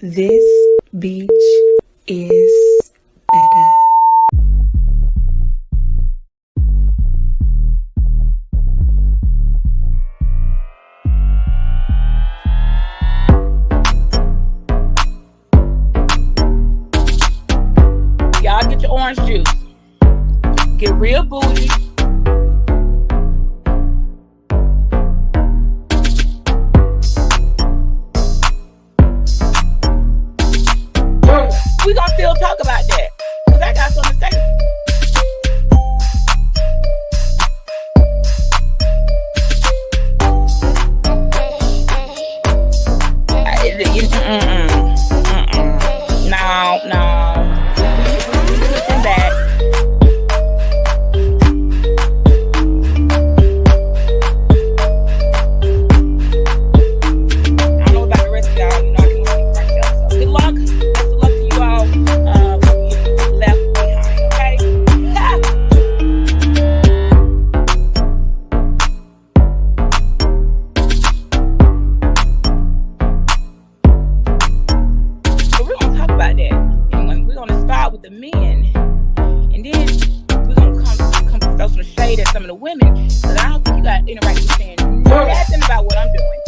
This beach is better. Y'all get your orange juice. Get real bougie. We gonna still talk about that because I got something to say. No. We pushing back. I don't know about the rest of y'all. You know, I can only speak for myself. So good luck. Best of luck to you all. You left behind. Okay. So we're gonna talk about that. And we're gonna start with the men, and then we're gonna come throw some shade at some of the women. But I don't think you got interact with saying nothing about what I'm doing.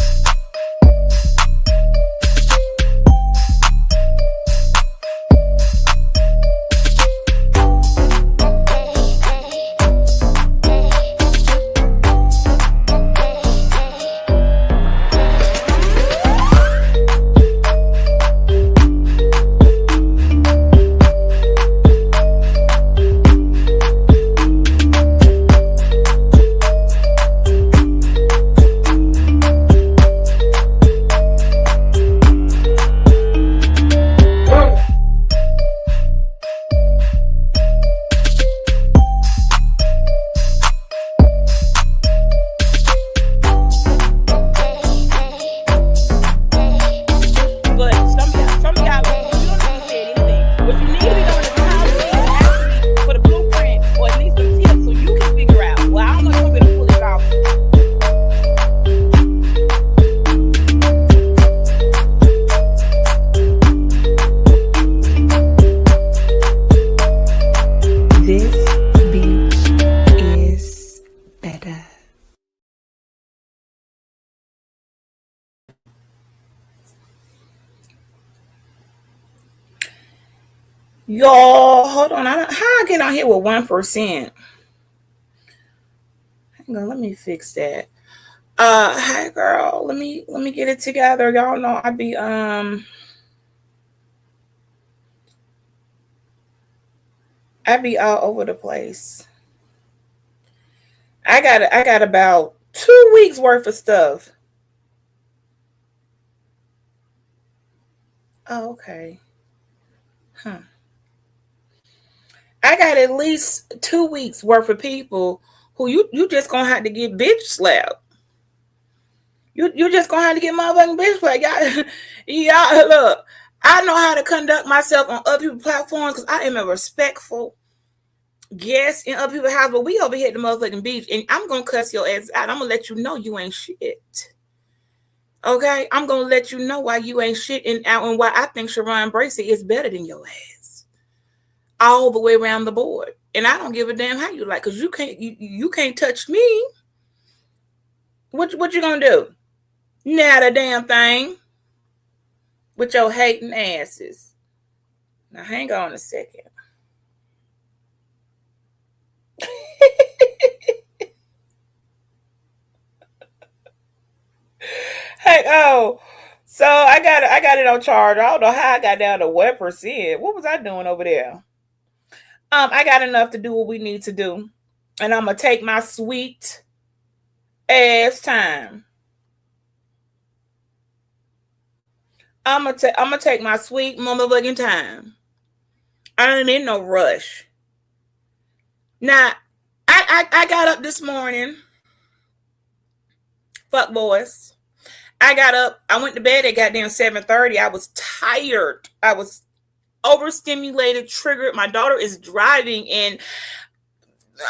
But some of y'all, you don't even say anything. What you need to be doing is calling me and asking me for the blueprint or at least some tips so you can figure out. Well, I don't know if you're going to pull it off. This beach is better. Y'all, hold on. How I get on here with 1%? Hang on, let me fix that. Hey girl, let me get it together. Y'all know I be all over the place. I got about 2 weeks worth of stuff. Oh, okay. Huh. I got at least 2 weeks worth of people who you just gonna have to get bitch slapped. You just gonna have to get motherfucking bitch slapped. Y'all look. I know how to conduct myself on other people's platforms because I am a respectful guest in other people's house, but we over here at the motherfucking beach, and I'm gonna cuss your ass out. I'm gonna let you know you ain't shit. Okay, I'm gonna let you know why you ain't shit and out, and why I think Shiron Bracy is better than your ass, all the way around the board. And I don't give a damn how you like, cause you can't touch me. What you gonna do? Not a damn thing with your hating asses. Now hang on a second. Hey, oh, so I got it on charge. I don't know how I got down to 1%. What was I doing over there? I got enough to do what we need to do, and I'm gonna take my sweet ass time. I'm gonna take my sweet motherfucking time. I ain't in no rush. Now, I got up this morning. Fuck boys. I got up. I went to bed at goddamn 7:30. I was tired. I was overstimulated, triggered. My daughter is driving, and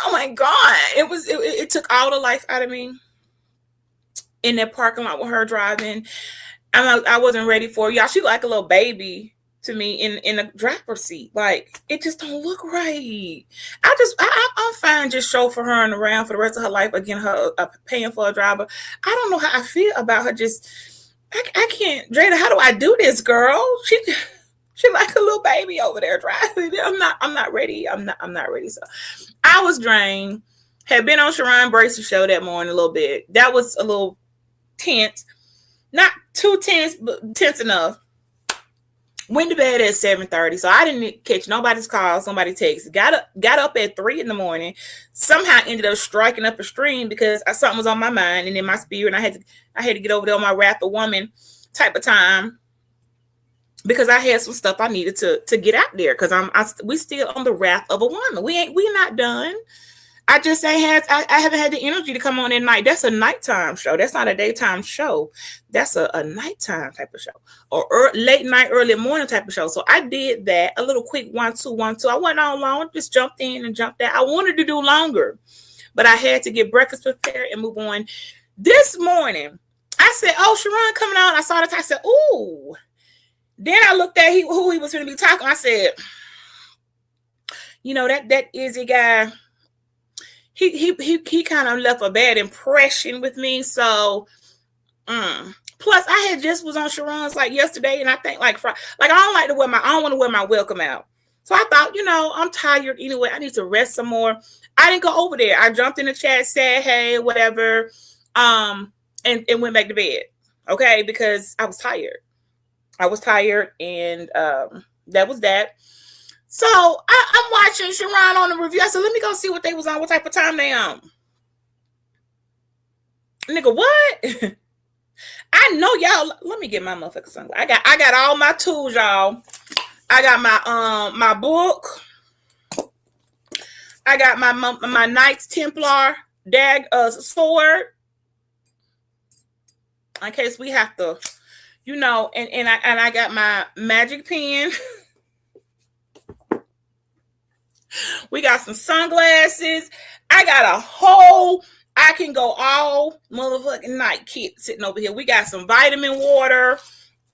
oh my god, it took all the life out of me in that parking lot with her driving. I wasn't ready for y'all. She like a little baby to me in the driver's seat. Like, it just don't look right. I'm fine just chauffeuring around for the rest of her life, again, her paying for a driver. I don't know how I feel about her. Just I can't. Drada, how do I do this, girl? She like a little baby over there driving. I'm not ready. I'm not ready. So I was drained. Had been on Shiron Bracy show that morning a little bit. That was a little tense. Not too tense, but tense enough. Went to bed at 7:30, so I didn't catch nobody's call, somebody text. Got up at 3 in the morning. Somehow ended up striking up a stream because something was on my mind and in my spirit. And I had to get over there on my wrath of woman type of time because I had some stuff I needed to get out there because we still on the wrath of a woman. We not done. I just I haven't had the energy to come on at night. That's a nighttime show. That's not a daytime show. That's a nighttime type of show or late night, early morning type of show. So I did that, a little quick 1-2-1-2. I wasn't on long, just jumped in and jumped out. I wanted to do longer, but I had to get breakfast prepared and move on. This morning, I said, "Oh, Shiron coming on." I saw the time. I said, "Ooh." Then I looked at who he was going to be talking. I said, "You know that Izzy guy." He kind of left a bad impression with me. So, plus I had just was on Shiron's like yesterday, and I think like I don't like to wear I don't want to wear my welcome out. So I thought, I'm tired anyway. I need to rest some more. I didn't go over there. I jumped in the chat, said hey, whatever, and went back to bed. Okay, because I was tired. And that was that. So I'm watching Shiron on the review. I said, let me go see what they was on, what type of time they on. Nigga, what? I know y'all. Let me get my motherfucking sunglasses. I got all my tools, y'all. I got my book. I got my Knights Templar sword. In case we have to, and I got my magic pen. We got some sunglasses. I got a whole, I can go all motherfucking night kit sitting over here. We got some vitamin water.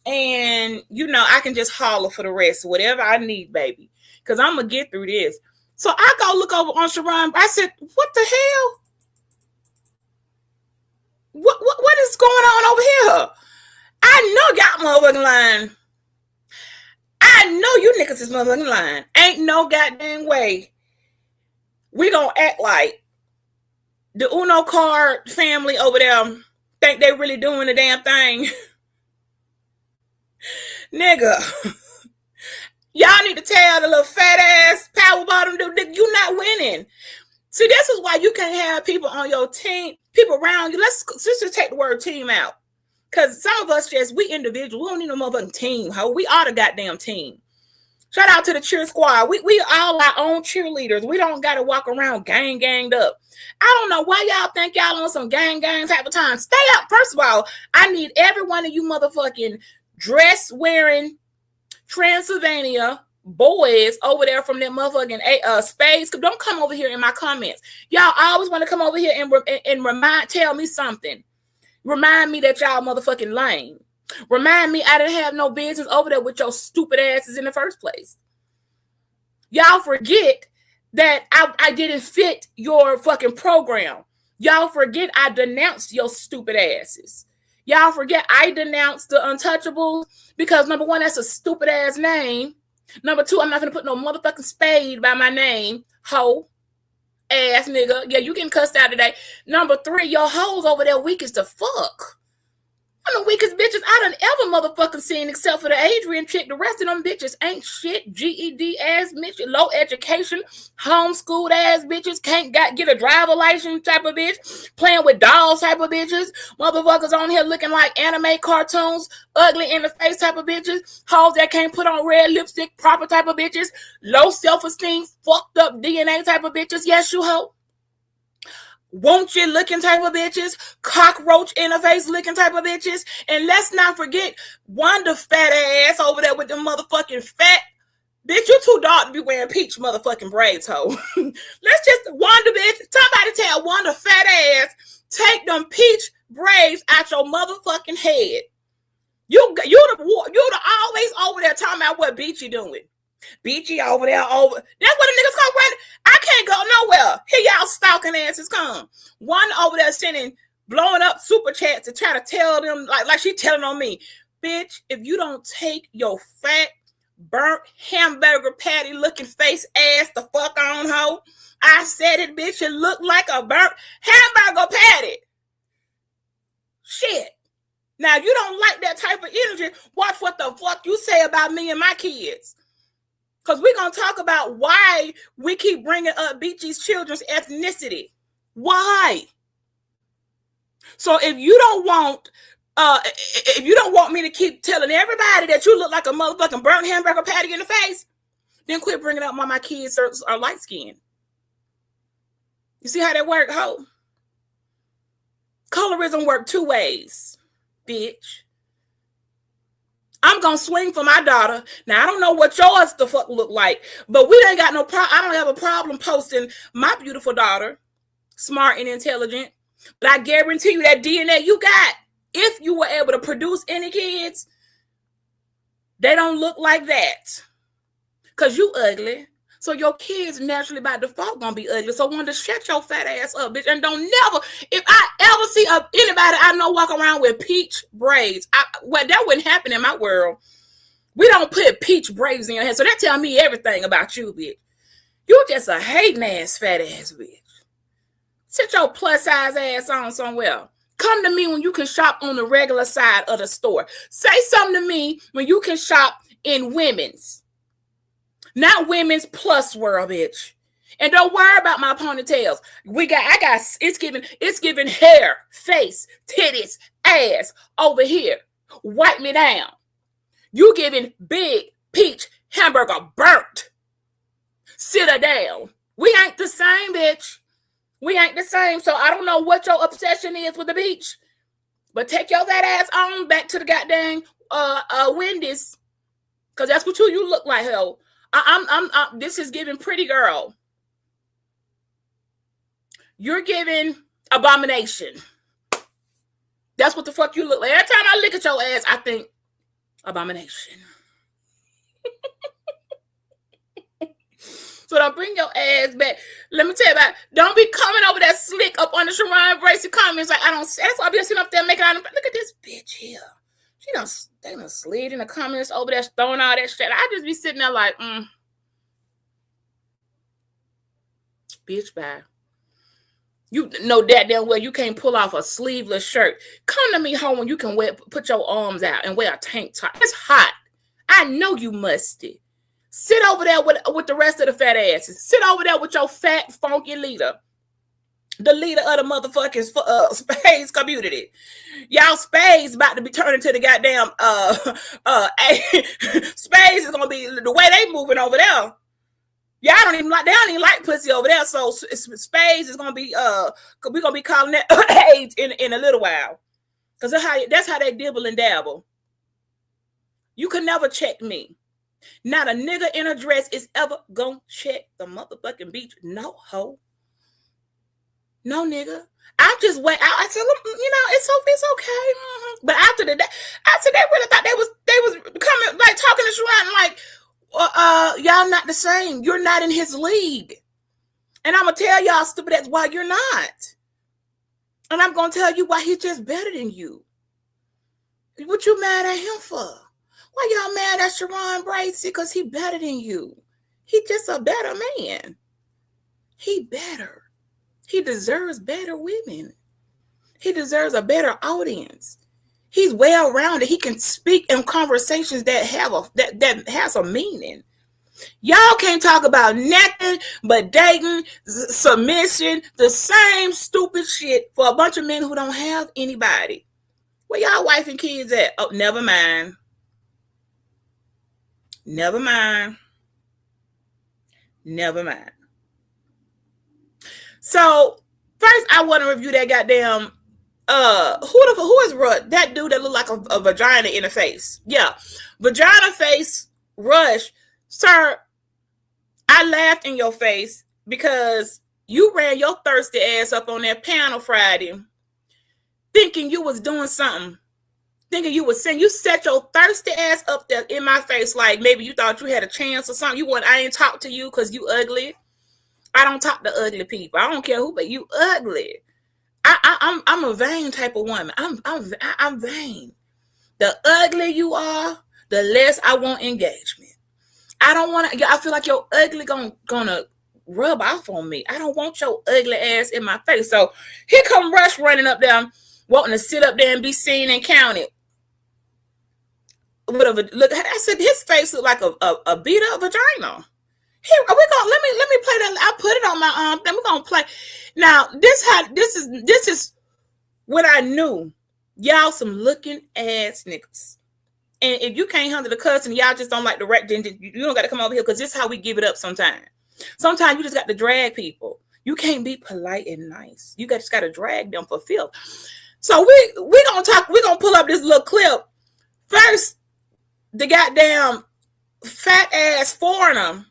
And, I can just holler for the rest. Whatever I need, baby. Because I'm going to get through this. So I go look over on Shiron. I said, what the hell? What is going on over here? I know y'all motherfucking lying. I know you niggas is motherfucking lying. Ain't no goddamn way we gonna act like the Uno card family over there think they really doing the damn thing. Nigga, y'all need to tell the little fat ass power bottom dude, you not winning. See, this is why you can't have people on your team, people around you. Let's just take the word team out. Because some of us we individuals, we don't need no motherfucking team, ho. We are the goddamn team. Shout out to the cheer squad. We all our own cheerleaders. We don't got to walk around ganged up. I don't know why y'all think y'all on some gang type of time. Stay up. First of all, I need every one of you motherfucking dress-wearing Transylvania boys over there from that motherfucking spades. Don't come over here in my comments. Y'all always want to come over here and tell me something. Remind me that y'all motherfucking lame. Remind me I didn't have no business over there with your stupid asses in the first place. Y'all forget that I didn't fit your fucking program. Y'all forget I denounced your stupid asses. Y'all forget I denounced the Untouchables because number one, that's a stupid ass name. Number two, I'm not gonna put no motherfucking spade by my name. Ho. Ass nigga. Yeah, you getting cussed out today. Number three, your hoes over there weak as the fuck. I'm the weakest bitches I done ever motherfucking seen except for the Adrian chick. The rest of them bitches ain't shit. GED ass bitches, low education, homeschooled ass bitches, can't get a driver license type of bitch, playing with dolls type of bitches, motherfuckers on here looking like anime cartoons, ugly in the face type of bitches, hoes that can't put on red lipstick proper type of bitches, low self-esteem, fucked up DNA type of bitches. Yes, you hoe. Won't you looking type of bitches, cockroach in the face looking type of bitches, and let's not forget Wanda fat ass over there with the motherfucking fat bitch. You too dark to be wearing peach motherfucking braids, ho. Let's just Wanda bitch. Somebody tell Wanda fat ass take them peach braids out your motherfucking head. You're always over there talking about what Beachy doing. Beachy over there over. That's what the niggas come running. I can't go nowhere. Here y'all stalking asses come. One over there sending, blowing up super chats to try to tell them like she telling on me. Bitch, if you don't take your fat, burnt hamburger patty looking face ass the fuck on, hoe. I said it, bitch. It looked like a burnt hamburger patty. Shit. Now, if you don't like that type of energy, watch what the fuck you say about me and my kids. Because we're going to talk about why we keep bringing up Beachy's children's ethnicity. Why? So if you don't want me to keep telling everybody that you look like a motherfucking burnt hamburger patty in the face, then quit bringing up why my kids are light skinned. You see how that work, ho? Colorism work two ways, bitch. I'm gonna swing for my daughter. Now I don't know what yours the fuck look like, but we ain't got no problem. I don't have a problem posting my beautiful daughter, smart and intelligent. But I guarantee you that DNA you got, if you were able to produce any kids, they don't look like that. Cause you ugly. So your kids naturally by default gonna be ugly. So I want to shut your fat ass up, bitch. And don't never, if I ever see anybody I know walk around with peach braids, well, that wouldn't happen in my world. We don't put peach braids in your head. So that tell me everything about you, bitch. You just a hating ass fat ass bitch. Sit your plus size ass on somewhere. Come to me when you can shop on the regular side of the store. Say something to me when you can shop in women's. Not women's plus world, bitch. And don't worry about my ponytails. It's giving hair, face, titties, ass over here. Wipe me down. You giving big peach hamburger burnt. Sit her down. We ain't the same, bitch. We ain't the same. So I don't know what your obsession is with the beach. But take your fat ass on back to the goddamn Wendy's. Cause that's what you look like, hell. This is giving pretty girl. You're giving abomination. That's what the fuck you look like. Every time I look at your ass, I think abomination. So don't bring your ass back. Let me tell you about. Don't be coming over that slick up on the Shiron Bracy comments like I don't. That's why I be sitting up there making out. Look at this bitch here. They done slid in the comments over there, throwing all that shit. I just be sitting there like, bitch, bye. You know that damn well you can't pull off a sleeveless shirt. Come to me home when you can put your arms out and wear a tank top. It's hot. I know you musty. Sit over there with the rest of the fat asses. Sit over there with your fat, funky leader. The leader of the motherfucking spades community. Y'all spades about to be turning to the goddamn spades is gonna be the way they moving over there. Y'all they don't even like pussy over there. So spades is gonna be we're gonna be calling that AIDS in a little while. Cause that's how they dibble and dabble. You can never check me. Not a nigga in a dress is ever gonna check the motherfucking beach. No hoe. No, nigga. I'm just wait. I said, it's okay. But after they really thought they was coming like talking to Shiron like, y'all not the same. You're not in his league. And I'm gonna tell y'all stupid that's why you're not. And I'm gonna tell you why he's just better than you. What you mad at him for? Why y'all mad at Shiron Bracy? Because he better than you. He just a better man. He better. He deserves better women. He deserves a better audience. He's well-rounded. He can speak in conversations that has a meaning. Y'all can't talk about nothing but dating, submission, the same stupid shit for a bunch of men who don't have anybody. Where y'all wife and kids at? Oh, never mind. Never mind. Never mind. So first, I want to review that goddamn who is Rush? That dude that looked like a vagina in the face. Yeah, vagina face Rush, sir. I laughed in your face because you ran your thirsty ass up on that panel Friday, thinking you was doing something thinking you was saying, you set your thirsty ass up there in my face like maybe you thought you had a chance or something. I ain't talk to you because you ugly. I don't talk to ugly people. I don't care who, but you ugly. I'm a vain type of woman. I'm vain. The uglier you are, the less I want engagement. I don't want to. I feel like your ugly gonna rub off on me. I don't want your ugly ass in my face. So here come Rush running up there, wanting to sit up there and be seen and counted. Whatever. Look, I said his face looked like a beat up vagina. Here we go. Let me play that. I put it on my arm. Then we're gonna play. Now this is what I knew. Y'all some looking ass niggas. And if you can't handle the cussing, y'all just don't like the rap, then you don't got to come over here because this is how we give it up sometimes. Sometimes you just got to drag people. You can't be polite and nice. You just got to drag them for filth. So we gonna talk. We gonna pull up this little clip. First, the goddamn fat ass foreigner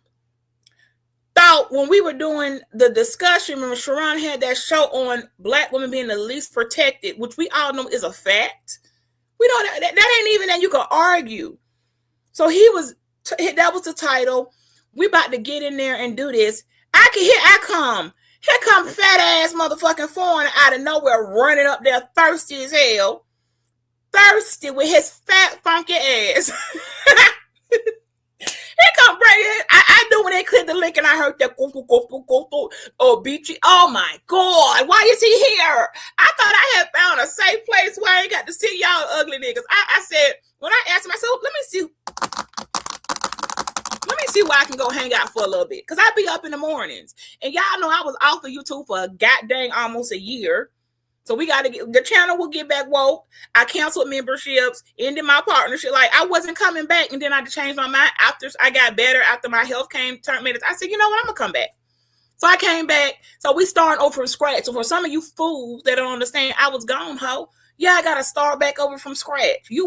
thought when we were doing the discussion, remember Shiron had that show on black women being the least protected, which we all know is a fact. We know that ain't even that you can argue. So that was the title. We about to get in there and do this. Here come fat ass motherfucking foreigner out of nowhere running up there thirsty as hell. Thirsty with his fat funky ass. Here come Bracy. I knew when they clicked the link and I heard that oh beachy. Oh my God, why is he here? I thought I had found a safe place where I ain't got to see y'all ugly niggas. I said, when I asked him, I said, let me see where I can go hang out for a little bit. Because I be up in the mornings. And y'all know I was off of YouTube for a goddamn almost a year. So we got to get, the channel will get back woke. I canceled memberships, ended my partnership. Like I wasn't coming back. And then I changed my mind after I got better, after my health turned me. I said, you know what? I'm going to come back. So I came back. So we starting over from scratch. So for some of you fools that don't understand, I was gone, ho. Yeah, I got to start back over from scratch. You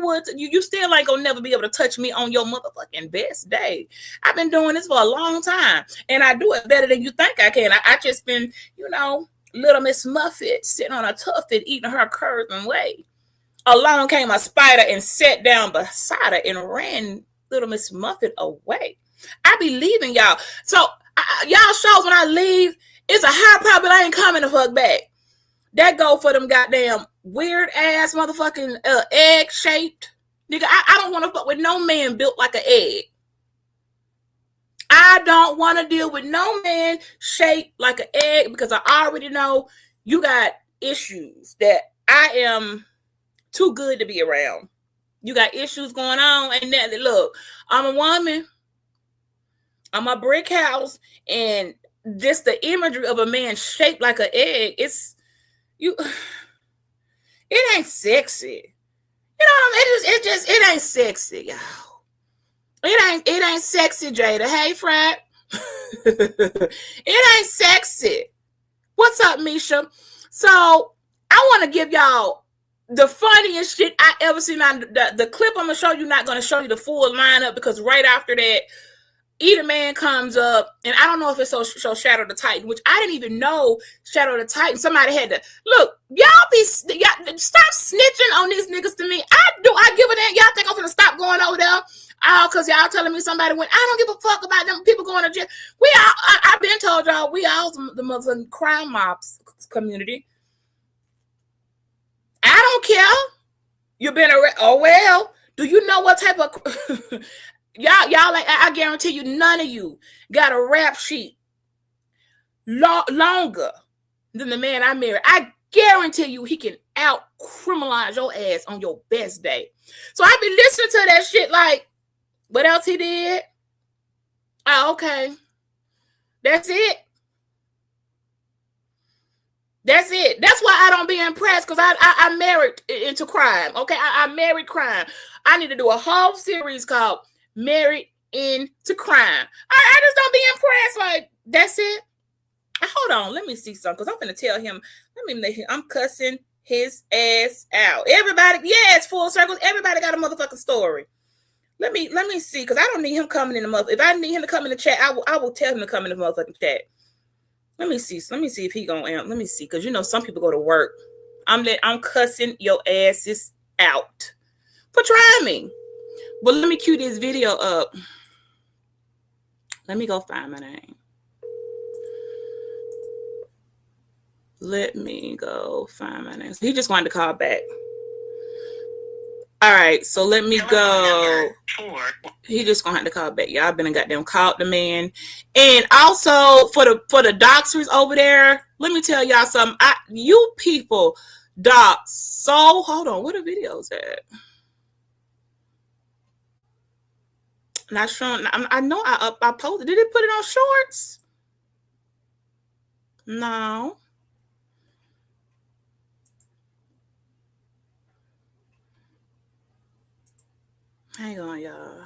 still ain't going to never be able to touch me on your motherfucking best day. I've been doing this for a long time. And I do it better than you think I can. I just been, Little Miss Muffet sitting on a tuffet eating her curving way. Along came a spider and sat down beside her and ran Little Miss Muffet away. I be leaving y'all. So y'all shows when I leave, it's a high probability I ain't coming the fuck back. That go for them goddamn weird ass motherfucking egg shaped. Nigga, I don't want to fuck with no man built like an egg. I don't want to deal with no man shaped like an egg because I already know you got issues that I am too good to be around. You got issues going on. And then, look, I'm a woman. I'm a brick house. And just the imagery of a man shaped like an egg, it ain't sexy. You know what I mean? It ain't sexy, y'all. It ain't sexy, Jada. Hey, Fred. It ain't sexy. What's up, Misha? So I want to give y'all the funniest shit I ever seen. The clip I'm gonna show you, not gonna show you the full lineup because right after that, Eater Man comes up, and I don't know if it's so Shadow the Titan, which I didn't even know Shadow the Titan. Somebody had to look. Y'all stop snitching on these niggas to me. I give a damn. Y'all think I'm gonna stop going over there? Because y'all telling me somebody went. I don't give a fuck about them people going to jail. I've been told y'all, we all the motherfucking crime mobs community. I don't care. You've been arrested. Oh, well, do you know what type of... y'all, like, I guarantee you, none of you got a rap sheet longer than the man I married. I guarantee you he can out-criminalize your ass on your best day. So I be listening to that shit like, what else he did? Oh, okay. That's it. That's it. That's why I don't be impressed because I married into crime. Okay, I married crime. I need to do a whole series called Married into Crime. I just don't be impressed. Like, that's it. Hold on. Let me see something because I'm going to tell him. I'm cussing his ass out. Everybody, yes, full circle. Everybody got a motherfucking story. Let me see, because I don't need him coming in the mother. If I need him to come in the chat, I will tell him to come in the motherfucking chat. Let me see if he gonna answer. Let me see, because some people go to work. I'm cussing your asses out. for trying me. But let me cue this video up. Let me go find my name. Let me go find my name. He just wanted to call back. All right, so let me go. He just gonna have to call back. Y'all been a goddamn called the man. And also for the doxers over there, let me tell y'all something. You people dox. So hold on, what are videos at? Not showing. I know I posted. Did it put it on shorts? No. Hang on, y'all.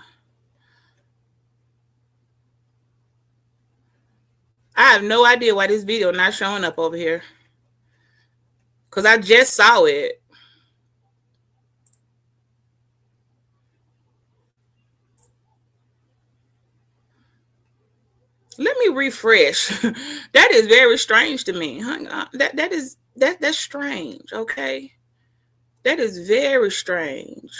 I have no idea why this video not showing up over here. Because I just saw it. Let me refresh. That is very strange to me. Hang on. That's strange, okay? That is very strange.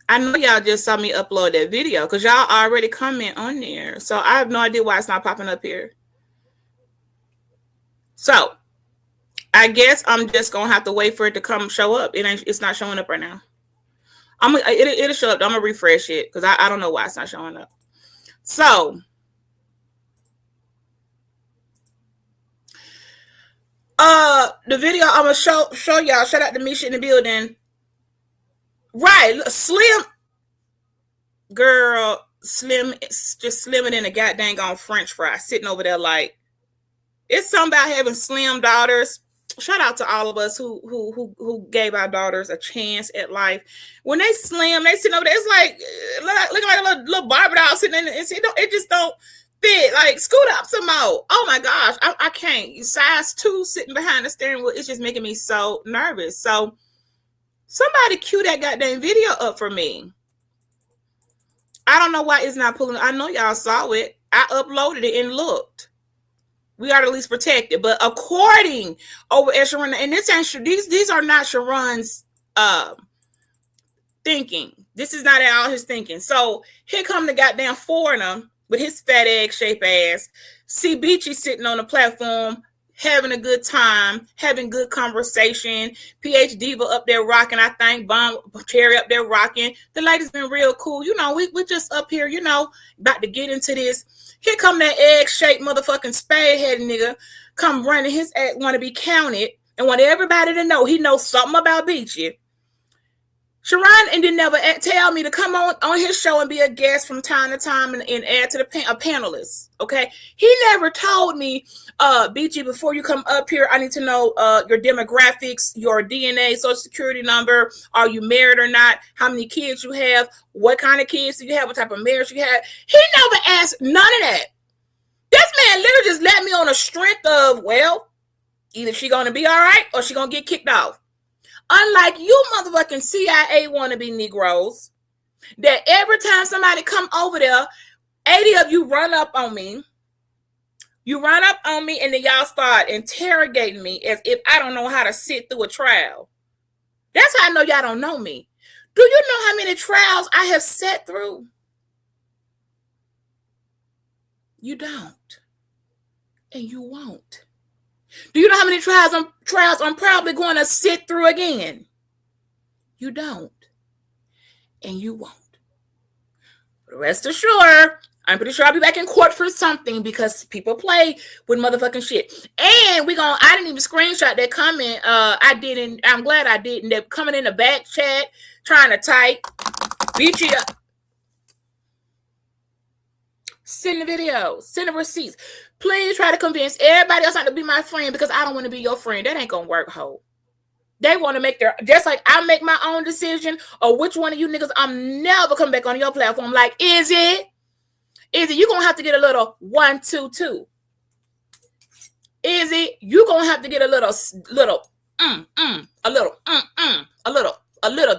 I know y'all just saw me upload that video because y'all already comment on there. So I have no idea why it's not popping up here. So I guess I'm just gonna have to wait for it to come show up. It's not showing up right now. It'll show up. I'm gonna refresh it because I don't know why it's not showing up. So the video I'm gonna show y'all. Shout out to Misha in the building. Right, slim girl, slim, just slimmer than a goddamn on French fry, sitting over there like it's something about having slim daughters. Shout out to all of us who gave our daughters a chance at life. When they slim, they sitting over there. It's like looking like a little Barbie doll sitting in it just don't fit. Like scoot up some more. Oh my gosh, I can't. Size 2 sitting behind the steering wheel. It's just making me so nervous. So somebody cue that goddamn video up for me. I don't know why it's not pulling. I know y'all saw it. I uploaded it and looked. We are at least protected. But according over at Shiron, and these are not Shiron's thinking. This is not at all his thinking. So here come the goddamn foreigner with his fat egg shaped ass. See Beachy sitting on the platform, having a good time, having good conversation. PH Diva up there rocking. I think Bomb Cherry up there rocking. The lady's been real cool. You know, we just up here, you know, about to get into this. Here come that egg-shaped motherfucking spade head nigga. Come running his ass, want to be counted and want everybody to know he knows something about Beachy. Shiron and didn't never tell me to come on his show and be a guest from time to time and add to the panelist. Okay, he never told me, Beachy, before you come up here, I need to know your demographics, your DNA, social security number. Are you married or not? How many kids you have? What kind of kids do you have? What type of marriage you have? He never asked none of that. This man literally just let me on a strength of, well, either she gonna be all right or she gonna get kicked off. Unlike you motherfucking CIA wannabe Negroes, that every time somebody come over there, 80 of you run up on me. You run up on me and then y'all start interrogating me as if I don't know how to sit through a trial. That's how I know y'all don't know me. Do you know how many trials I have sat through? You don't. And you won't. Do you know how many trials I'm probably going to sit through again? You don't. And you won't. But rest assured, I'm pretty sure I'll be back in court for something because people play with motherfucking shit. And I didn't even screenshot that comment. I didn't. I'm glad I didn't. They're coming in the back chat, trying to type, beat you up. Send the videos, send the receipts. Please try to convince everybody else not to be my friend because I don't want to be your friend. That ain't gonna work, ho. They want to make just like I make my own decision or which one of you niggas I'm never coming back on your platform. Like, Izzy, you gonna have to get a little 1, 2, 2. Izzy, you gonna have to get a little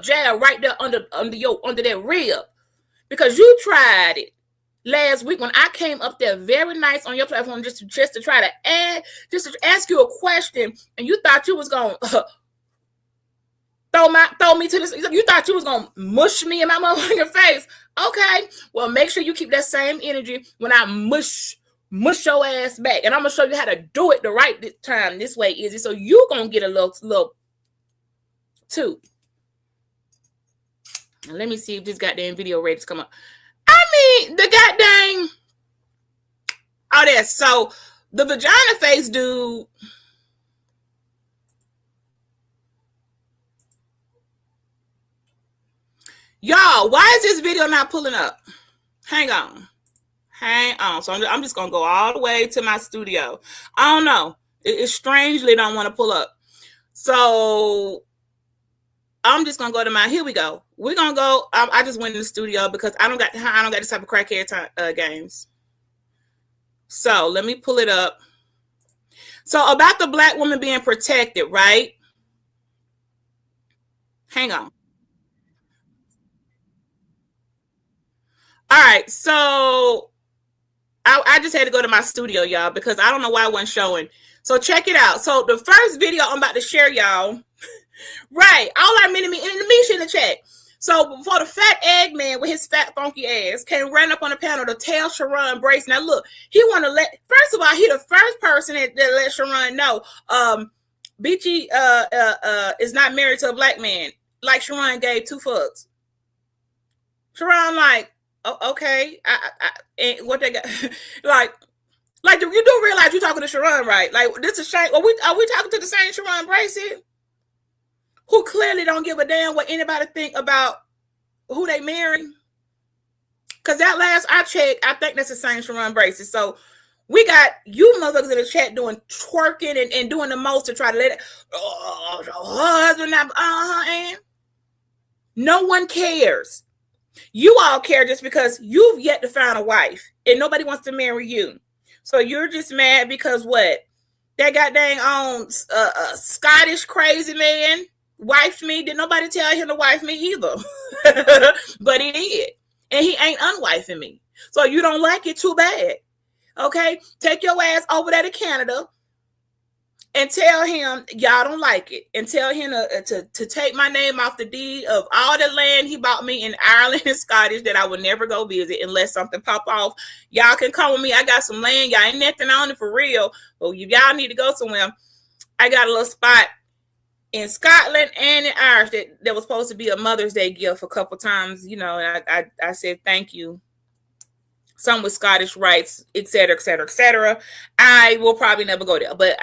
jab right there under that rib because you tried it. last week when I came up there very nice on your platform just to try to just to ask you a question, and you thought you was going to throw me to this. You thought you was going to mush me in my motherfucking face. Okay, well, make sure you keep that same energy when I mush your ass back. And I'm going to show you how to do it the right time this way, Izzy. So you're going to get a little too. Now, let me see if this goddamn video ready to come up. I mean, the goddamn... Oh, there. So, the vagina face dude... Y'all, why is this video not pulling up? Hang on. So I'm just going to go all the way to my studio. I don't know. It strangely don't want to pull up. So I'm just going to go to my... Here we go. We're going to go... I just went in the studio because I don't got this type of crackhead games. So let me pull it up. So about the black woman being protected, right? Hang on. All right, so I just had to go to my studio, y'all, because I don't know why it wasn't showing. So check it out. So the first video I'm about to share, y'all, right, all our mini-me in the chat. So before the fat egg man with his fat funky ass came running up on the panel to tell Shiron Bracy. Now look, he want to let, first of all, he the first person that let Shiron know Beachy is not married to a black man. Like Shiron gave 2 fucks. Shiron like, oh, okay, and what they got, like you do realize you're talking to Shiron, right? Like, this is shame. Are we talking to the same Shiron Bracy, who clearly don't give a damn what anybody think about who they marry? Because that last I checked, I think that's the same Shiron Bracy. So we got you motherfuckers in the chat doing twerking and doing the most to try to let it. Husband, and no one cares. You all care just because you've yet to find a wife and nobody wants to marry you. So you're just mad because what? That goddamn Scottish crazy man wifed me. Did nobody tell him to wife me either? But he did. And he ain't unwifing me. So you don't like it, too bad. Okay? Take your ass over there to Canada and tell him y'all don't like it, and tell him to take my name off the deed of all the land he bought me in Ireland and Scottish that I would never go visit unless something pop off. Y'all can come with me. I got some land. Y'all ain't nothing on it for real, but y'all need to go somewhere. I got a little spot in Scotland and in Irish that was supposed to be a Mother's Day gift a couple times, you know, and I said thank you. Some with Scottish rights, etc., etc., etc. I will probably never go there, but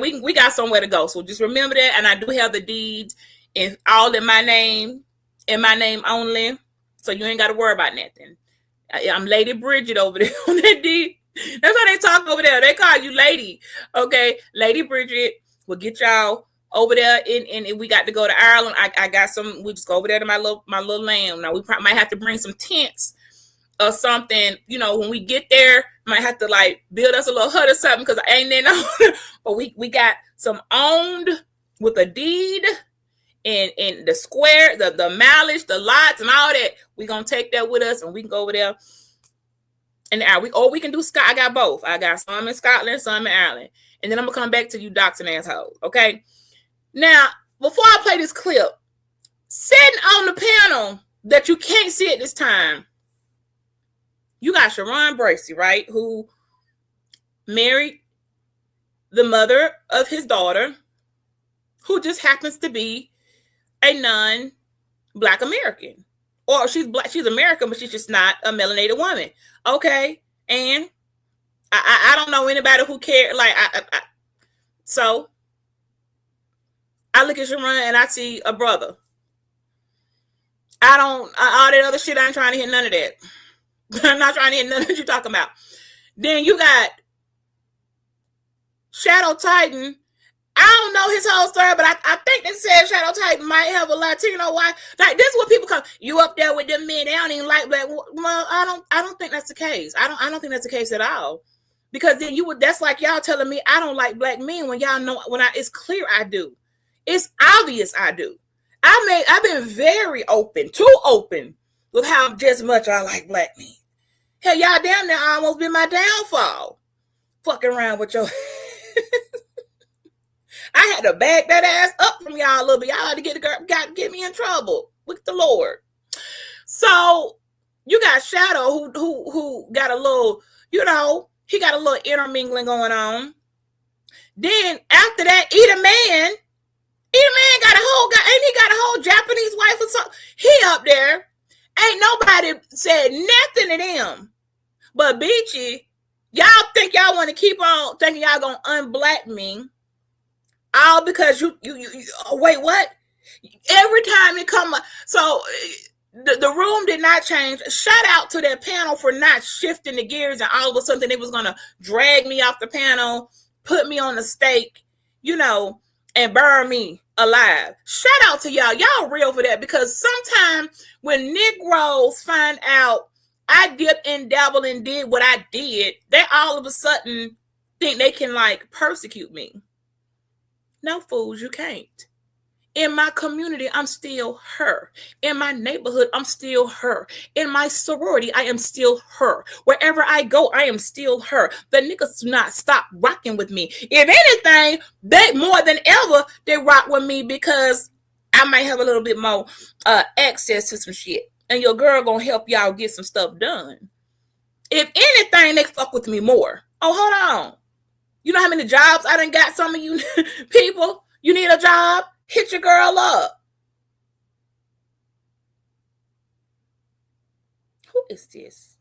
we got somewhere to go. So just remember that, and I do have the deeds and all in my name only. So you ain't got to worry about nothing. I'm Lady Bridget over there on that deed. That's how they talk over there. They call you Lady, okay? Lady Bridget will get y'all over there, and we got to go to Ireland. I got some. We just go over there to my little land. Now we might have to bring some tents or something, you know, when we get there. Might have to like build us a little hut or something, because I ain't there no. But we got some owned with a deed and the square, the mileage, the lots and all that. We gonna take that with us, and we can go over there. And we can do Scott. I got both. I got some in Scotland, some in Ireland, and then I'm gonna come back to you, doxing assholes. Okay. Now, before I play this clip, sitting on the panel that you can't see at this time, you got Shiron Bracy, right? Who married the mother of his daughter, who just happens to be a non-Black American. Or she's Black, she's American, but she's just not a melanated woman. Okay. And I don't know anybody who cares. Like, so I look at Shiron and I see a brother. All that other shit, I ain't trying to hear none of that. I'm not trying to hear none of what you're talking about. Then you got Shadow Titan. I don't know his whole story, but I think they said Shadow Titan might have a Latino wife. Like, this is what people come. You up there with them men? They don't even like black. Well, I don't think that's the case. I don't think that's the case at all. Because then that's like y'all telling me I don't like black men when y'all know it's clear I do. It's obvious I do. I've been very open, too open with how just much I like black men. Hell, y'all damn near almost been my downfall. Fucking around with your I had to back that ass up from y'all a little bit. Y'all had to got to get me in trouble with the Lord. So you got Shadow who got a little, he got a little intermingling going on. Then after that, Eat a Man got a whole Japanese wife or something. He up there. Ain't nobody said nothing to them. But Beachy, y'all think y'all want to keep on thinking y'all gonna unblack me. All because you wait, what? Every time it come up, so the room did not change. Shout out to that panel for not shifting the gears, and all of a sudden they was gonna drag me off the panel, put me on the stake, and burn me alive. Shout out to y'all. Y'all real for that, because sometimes when Negroes find out I dipped and dabbled and did what I did, they all of a sudden think they can persecute me. No, fools, you can't. In my community, I'm still her. In my neighborhood, I'm still her. In my sorority, I am still her. Wherever I go, I am still her. The niggas do not stop rocking with me. If anything, they more than ever, they rock with me because I might have a little bit more access to some shit. And your girl gonna help y'all get some stuff done. If anything, they fuck with me more. Oh, hold on. You know how many jobs I done got? Some of you people, you need a job? Hit your girl up. Who is this?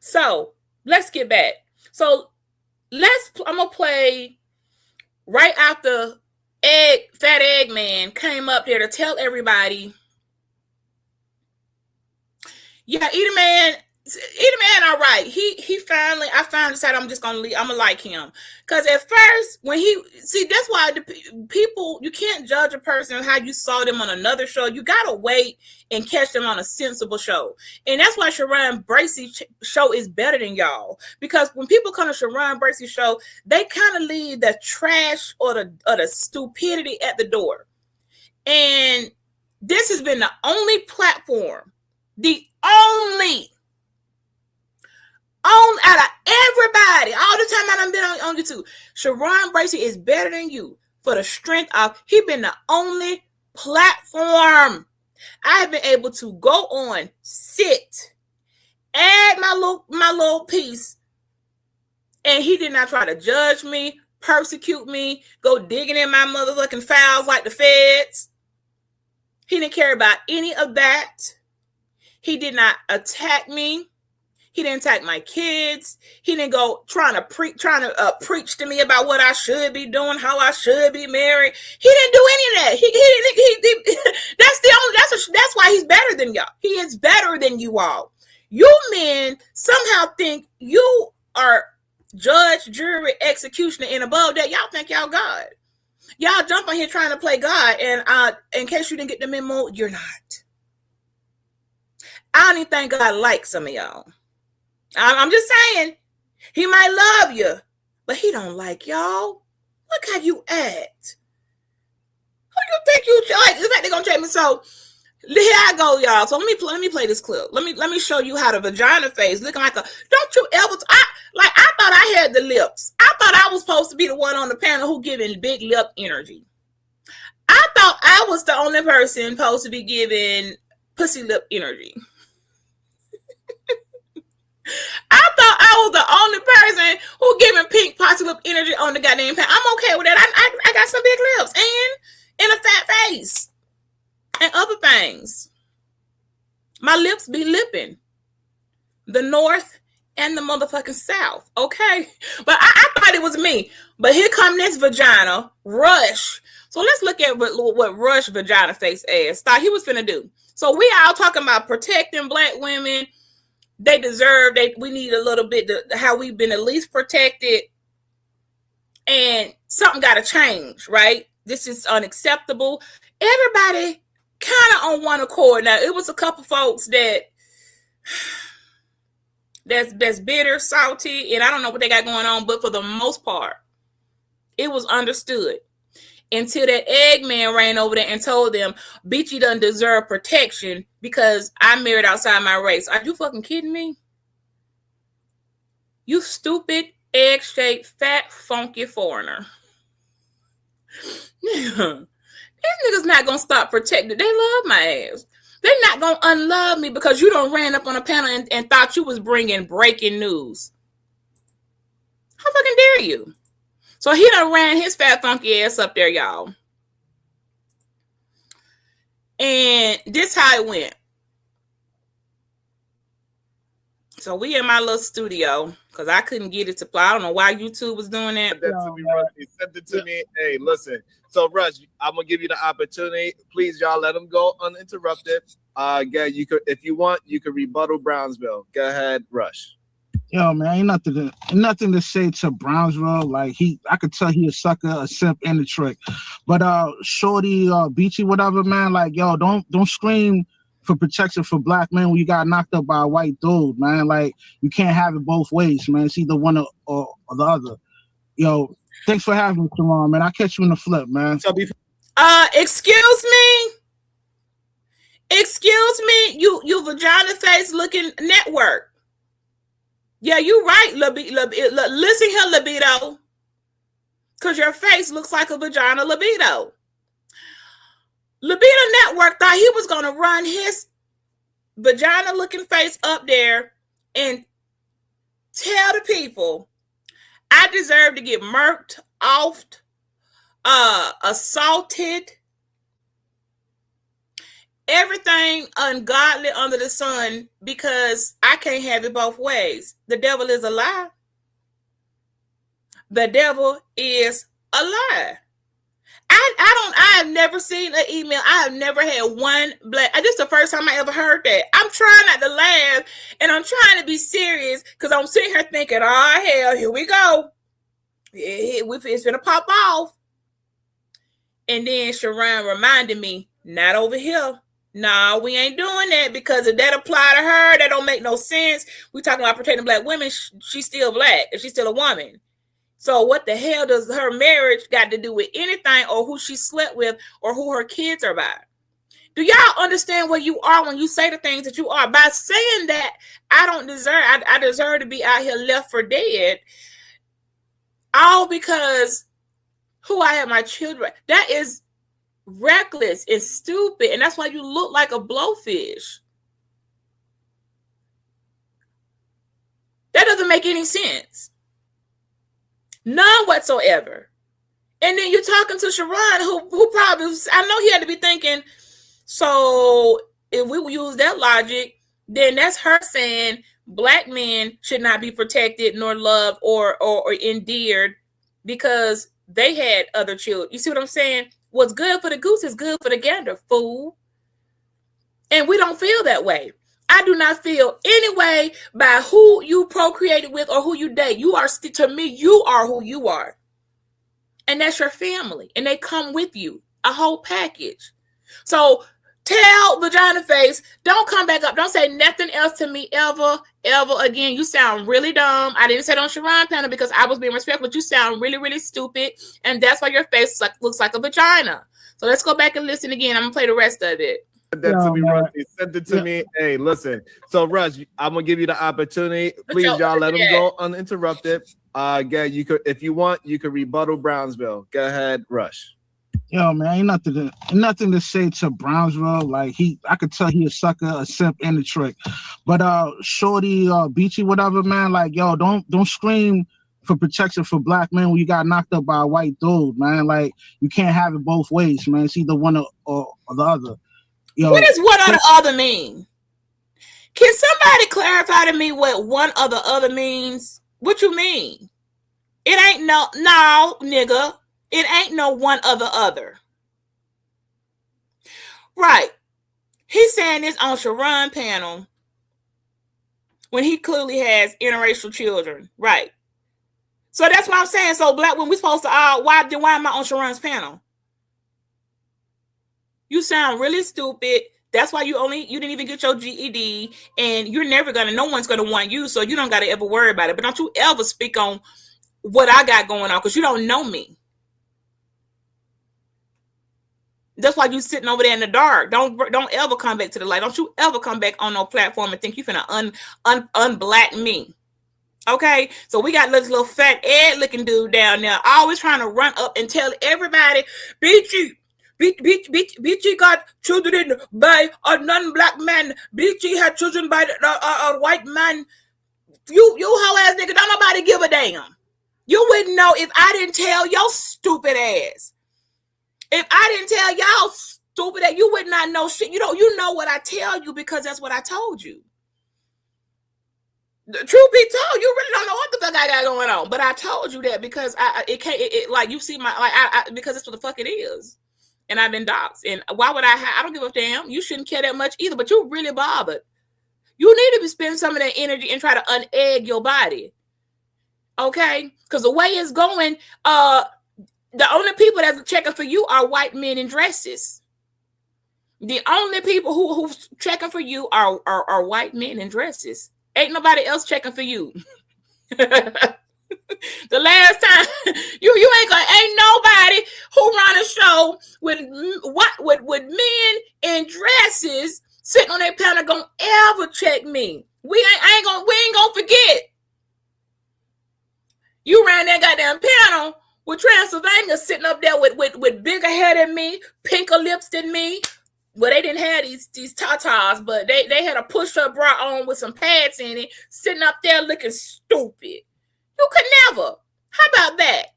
So let's get back. So I'm gonna play right after Fat Eggman came up there to tell everybody. Yeah, Eat a Man, all right. I finally decided I'm gonna like him. Cause at first, that's why the people, you can't judge a person how you saw them on another show. You gotta wait and catch them on a sensible show. And that's why Shiron Bracy show is better than y'all. Because when people come to Shiron Bracy show, they kind of leave the trash or the stupidity at the door. And this has been the only platform, out of everybody, all the time I done been on YouTube, Shiron Bracy is better than you for the strength of, he been the only platform I have been able to go on, sit, add my little piece, and he did not try to judge me, persecute me, go digging in my motherfucking files like the feds. He didn't care about any of that. He did not attack me. He didn't attack my kids. He didn't go trying to preach to me about what I should be doing, how I should be married. He didn't do any of that. That's why he's better than y'all. He is better than you all. You men somehow think you are judge, jury, executioner, and above that, y'all think y'all God. Y'all jump on here trying to play God, and in case you didn't get the memo, you're not. I don't even think God likes some of y'all. I'm just saying, he might love you, but he don't like y'all. Look how you act. Who you think you like? In fact, they're gonna check me. So here I go, y'all. So let me play this clip. Let me show you how the vagina face looking like a. Don't you ever? I thought I had the lips. I thought I was supposed to be the one on the panel who giving big lip energy. I thought I was the only person supposed to be giving pussy lip energy. I thought I was the only person who giving pink pussy lip energy on the goddamn panel. I'm okay with that. I got some big lips and a fat face and other things. My lips be lipping. The North and the motherfucking South. Okay. But I thought it was me. But here come this vagina. Rush. So let's look at what Rush vagina face ass thought he was finna do. So we all talking about protecting black women. They deserve, we need a little bit how we've been at least protected. And something got to change, right? This is unacceptable. Everybody kind of on one accord. Now, it was a couple folks that's bitter, salty, and I don't know what they got going on, but for the most part, it was understood. Until that Eggman ran over there and told them, Beachy doesn't deserve protection because I married outside my race. Are you fucking kidding me? You stupid, egg-shaped, fat, funky foreigner. These niggas not gonna stop protecting. They love my ass. They're not gonna unlove me because you done ran up on a panel and thought you was bringing breaking news. How fucking dare you? So he done ran his fat funky ass up there, y'all. And this how it went. So we in my little studio because I couldn't get it to play. I don't know why YouTube was doing that. Send it to me. Hey, listen. So Rush, I'm gonna give you the opportunity. Please, y'all, let them go uninterrupted. Again, you could, if you want, you could rebuttal Brownsville. Go ahead, Rush. Yo, man, ain't nothing to say to Brownsville. Like I could tell he a sucker, a simp, and a trick. But Shorty, Beachy, whatever, man. Like, yo, don't scream for protection for black men when you got knocked up by a white dude, man. Like, you can't have it both ways, man. It's either one or the other. Yo, thanks for having me, Shiron, man. I'll catch you in the flip, man. Excuse me, you vagina face looking network. Yeah, you right, listen here, libido. Because your face looks like a vagina libido. Libido Network thought he was going to run his vagina-looking face up there and tell the people, I deserve to get murked, offed, assaulted, everything ungodly under the sun because I can't have it both ways. The devil is a lie. The devil is a lie. I have never seen an email. I have never had one black. This is the first time I ever heard that. I'm trying not to laugh and I'm trying to be serious because I'm sitting here thinking, oh hell, here we go. It's gonna pop off. And then Shiron reminded me, not over here. No, we ain't doing that because if that apply to her, that don't make no sense. We talking about protecting black women. She's still black and she's still a woman. So what the hell does her marriage got to do with anything or who she slept with or who her kids are by? Do y'all understand where you are when you say the things that you are? By saying that, I deserve to be out here left for dead. All because who I have my children. That is reckless and stupid. And that's why you look like a blowfish. That doesn't make any sense. None whatsoever. And then you're talking to Shiron, who probably, I know he had to be thinking, so if we use that logic, then that's her saying black men should not be protected nor loved or endeared because they had other children. You see what I'm saying? What's good for the goose is good for the gander, fool. And we don't feel that way. I do not feel any way by who you procreated with or who you date. You are, to me, you are who you are. And that's your family. And they come with you. A whole package. So tell Vagina Face, don't come back up. Don't say nothing else to me ever again. You sound really dumb. I didn't say it on Shiron panel because I was being respectful, but you sound really, really stupid. And that's why your face looks like a vagina. So let's go back and listen again. I'm going to play the rest of it. Send it to me. Hey, listen. So Rush, I'm gonna give you the opportunity. Please, y'all, let them go uninterrupted. Again, you could, if you want, you could rebuttal Brownsville. Go ahead, Rush. Yo, man, ain't nothing to say to Brownsville. Like I could tell he a sucker, a simp, and a trick. But Shorty, Beachy, whatever, man. Like, yo, don't scream for protection for black men when you got knocked up by a white dude, man. Like, you can't have it both ways, man. It's either one or the other. Yo, what does one or the other mean? Can somebody clarify to me what one or the other means? What you mean? It ain't no, nigga. It ain't no one or the other. Right. He's saying this on Shiron panel when he clearly has interracial children. Right. So that's what I'm saying. So black women, we supposed to, why am I on Shiron's panel? You sound really stupid. That's why you didn't even get your GED, and you're never no one's gonna want you, so you don't gotta ever worry about it. But don't you ever speak on what I got going on because you don't know me. That's why you sitting over there in the dark. Don't ever come back to the light. Don't you ever come back on no platform and think you finna unblack me. Okay, so we got this little fat Ed looking dude down there, always trying to run up and tell everybody, BG got children by a non-black man. BG had children by a white man. You hoe ass nigga, don't nobody give a damn. You wouldn't know if I didn't tell your stupid ass. If I didn't tell y'all stupid ass, you would not know shit. You know what I tell you because that's what I told you. The truth be told, you really don't know what the fuck I got going on. But I told you that because it can't like you see my like because it's what the fuck it is. And I've been doxxed. And why would I don't give a damn. You shouldn't care that much either, but you really bothered. You need to spend some of that energy and try to unegg your body. Okay? Because the way it's going, the only people that's checking for you are white men in dresses. The only people who's checking for you are white men in dresses. Ain't nobody else checking for you. The last time you ain't nobody who run a show with men in dresses sitting on their panel gonna ever check me. We ain't gonna forget. You ran that goddamn panel with Transylvania sitting up there with bigger hair than me, pinker lips than me. Well, they didn't have these tatas, but they had a push-up bra on with some pads in it, sitting up there looking stupid. You could never. How about that?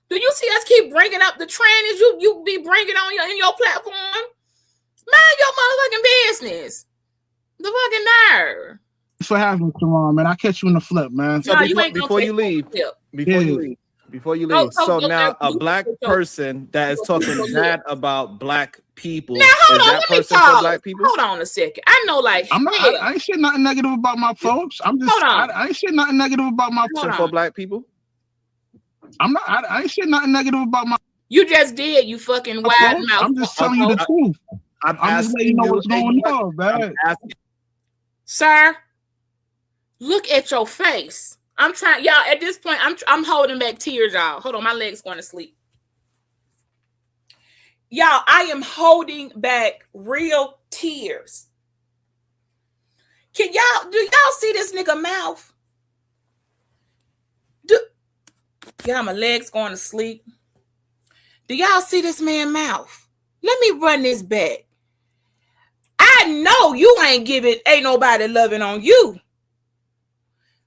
Do you see us keep bringing up the trannies you be bringing on in your platform? Mind your motherfucking business. The fucking nerve. Thanks for having me, Shiron, man. I'll catch you in the flip, man. So before you leave, so now a black person that is talking bad about black people. Now hold on, let me talk. Black people? Hold on a second. I know, like I ain't saying nothing negative about my folks. I'm just I ain't saying nothing negative about my folks. For black people. I ain't saying nothing negative about my. You just did, you fucking wide mouth. I'm just telling you the truth. I'm just letting you know what's going on, man. Sir, look at your face. I'm trying, y'all. At this point, I'm holding back tears, y'all. Hold on, my leg's going to sleep. Y'all, I am holding back real tears. Do y'all see this nigga mouth? Yeah, my leg's going to sleep. Do y'all see this man mouth? Let me run this back. I know you ain't nobody loving on you.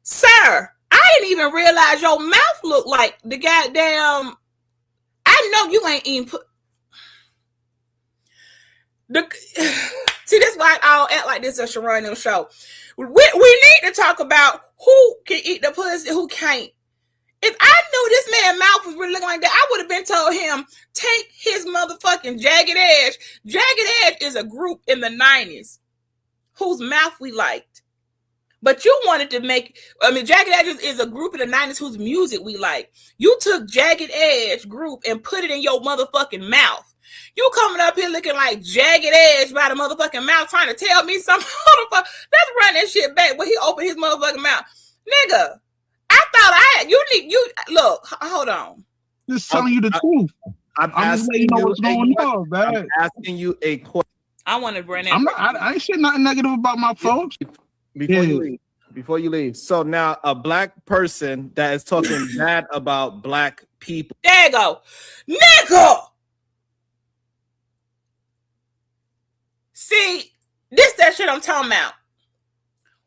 Sir, I didn't even realize your mouth looked like the goddamn. I know you ain't even put. See, this is why I don't act like this at Shiron show. We need to talk about who can eat the pussy, who can't. If I knew this man's mouth was really looking like that, I would have been told him, take his motherfucking Jagged Edge. Jagged Edge is a group in the 90s whose mouth we liked. But you wanted to Jagged Edge is a group in the 90s whose music we like. You took Jagged Edge group and put it in your motherfucking mouth. You coming up here looking like Jagged Edge by the motherfucking mouth trying to tell me something. Let's run that shit back when he opened his motherfucking mouth. Nigga, I thought look, hold on. Just telling you the truth. I'm just letting you know what's going on, man. I'm asking you a question. I want to bring that. I ain't saying nothing negative about my folks. Before you leave. So now a black person that is talking bad about black people. There you go. Nigga! See, that shit I'm talking about.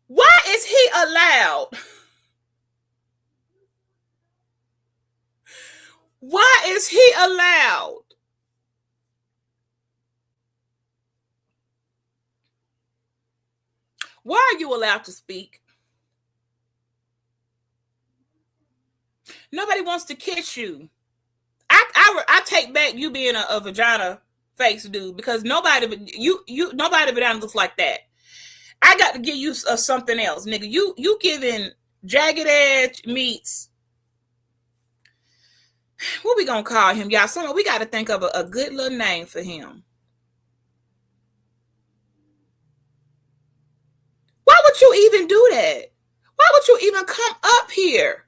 Why is he allowed? Why is he allowed? Why are you allowed to speak? Nobody wants to kiss you. I take back you being a vagina face dude because nobody vagina looks like that. I got to give you something else, nigga. You giving Jagged Edge meets. What we gonna call him, y'all? We got to think of a good little name for him. Why would you even do that? Why would you even come up here?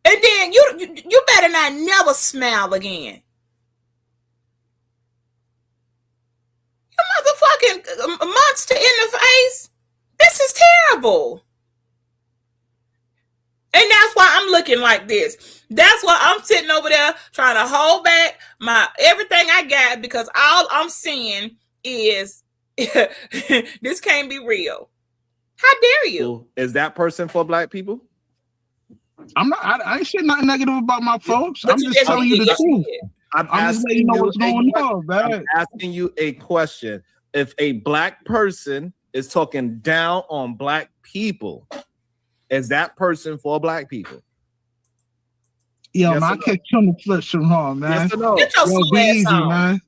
And then you better not never smile again. You motherfucking monster in the face. This is terrible. horrible. And that's why I'm looking like this. That's why I'm sitting over there trying to hold back my everything I got, because all I'm seeing is this can't be real. How dare you? Is that person for black people? I'm not. I ain't saying nothing negative about my folks. I'm just telling you the truth. I'm just letting you know what's going on, man. I'm asking you a question. If a black person is talking down on black people, is that person for black people? Yo, yes, man, I can't come to flip Shiron, man. Yes or no? Yo, be easy, man.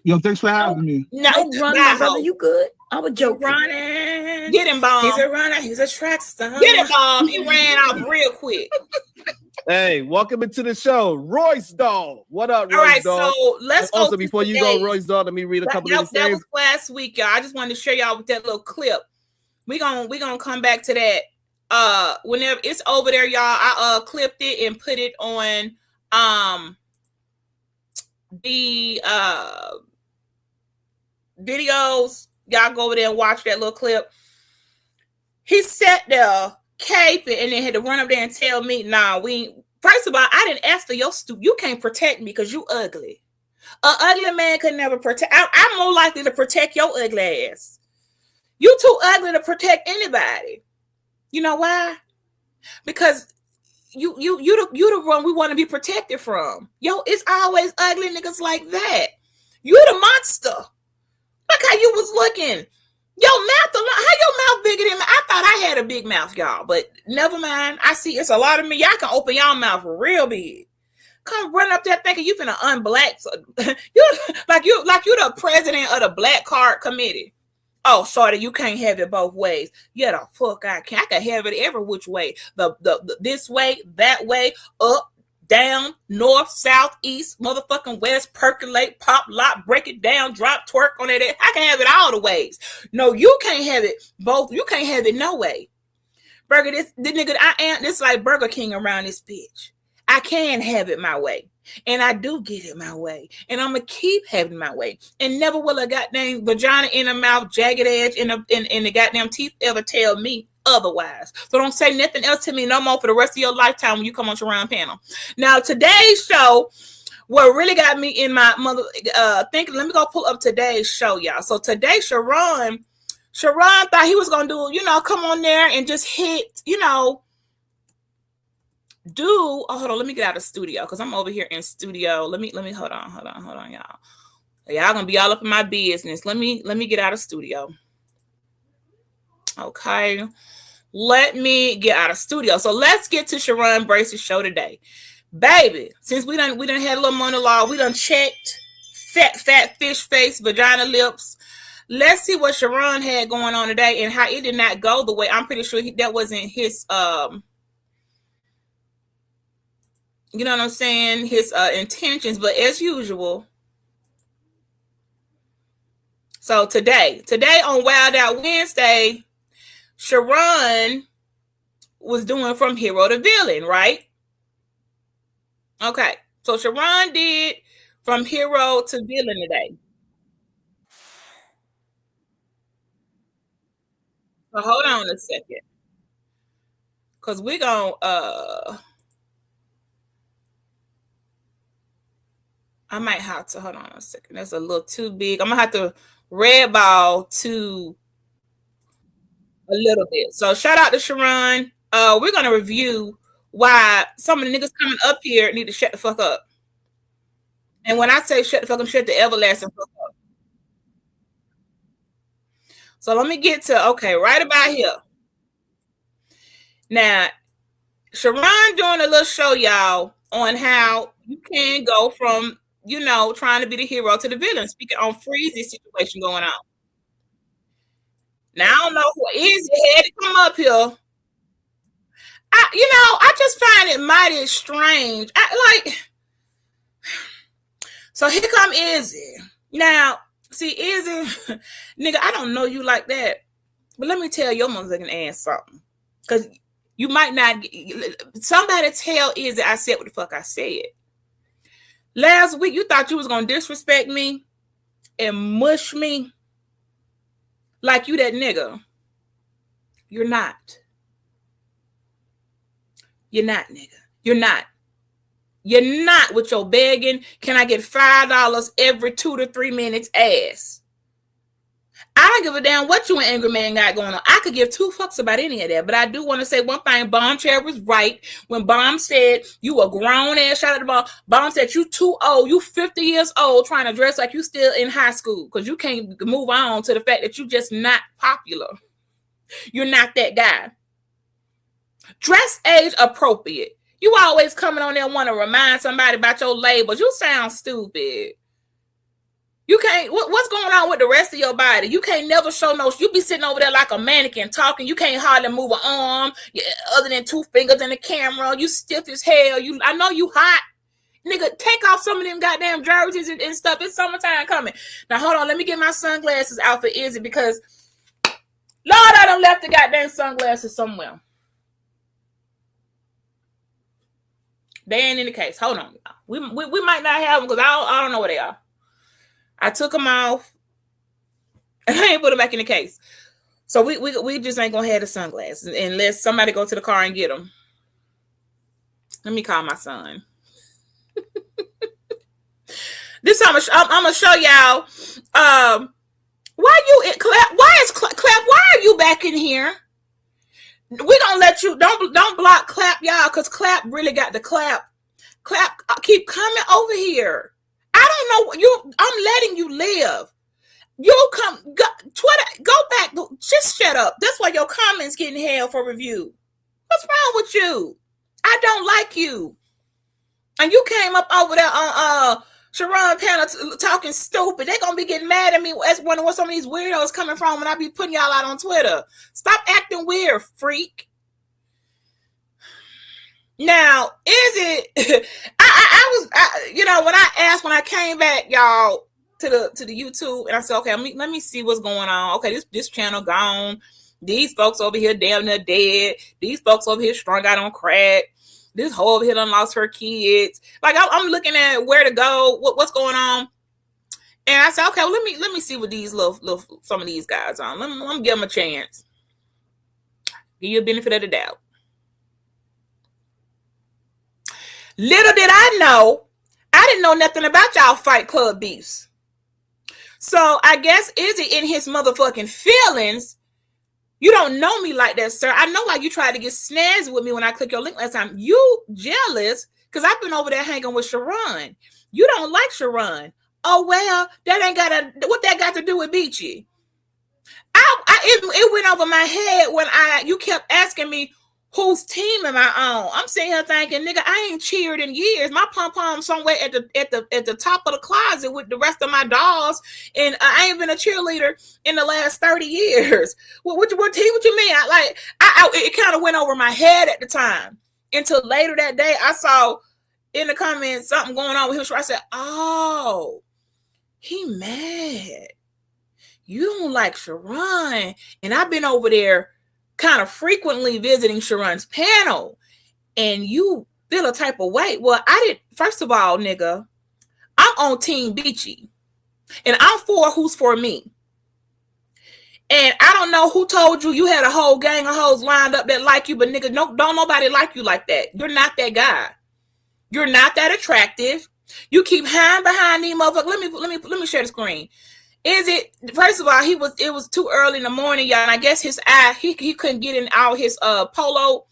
Yo, thanks for having me. No, my brother, you good? I would joke. Running. Get him, Bomb. He's a runner. He's a track star. Get him, Bomb. He ran off real quick. Hey, welcome into the show, Royce Doll. What up, Royce? All right, Doll? so let's also, go before you go, Royce Doll, let me read a couple of these things. That was last week, y'all. I just wanted to share y'all with that little clip. We're gonna come back to that. Whenever it's over there, y'all, I clipped it and put it on the videos. Y'all go over there and watch that little clip. He sat there caping and then had to run up there and tell me, nah, first of all, I didn't ask for your you can't protect me because you ugly. An ugly man could never protect. I'm more likely to protect your ugly ass. You too ugly to protect anybody. You know why? Because you the one we want to be protected from. Yo, it's always ugly niggas like that. You the monster. Look how you was looking. Your mouth, how your mouth bigger than me? I thought I had a big mouth, y'all, but never mind. I see it's a lot of me. Y'all can open y'all mouth real big. Come run up there thinking you finna unblack. you the president of the Black Card Committee. Oh, sorry, you can't have it both ways. Yeah, the fuck I can. I can have it every which way. The this way, that way, up, down, north, south, east, motherfucking west, percolate, pop, lock, break it down, drop, twerk on it. I can have it all the ways. No, you can't have it both. You can't have it no way. Burger, this nigga, this like Burger King around this bitch. I can have it my way. And I do get it my way. And I'm going to keep having my way. And never will a goddamn vagina in the mouth, jagged edge in the goddamn teeth ever tell me otherwise. So don't say nothing else to me no more for the rest of your lifetime when you come on Shiron panel. Now, today's show, what really got me in my mother thinking, let me go pull up today's show, y'all. So today, Shiron thought he was going to do, come on there and just hit, hold on, let me get out of studio because I'm over here in studio. Let me hold on, y'all. Y'all gonna be all up in my business. Let me get out of studio. Okay, let me get out of studio. So let's get to Shiron Bracy's show today, baby. Since we done had a little monologue, we done checked fat fish face, vagina lips. Let's see what Shiron had going on today and how it did not go the way. I'm pretty sure that wasn't his you know what I'm saying? His intentions, but as usual. So today on Wild Out Wednesday, Shiron was doing from hero to villain, right? Okay. So Shiron did from hero to villain today. So hold on a second. Because we're going to I might have to, hold on a second. That's a little too big. I'm going to have to red ball to a little bit. So shout out to Shiron. We're going to review why some of the niggas coming up here need to shut the fuck up. And when I say shut the fuck up, shut the everlasting fuck up. So let me get to, okay, right about here. Now, Shiron doing a little show, y'all, on how you can go from trying to be the hero to the villain, speaking on Freezy's situation going on. Now, I don't know who Izzy had to come up here. I just find it mighty strange. So here come Izzy. Now, see, Izzy, nigga, I don't know you like that, but let me tell your motherfucking ass something. Because you might not, somebody tell Izzy I said what the fuck I said. Last week, you thought you was going to disrespect me and mush me like you that nigga. You're not. You're not, nigga. You're not. You're not with your begging. Can I get $5 every 2 to 3 minutes ass? I don't give a damn what you and Angry Man got going on. I could give 2 fucks about any of that. But I do want to say one thing. Bomb Chair was right. When Bomb said you a grown ass, shout out to Bomb. Bomb said you too old. You 50 years old trying to dress like you still in high school. Because you can't move on to the fact that you just not popular. You're not that guy. Dress age appropriate. You always coming on there want to remind somebody about your labels. You sound stupid. You can't, what's going on with the rest of your body? You can't never show no, you be sitting over there like a mannequin talking. You can't hardly move an arm other than 2 fingers in the camera. You stiff as hell. I know you hot. Nigga, take off some of them goddamn jerseys and stuff. It's summertime coming. Now, hold on. Let me get my sunglasses out for Izzy because, Lord, I done left the goddamn sunglasses somewhere. They ain't in the case. Hold on. We might not have them because I don't know where they are. I took them off. And I ain't put them back in the case. So we just ain't gonna have the sunglasses unless somebody go to the car and get them. Let me call my son. This time I'm gonna show y'all. Why you Clap? Why is Clap? Why are you back in here? We gonna let you don't block Clap, y'all, because Clap really got the clap. Clap, keep coming over here. I don't know you. I'm letting you live. You come, Twitter, go back. Just shut up. That's why your comments getting held for review. What's wrong with you? I don't like you. And you came up over there on Shiron panel talking stupid. They're gonna be getting mad at me as wondering where some of these weirdos coming from when I be putting y'all out on Twitter. Stop acting weird, freak. Now, is it? I was, when I asked when I came back, y'all, to the YouTube, and I said, okay, let me see what's going on. Okay, this channel gone. These folks over here damn near dead. These folks over here strung out on crack. This hoe over here done lost her kids. Like I'm looking at where to go, what's going on, and I said, okay, well, let me see what these little some of these guys on. Let me give them a chance. Give you a benefit of the doubt. Little did I know, I didn't know nothing about y'all Fight Club beefs. So I guess Izzy in his motherfucking feelings. You don't know me like that, sir. I know why you tried to get snazzy with me when I clicked your link last time. You jealous because I've been over there hanging with Shiron. You don't like Shiron. Oh, well, that ain't what that got to do with Beachy? It went over my head when you kept asking me, whose team am I on? I'm sitting here thinking, nigga, I ain't cheered in years. My pom-pom somewhere at the top of the closet with the rest of my dolls, and I ain't been a cheerleader in the last 30 years. What team? What you mean? It kind of went over my head at the time. Until later that day, I saw in the comments something going on with him. So I said, oh, he mad. You don't like Shiron, and I've been over there kind of frequently visiting Shiron's panel, and you feel a type of way. Well, first of all, nigga, I'm on Team Beachy, and I'm for who's for me. And I don't know who told you had a whole gang of hoes lined up that like you, but nigga, don't nobody like you like that. You're not that guy. You're not that attractive. You keep hiding behind these motherfuckers. Let me share the screen. Is it, first of all, it was too early in the morning, y'all, and I guess his eye, he couldn't get in out his polo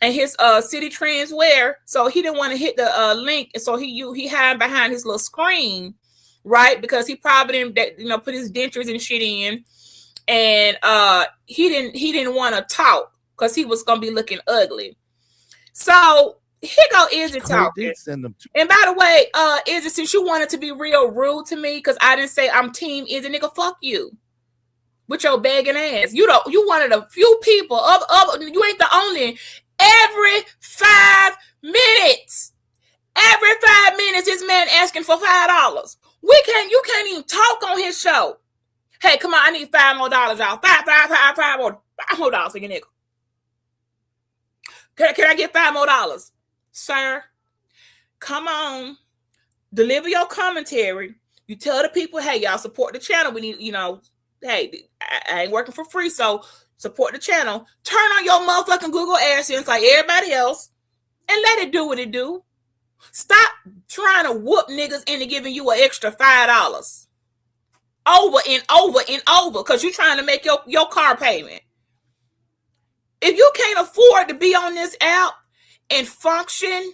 and his city trends wear, so he didn't want to hit the link, and so he hid behind his little screen, right? Because he probably didn't put his dentures and shit in, and he didn't want to talk because he was gonna be looking ugly. So here go Izzy talking. And by the way, Izzy, since you wanted to be real rude to me because I didn't say I'm Team Izzy, nigga, fuck you. With your begging ass. You one of the few people you ain't the only. Every 5 minutes, this man asking for $5. You can't even talk on his show. Hey, come on, I need $5 more, y'all. $5 more for your nigga. Can I get $5 more? Sir, come on, deliver your commentary. You tell the people, hey, y'all support the channel. We need, hey, I ain't working for free, so support the channel, turn on your motherfucking Google AdSense like everybody else and let it do what it do. Stop trying to whoop niggas into giving you an extra $5 over and over and over because you're trying to make your car payment. If you can't afford to be on this app and function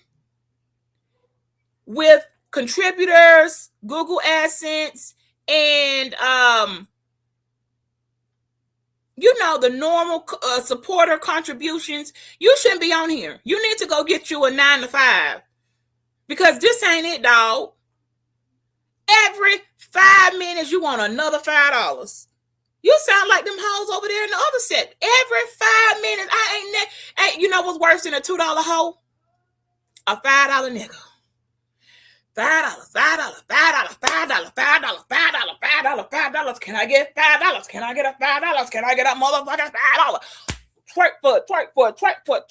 with contributors, Google AdSense, and the normal supporter contributions, you shouldn't be on here. You need to go get you a 9-to-5 because this ain't it, dog. Every 5 minutes you want another $5. You sound like them hoes over there in the other set. Every 5 minutes, you know what's worse than a $2 hoe? A $5 nigga. $5. Can I get $5? Can I get a $5? Can I get a motherfucking $5? Twerk for it. $5. I'm trying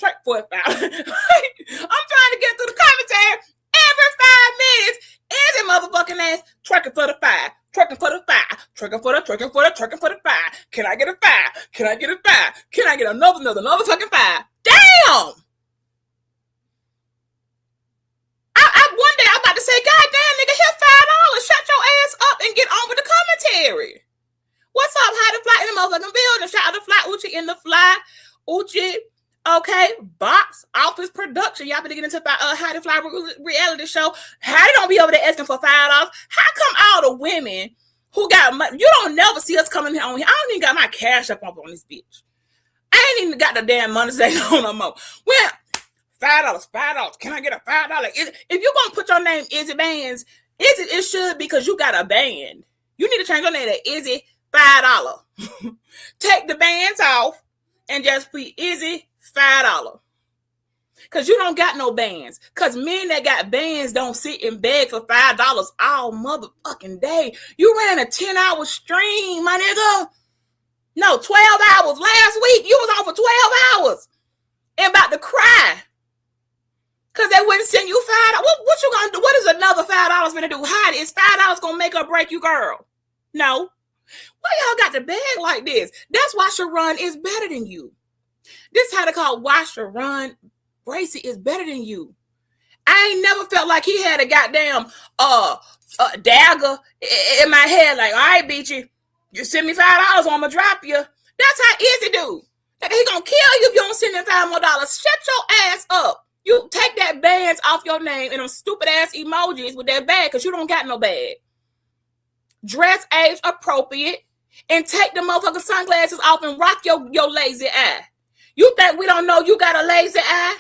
to get through the commentary. Every 5 minutes, every motherfucking ass twerking for the $5. Twerking for the $5. Twerking for the $5. Can I get a $5? Can I get a $5? Can I get another fucking $5? Damn! One day I'm about to say, God damn, nigga, here's $5. Shut your ass up and get on with the commentary. What's up? How to fly in the motherfucking building? Shout out to Fly Uchi in the Fly. Uchi, okay, box office production. Y'all better get into How to Fly reality show. How they don't be over there asking for $5? How come all the women who got money, you don't never see us coming on here? I don't even got my cash up on this bitch. I ain't even got the damn money saying on no more. Well, $5. Can I get a $5? If you're gonna put your name Izzy Bands, it should be because you got a band. You need to change your name to Izzy $5. Take the bands off and just put Izzy $5. Cause you don't got no bands. Cause men that got bands don't sit and beg for $5 all motherfucking day. You ran a 10-hour stream, my nigga. No, 12 hours. Last week you was on for 12 hours and about to cry. Cause they wouldn't send you $5. What you gonna do? What is another $5 gonna do? Hide it. Is $5 gonna make or break you, girl? No. Why y'all got the bag like this? That's why Shiron is better than you. This how they call why Shiron Bracy is better than you. I ain't never felt like he had a goddamn dagger in my head. Like, all right, Beachy, you send me $5, I'ma drop you. That's how Izzy do. Like, he gonna kill you if you don't send him $5 more. Shut your ass up. You take that bands off your name and them stupid ass emojis with that bag because you don't got no bag. Dress age appropriate and take the motherfucking sunglasses off and rock your lazy eye. You think we don't know you got a lazy eye?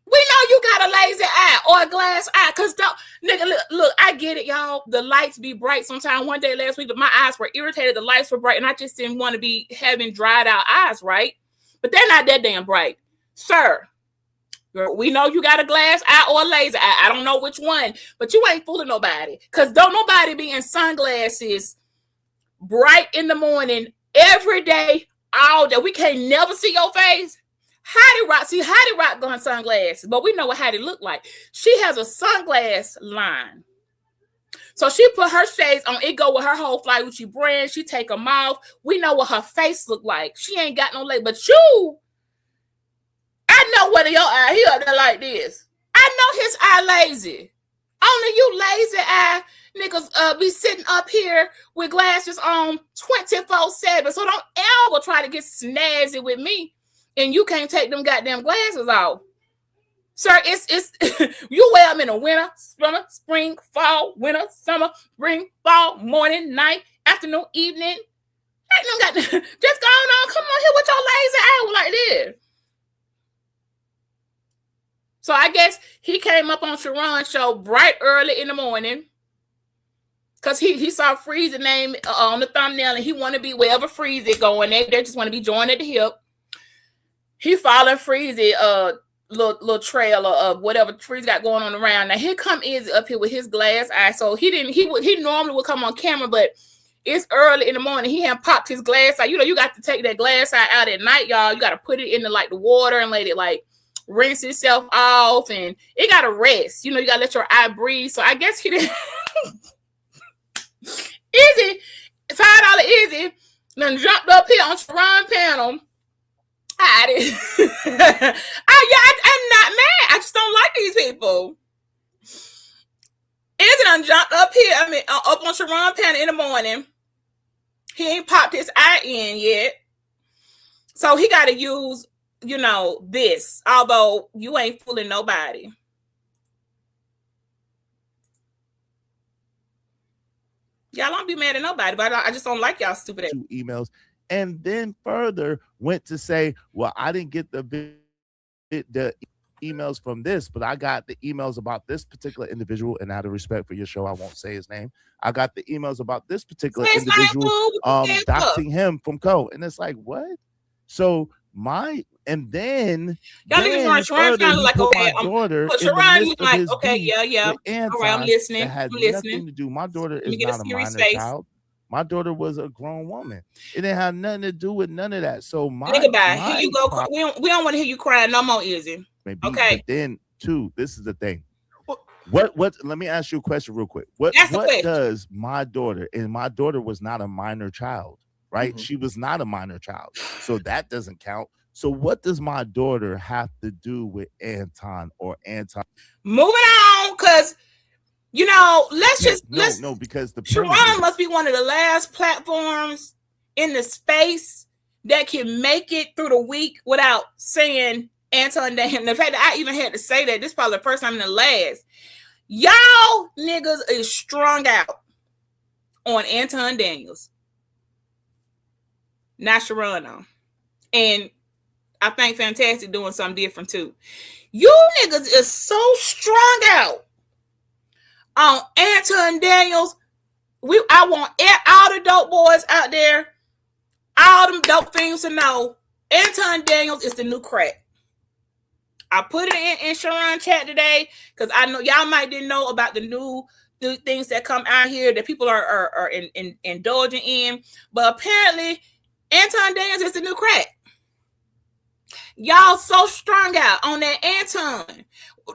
We know you got a lazy eye or a glass eye. Cause nigga, look, I get it, y'all. The lights be bright sometimes. One day last week, my eyes were irritated. The lights were bright and I just didn't want to be having dried out eyes, right? But they're not that damn bright. Sir, we know you got a glass eye or a laser eye. I don't know which one, but you ain't fooling nobody. Because don't nobody be in sunglasses bright in the morning every day, all day. We can't never see your face. Hattie Rock got sunglasses, but we know what Hattie look like. She has a sunglass line. So she put her shades on. It go with her whole Fly Uchi brand. She take them off. We know what her face look like. She ain't got no leg, but you... I know whether your eye, he up there like this. I know his eye lazy. Only you lazy eye niggas be sitting up here with glasses on 24/7. So don't ever try to get snazzy with me and you can't take them goddamn glasses off. Sir, it's you wear them in the winter, summer, spring, fall, winter, summer, spring, fall, morning, night, afternoon, evening. Just going on. Come on here with your lazy eye like this. So I guess he came up on Shiron's show bright early in the morning because he saw Freeze's name on the thumbnail and he want to be wherever Freeze is going. They just want to be joined at the hip. He following Freezy little trail of whatever Freeze got going on around. Now here come Izzy up here with his glass eye. So he normally would come on camera, but it's early in the morning. He hadn't popped his glass eye. You know, you got to take that glass eye out at night, y'all. You got to put it in the water and let it rinse itself off and it gotta rest. You know, you gotta let your eye breathe. So I guess he didn't Izzy, $5 Izzy Then jumped up here on Shiron panel. I'm not mad. I just don't like these people. Izzy done jumped up here. Up on Shiron panel in the morning. He ain't popped his eye in yet. So he got to use, this. Although you ain't fooling nobody. Y'all don't be mad at nobody, but I just don't like y'all stupid ass. 2 emails. And then further went to say, well, I didn't get the emails from this, but I got the emails about this particular individual, and out of respect for your show, I won't say his name. I got the emails about this particular individual doxing him from Co. And it's like, what? So and then y'all niggas Shiron kind of like, okay, Shiron like, okay, yeah. All right, I'm listening. That had nothing to do. My daughter is not a minor child. My daughter was a grown woman. It didn't have nothing to do with none of that. So think about it. Here you go. We don't want to hear you crying no more, Izzy. Maybe, okay. But then too, this is the thing. What? Let me ask you a question real quick. What does my daughter? And my daughter was not a minor child, right? Mm-hmm. She was not a minor child, so that doesn't count. So what does my daughter have to do with Anton or Anton? Moving on, because. Let's because the Shiron must be one of the last platforms in the space that can make it through the week without saying Anton Daniels. The fact that I even had to say that, this is probably the first time in the last. Y'all niggas is strung out on Anton Daniels. Not Shiron though. And I think Fantastic doing something different too. You niggas is so strung out on Anton Daniels. I want all the dope boys out there, all them dope things to know. Anton Daniels is the new crack. I put it in Shiron chat today because I know y'all might didn't know about the things that come out here that people are indulging in. But apparently, Anton Daniels is the new crack. Y'all so strung out on that Anton.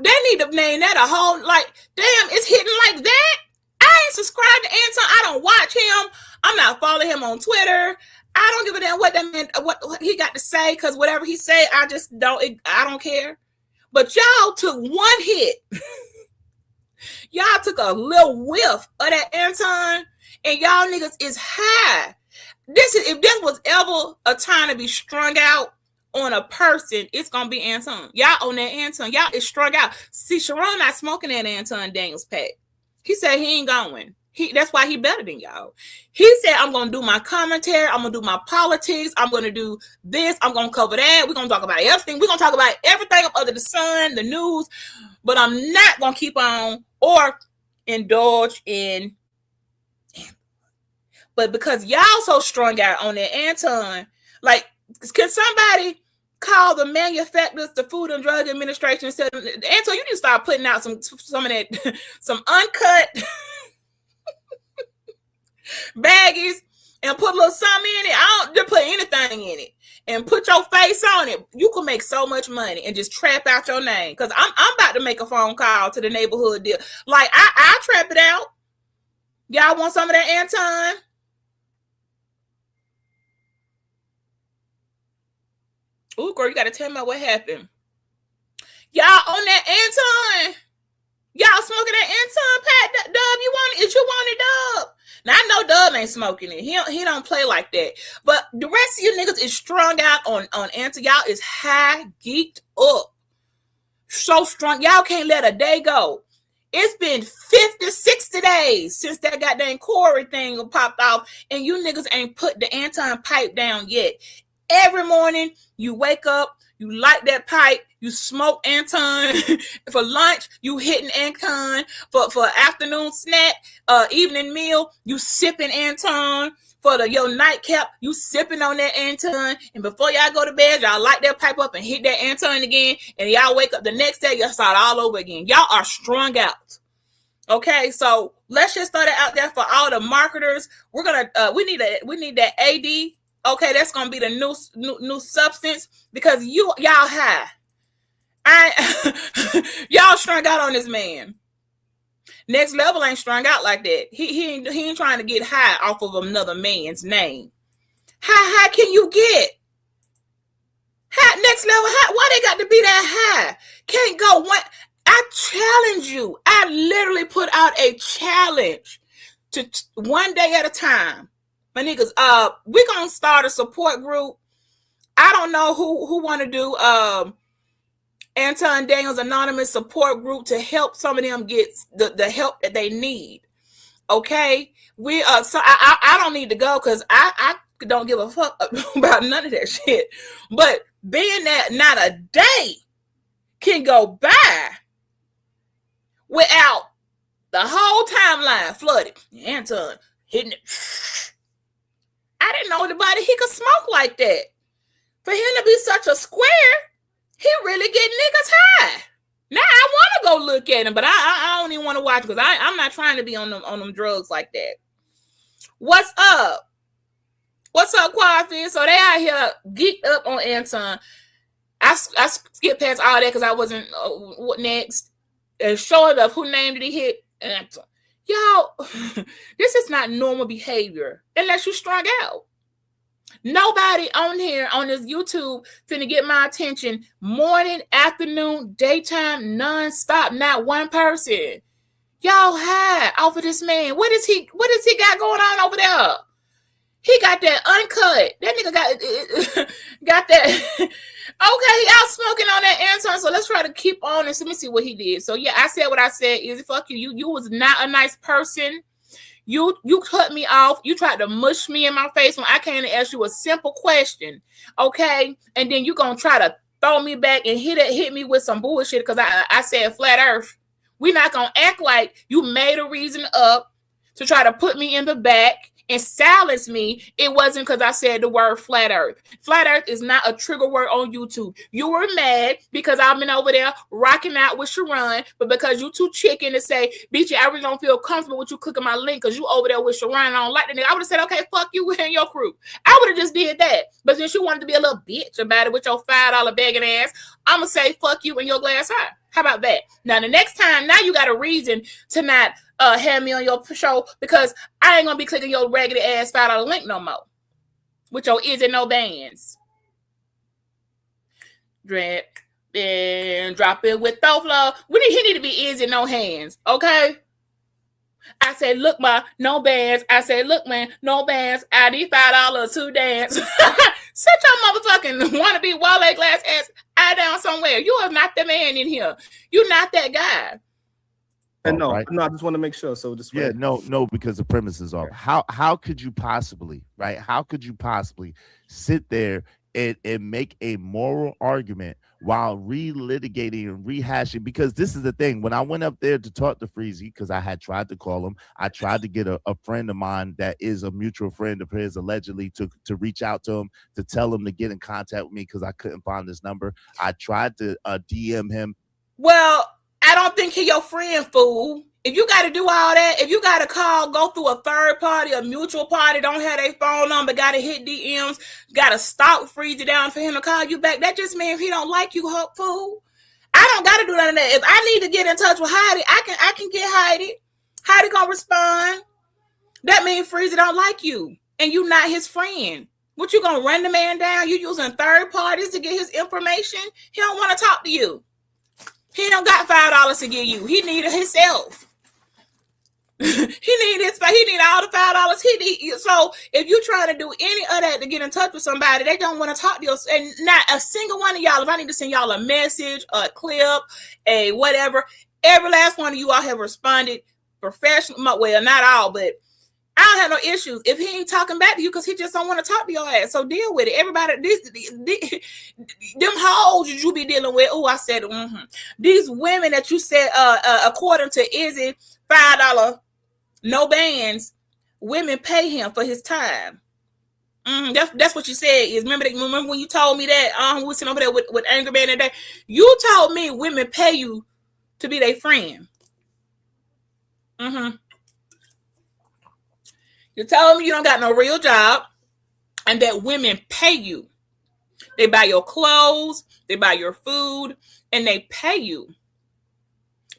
They need to name that a whole, damn, it's hitting like that. I ain't subscribed to Anton. I don't watch him. I'm not following him on Twitter. I don't give a damn what that man, what he got to say, because whatever he say, I don't care. But y'all took one hit. Y'all took a little whiff of that Anton, and y'all niggas is high. If this was ever a time to be strung out on a person, it's gonna be Anton. Y'all on that Anton. Y'all is strung out. See, Shiron not smoking that Anton Daniels pack. He said he ain't going. That's why he better than y'all. He said, I'm gonna do my commentary, I'm gonna do my politics, I'm gonna do this, I'm gonna cover that, we're gonna talk about everything, we're gonna talk about everything up under the sun, the news, but I'm not gonna keep on or indulge in. But because y'all so strung out on that Anton, can somebody call the manufacturers, the Food and Drug Administration, and say, Anton, you need to start putting out some of that, some uncut baggies and put a little something in it. I don't just put anything in it and put your face on it. You can make so much money and just trap out your name. Because I'm about to make a phone call to the neighborhood deal. I trap it out. Y'all want some of that Anton? Ooh, girl, you got to tell me what happened. Y'all on that Anton? Y'all smoking that Anton pack? Dub, you want it, Dub? Now, I know Dub ain't smoking it. He don't play like that. But the rest of you niggas is strung out on Anton. Y'all is high, geeked up. So strong. Y'all can't let a day go. It's been 50, 60 days since that goddamn Corey thing popped off, and you niggas ain't put the Anton pipe down yet. Every morning, you wake up, you light that pipe, you smoke Anton. For lunch, you hitting Anton. For afternoon snack, evening meal, you sipping Anton. For your nightcap, you sipping on that Anton. And before y'all go to bed, y'all light that pipe up and hit that Anton again. And y'all wake up the next day, y'all start all over again. Y'all are strung out. Okay, so let's just throw that out there for all the marketers. We're gonna we need that AD. Okay, that's gonna be the new substance because y'all high. Y'all strung out on this man. Next Level ain't strung out like that. He ain't trying to get high off of another man's name. How high can you get? Next level, why they got to be that high? Can't go one. I challenge you. I literally put out a challenge to one day at a time. My niggas, we gonna start a support group. I don't know who want to do Anton Daniels Anonymous support group to help some of them get the help that they need. Okay, we so I don't need to go because I don't give a fuck about none of that shit. But being that not a day can go by without the whole timeline flooded. Anton hitting it. I didn't know anybody he could smoke like that. For him to be such a square, he really get niggas high. Now I want to go look at him, but I don't even want to watch because I'm not trying to be on them drugs like that. What's up? What's up, Quafi? So they out here geeked up on Anton. I skipped past all that because I wasn't what next. Showing up, who name did he hit? Anton. Y'all, this is not normal behavior unless you strung out. Nobody on here on this YouTube finna get my attention morning, afternoon, daytime, non-stop. Not one person. Y'all high off of this man. What is he got going on over there? He got that uncut. That nigga got that. Okay, he out smoking on that Anton. So let's try to keep on and let me see what he did. So yeah, I said what I said. Izzy, fuck you. You was not a nice person. You cut me off. You tried to mush me in my face when I came to ask you a simple question. Okay, and then you gonna try to throw me back and hit me with some bullshit because I said flat earth. We're not gonna act like you made a reason up to try to put me in the back and silence me. It wasn't because I said the word flat earth. Flat earth is not a trigger word on YouTube. You were mad because I've been over there rocking out with Shiron, but because you too chicken to say, bitch, I really don't feel comfortable with you clicking my link because you over there with Shiron. I don't like the nigga. I would have said, okay, fuck you and your crew. I would have just did that. But since you wanted to be a little bitch about it with your $5 begging ass, I'm going to say, fuck you and your glass eye. How about that? Now, the next time, now you got a reason to not have me on your show because I ain't going to be clicking your raggedy ass $5 link no more. With your Izzy no bands. Drip and drop it with no flow. He need to be Izzy no hands, okay? I said, look, ma, no bands. I said, look, man, no bands. I need $5 to dance. Sit your motherfucking wannabe Wale glass ass eye down somewhere. You are not the man in here. You're not that guy. And no, right? No, I just want to make sure. So this way. Yeah, no, because the premise is off. How could you possibly, right? How could you possibly sit there and make a moral argument while relitigating and rehashing? Because this is the thing. When I went up there to talk to Freezy, because I had tried to call him, I tried to get a friend of mine that is a mutual friend of his, allegedly, to reach out to him, to tell him to get in contact with me because I couldn't find his number. I tried to DM him. Well, I don't think he's your friend, fool. If you got to do all that, if you got to go through a third party, a mutual party, don't have their phone number, got to hit DMs, got to stalk Freezy down for him to call you back, that just means he don't like you, fool. I don't got to do none of that. If I need to get in touch with Heidi, I can get Heidi. Heidi gonna respond. That means Freezy don't like you, and you not his friend. What, you gonna run the man down? You using third parties to get his information? He don't want to talk to you. He don't got $5 to give you. He need it himself. He need all the $5 he need. So if you trying to do any of that to get in touch with somebody, they don't want to talk to you. And not a single one of y'all, if I need to send y'all a message, a clip, a whatever, every last one of you all have responded professional. Well, not all, but I don't have no issues if he ain't talking back to you because he just don't want to talk to your ass. So deal with it. Everybody, them hoes that you be dealing with. Oh, I said, these women that you said, according to Izzy, $5, no bands. Women pay him for his time. That's what you said. Is remember when you told me that? We were sitting over there with Angry Man today. You told me women pay you to be their friend. You told me you don't got no real job and that women pay you. They buy your clothes, they buy your food, and they pay you.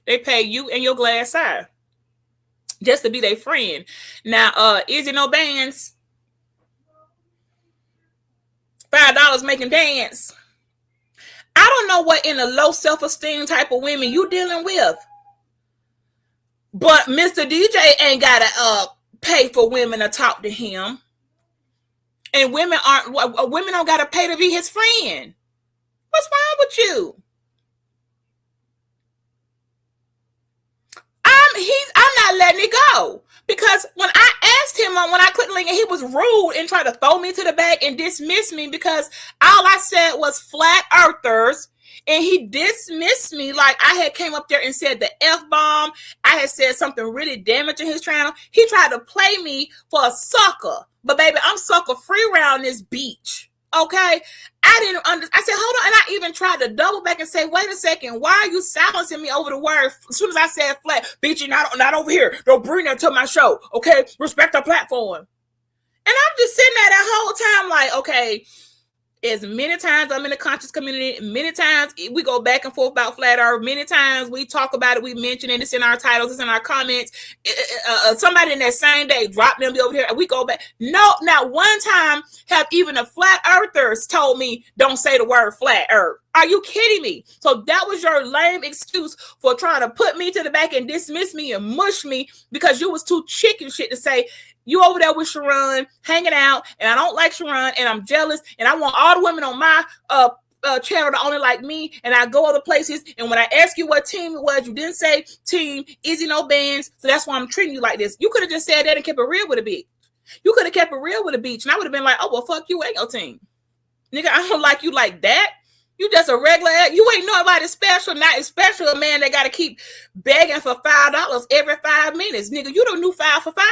They pay you and your glass eye just to be their friend. Now, Izzy no bands. $100 making dance. I don't know what in a low self-esteem type of women you dealing with, but Mr. DJ ain't gotta pay for women to talk to him, and women don't gotta pay to be his friend. What's wrong with you? I'm not letting it go, because when I asked him when I clicked the link, and he was rude and tried to throw me to the back and dismiss me because all I said was flat earthers, and he dismissed me like I had came up there and said the F-bomb. I had said something really damaging his channel. He tried to play me for a sucker, but baby, I'm sucker free around this beach. Okay, I said, hold on, and I even tried to double back and say, wait a second, why are you silencing me over the word? As soon as I said flat, bitch, you're not over here. Don't bring that to my show. Okay, respect the platform. And I'm just sitting there that whole time like, okay, as many times I'm in the conscious community, many times we go back and forth about flat earth, many times we talk about it, we mention it, it's in our titles, it's in our comments. Somebody in that same day dropped them over here, and we go back. No, not one time have even the flat earthers told me don't say the word flat earth. Are you kidding me? So that was your lame excuse for trying to put me to the back and dismiss me and mush me because you was too chicken shit to say you over there with Shiron hanging out, and I don't like Shiron, and I'm jealous, and I want all the women on my channel to only like me, and I go other places, and when I ask you what team it was, you didn't say team Izzy no bands, so that's why I'm treating you like this. You could have just said that and kept it real with a bitch. You could have kept it real with a bitch, and I would have been like, oh, well, fuck you, ain't your team. Nigga, I don't like you like that. You just a regular, you ain't nobody special, not especially a man that got to keep begging for $5 every 5 minutes. Nigga, you the new 5 for 5.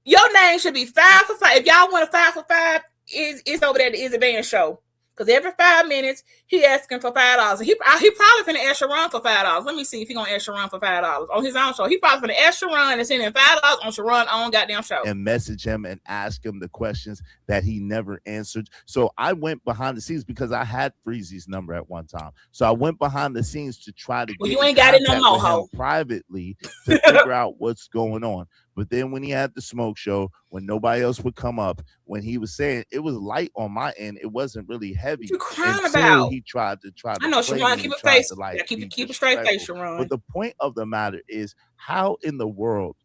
Your name should be 5 for 5. If y'all want a 5 for 5, it's over there at the Izzy Band show. Because every 5 minutes, he asking for $5. He probably finna ask Shiron for $5. Let me see if he gonna ask Shiron for $5 on his own show. He probably finna ask Shiron and send him $5 on Shiron's own goddamn show. And message him and ask him the questions that he never answered. So I went behind the scenes because I had Freezy's number at one time. So I went behind the scenes to try to get you ain't got it no more, ho. Privately to figure out what's going on. But then when he had the smoke show, when nobody else would come up, when he was saying it was light on my end, it wasn't really heavy. What you crying about? He tried to I know, Shiron, keep it face. Like, keep a straight face, Shiron. But the point of the matter is, how in the world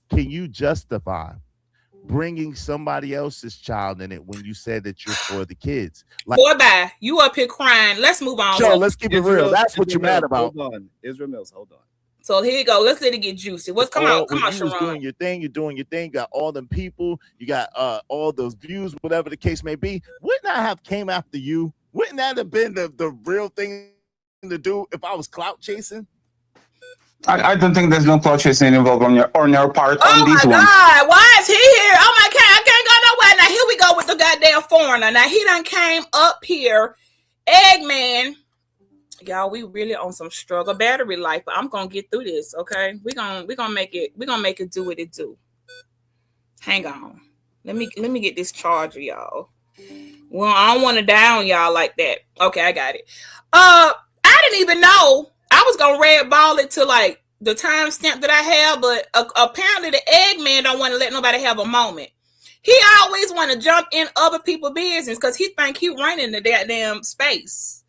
can you justify bringing somebody else's child in it when you said that you're for the kids? Like, boy, bye. You up here crying. Let's move on. Sure, let's keep it real. That's what you're mad about. Hold on. Israel Mills, hold on. So here you go. Let's let it get juicy. What's come on, Shiron. You're doing your thing. You're doing your thing. You got all them people. You got all those views, whatever the case may be. Wouldn't I have came after you? Wouldn't that have been the real thing to do if I was clout chasing? I don't think there's no clout chasing involved on your part on these ones. Oh my God, why is he here? Oh my God, I can't go nowhere. Now here we go with the goddamn foreigner. Now he done came up here, Eggman. Y'all, we really on some struggle battery life, but I'm gonna get through this, okay? We're gonna make it do what it do. Hang on. Let me get this charger, y'all. Well, I don't want to down y'all like that. Okay, I got it. I didn't even know I was gonna red ball it to like the timestamp that I have, but apparently the Eggman don't want to let nobody have a moment. He always want to jump in other people's business because he think he running the goddamn space.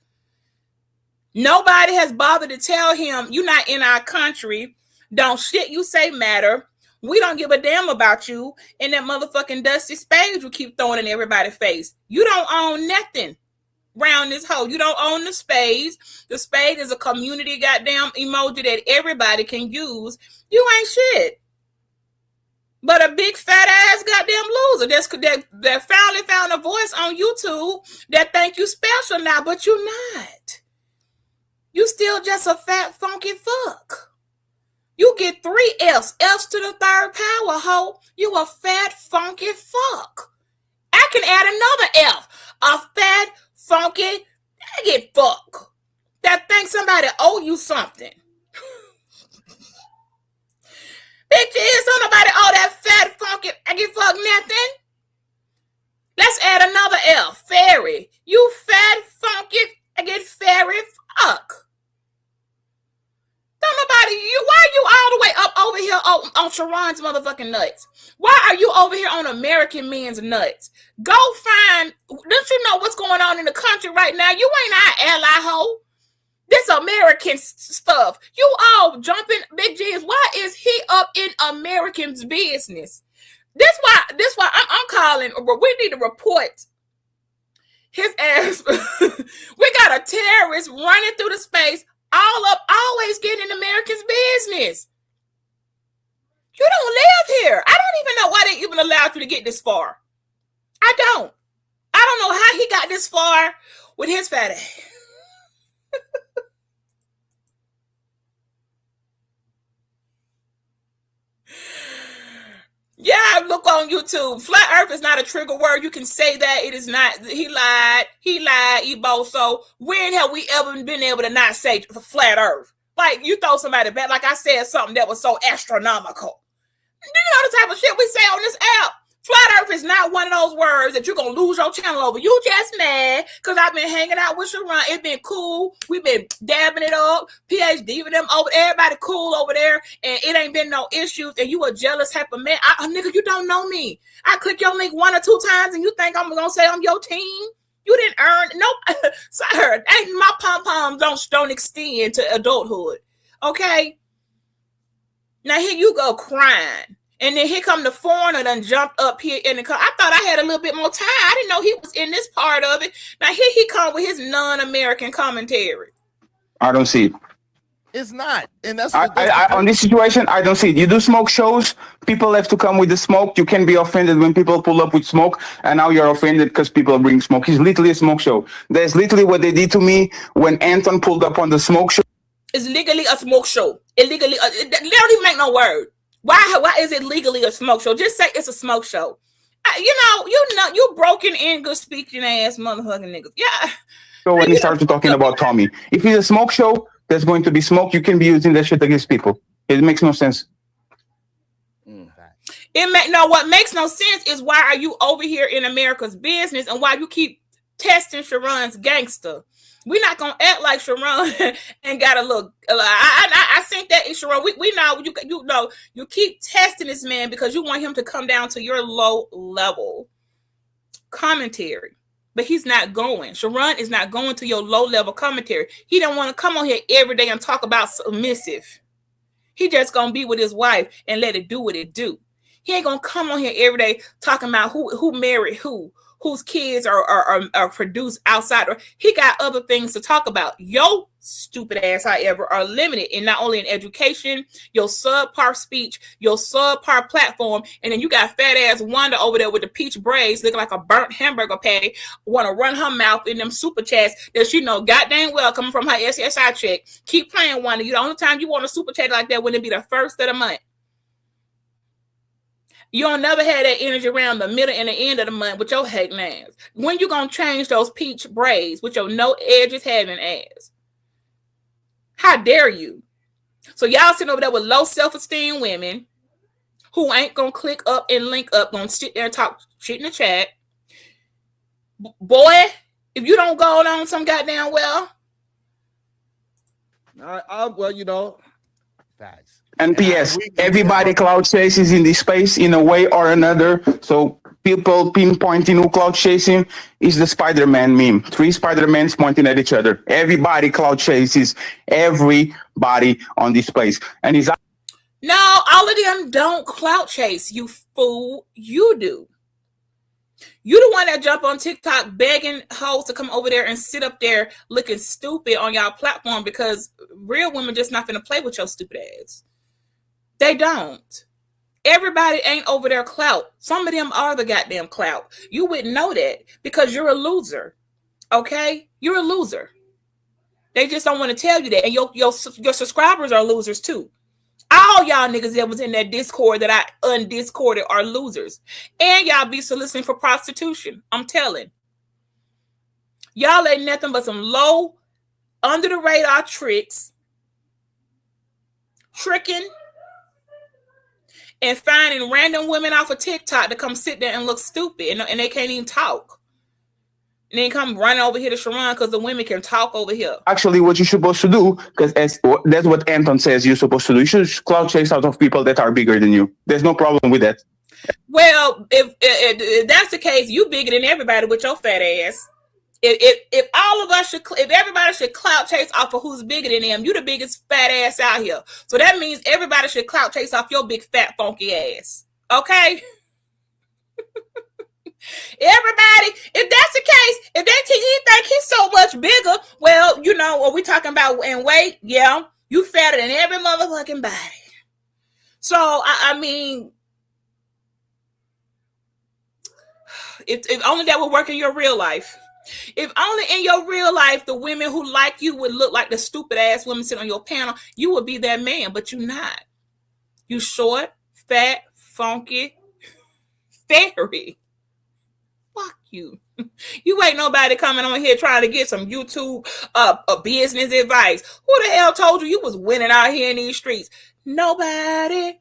Nobody has bothered to tell him you're not in our country. Don't shit you say matter. We don't give a damn about you. And that motherfucking dusty spade you keep throwing in everybody's face. You don't own nothing around this hole. You don't own the spades. The spade is a community goddamn emoji that everybody can use. You ain't shit. But a big fat ass goddamn loser that finally found a voice on YouTube that think you special now, but you're not. You still just a fat, funky fuck. You get 3 F's. F's to the 3rd power, ho. You a fat, funky fuck. I can add another F. A fat, funky, get fuck. That thinks somebody owe you something. Bitches, don't nobody owe that fat, funky, I get fuck nothing. Let's add another F. Fairy. You fat, funky, I get fairy fuck. Don't nobody, why are you all the way up over here on Shiron's motherfucking nuts? Why are you over here on American men's nuts? Go find, don't you know what's going on in the country right now? You ain't our ally, ho. This American stuff. You all jumping, Big G's. Why is he up in Americans' business? This why I'm calling. We need to report his ass. We got a terrorist running through the space, always getting in Americans' business. You don't live here. I don't even know why they even allowed you to get this far. I don't know how he got this far with his fat ass. Yeah, look on YouTube. Flat Earth is not a trigger word. You can say that. It is not. He lied, Ebo. So when have we ever been able to not say Flat Earth? Like, you throw somebody back, like I said something that was so astronomical. Do you know the type of shit we say on this app? Flat Earth is not one of those words that you're going to lose your channel over. You just mad because I've been hanging out with Shiron. It's been cool. We've been dabbing it up. PhD with them over. Everybody cool over there. And it ain't been no issues. And you a jealous type of man. Nigga, you don't know me. I click your link 1 or 2 times and you think I'm going to say I'm your team? You didn't earn. Nope. Sir, my pom-poms don't extend to adulthood. Okay? Now here you go crying. And then here come the foreigner done jumped up here in the car. I thought I had a little bit more time. I didn't know he was in this part of it. Now here he come with his non-American commentary. I don't see it. It's not. And that's on this situation, I don't see it. You do smoke shows, people have to come with the smoke. You can be offended when people pull up with smoke, and now you're offended because people bring smoke. It's literally a smoke show. That's literally what they did to me when Anton pulled up on the smoke show. It's legally a smoke show. Illegally, they don't even make no word. Why is it legally a smoke show? Just say it's a smoke show. You broken English speaking ass motherfucking niggas. Yeah. So when he started talking about Tommy, if it's a smoke show, there's going to be smoke. You can be using that shit against people. It makes no sense. What makes no sense is why are you over here in America's business and why you keep testing Shiron's gangster. We're not gonna act like Shiron and gotta look. I think that Shiron, we know you keep testing this man because you want him to come down to your low level commentary, but he's not going. Shiron is not going to your low level commentary. He don't want to come on here every day and talk about submissive. He just gonna be with his wife and let it do what it do. He ain't gonna come on here every day talking about who married whose kids are produced outside. Or he got other things to talk about. Your stupid ass, however, are limited in not only in education, your subpar speech, your subpar platform, and then you got fat ass Wanda over there with the peach braids looking like a burnt hamburger patty, want to run her mouth in them super chats that she know goddamn well coming from her SSI check. Keep playing, Wanda. The only time you want a super chat like that when it be the first of the month. You don't never have that energy around the middle and the end of the month with your hating ass. When you gonna change those peach braids with your no edges having ass? How dare you? So y'all sitting over there with low self-esteem women who ain't gonna click up and link up, gonna sit there and talk shit in the chat. Boy, if you don't go on some goddamn well. Facts. And P.S. Everybody cloud chases in this space in a way or another. So people pinpointing who cloud chasing is the Spider-Man meme. 3 Spider-Mans pointing at each other. Everybody cloud chases everybody on this space. And he's no, all of them don't clout chase, you fool. You do. You the one that jump on TikTok begging hoes to come over there and sit up there looking stupid on y'all platform because real women just not finna play with your stupid ass. They don't. Everybody ain't over there clout. Some of them are the goddamn clout. You wouldn't know that because you're a loser. Okay? You're a loser. They just don't want to tell you that. And your subscribers are losers too. All y'all niggas that was in that Discord that I undiscorded are losers. And y'all be soliciting for prostitution. I'm telling. Y'all ain't nothing but some low, under the radar tricks. Tricking. And finding random women off of TikTok to come sit there and look stupid. And they can't even talk. and then come running over here to Shiron because the women can talk over here. Actually, what you're supposed to do, because that's what Anton says you're supposed to do. You should cloud chase out of people that are bigger than you. There's no problem with that. Well, if that's the case, you bigger than everybody with your fat ass. If all of us should, if everybody should clout chase off of who's bigger than them, you the biggest fat ass out here. So that means everybody should clout chase off your big fat funky ass. Okay. Everybody, if that's the case, if he think he's so much bigger, well, you know, are we talking about in weight? Yeah, you fatter than every motherfucking body. So I mean, if only that would work in your real life. If only in your real life the women who like you would look like the stupid ass women sitting on your panel, you would be that man, but you're not. You short, fat, funky, fairy. Fuck you. You ain't nobody coming on here trying to get some YouTube business advice. Who the hell told you was winning out here in these streets? Nobody.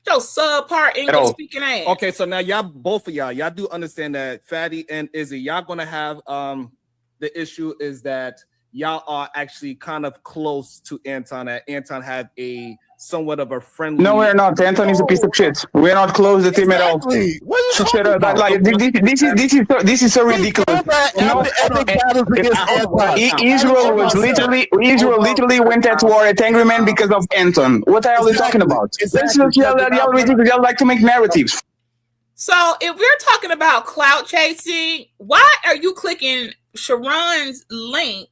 Your subpart English speaking ass. Okay, so now both of y'all do understand that Fatty and Izzy, y'all gonna have the issue is that y'all are actually kind of close to Anton. That Anton had a somewhat of a friendly. No, we're not. Anton is a piece of shit. We're not close to him at all. What are you talking about? Like, this is so ridiculous. No, Israel literally went at war at Angry Man because of Anton. What the hell are you talking about? Y'all ridiculous. Y'all like to make narratives. So if we're talking about clout chasing, why are you clicking Shiron's link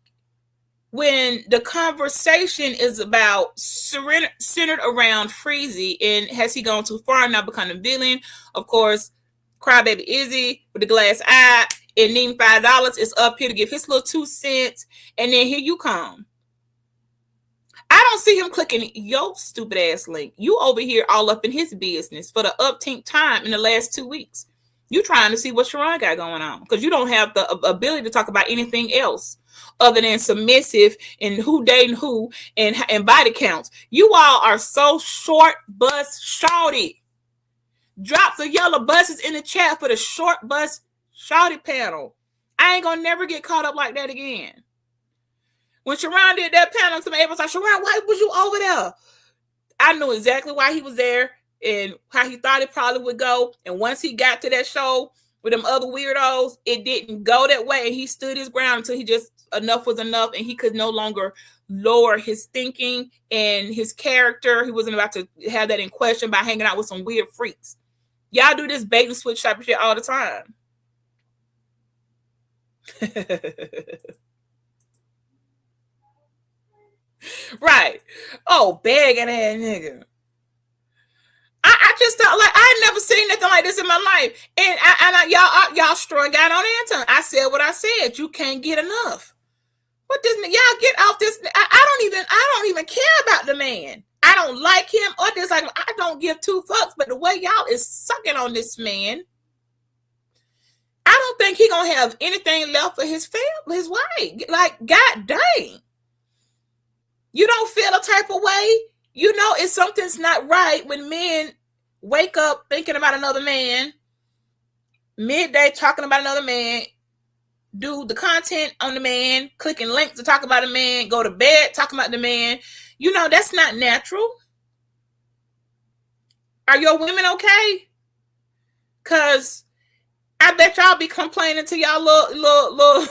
when the conversation is about centered around Freezy and has he gone too far and now become a villain? Of course, Crybaby Izzy with the glass eye and needing $5 is up here to give his little 2 cents, and then here you come. I don't see him clicking your stupid ass link. You over here all up in his business for the upteenth time in the last 2 weeks. You trying to see what Shiron got going on because you don't have the ability to talk about anything else other than submissive and who dating who and body counts. You all are so short bus shorty. Drop the yellow buses in the chat for the short bus shorty panel. I ain't gonna never get caught up like that again. When Shiron did that panel, somebody was like, Shiron, why was you over there? I knew exactly why he was there and how he thought it probably would go. And once he got to that show with them other weirdos, it didn't go that way. And he stood his ground until he just enough was enough and he could no longer lower his thinking and his character. He wasn't about to have that in question by hanging out with some weird freaks. Y'all do this bait and switch type of shit all the time. Right. Oh, begging ass nigga. I just thought like I never seen nothing like this in my life. And y'all strung out on Anton. I said what I said. You can't get enough. What this y'all get off this? I don't even care about the man. I don't like him or dislike him. I don't give 2 fucks. But the way y'all is sucking on this man, I don't think he gonna have anything left for his family, his wife. Like, god dang. You don't feel a type of way. You know if something's not right when men wake up thinking about another man, midday talking about another man, do the content on the man, clicking links to talk about a man, go to bed talking about the man. You know, that's not natural. Are your women okay? Because I bet y'all be complaining to y'all little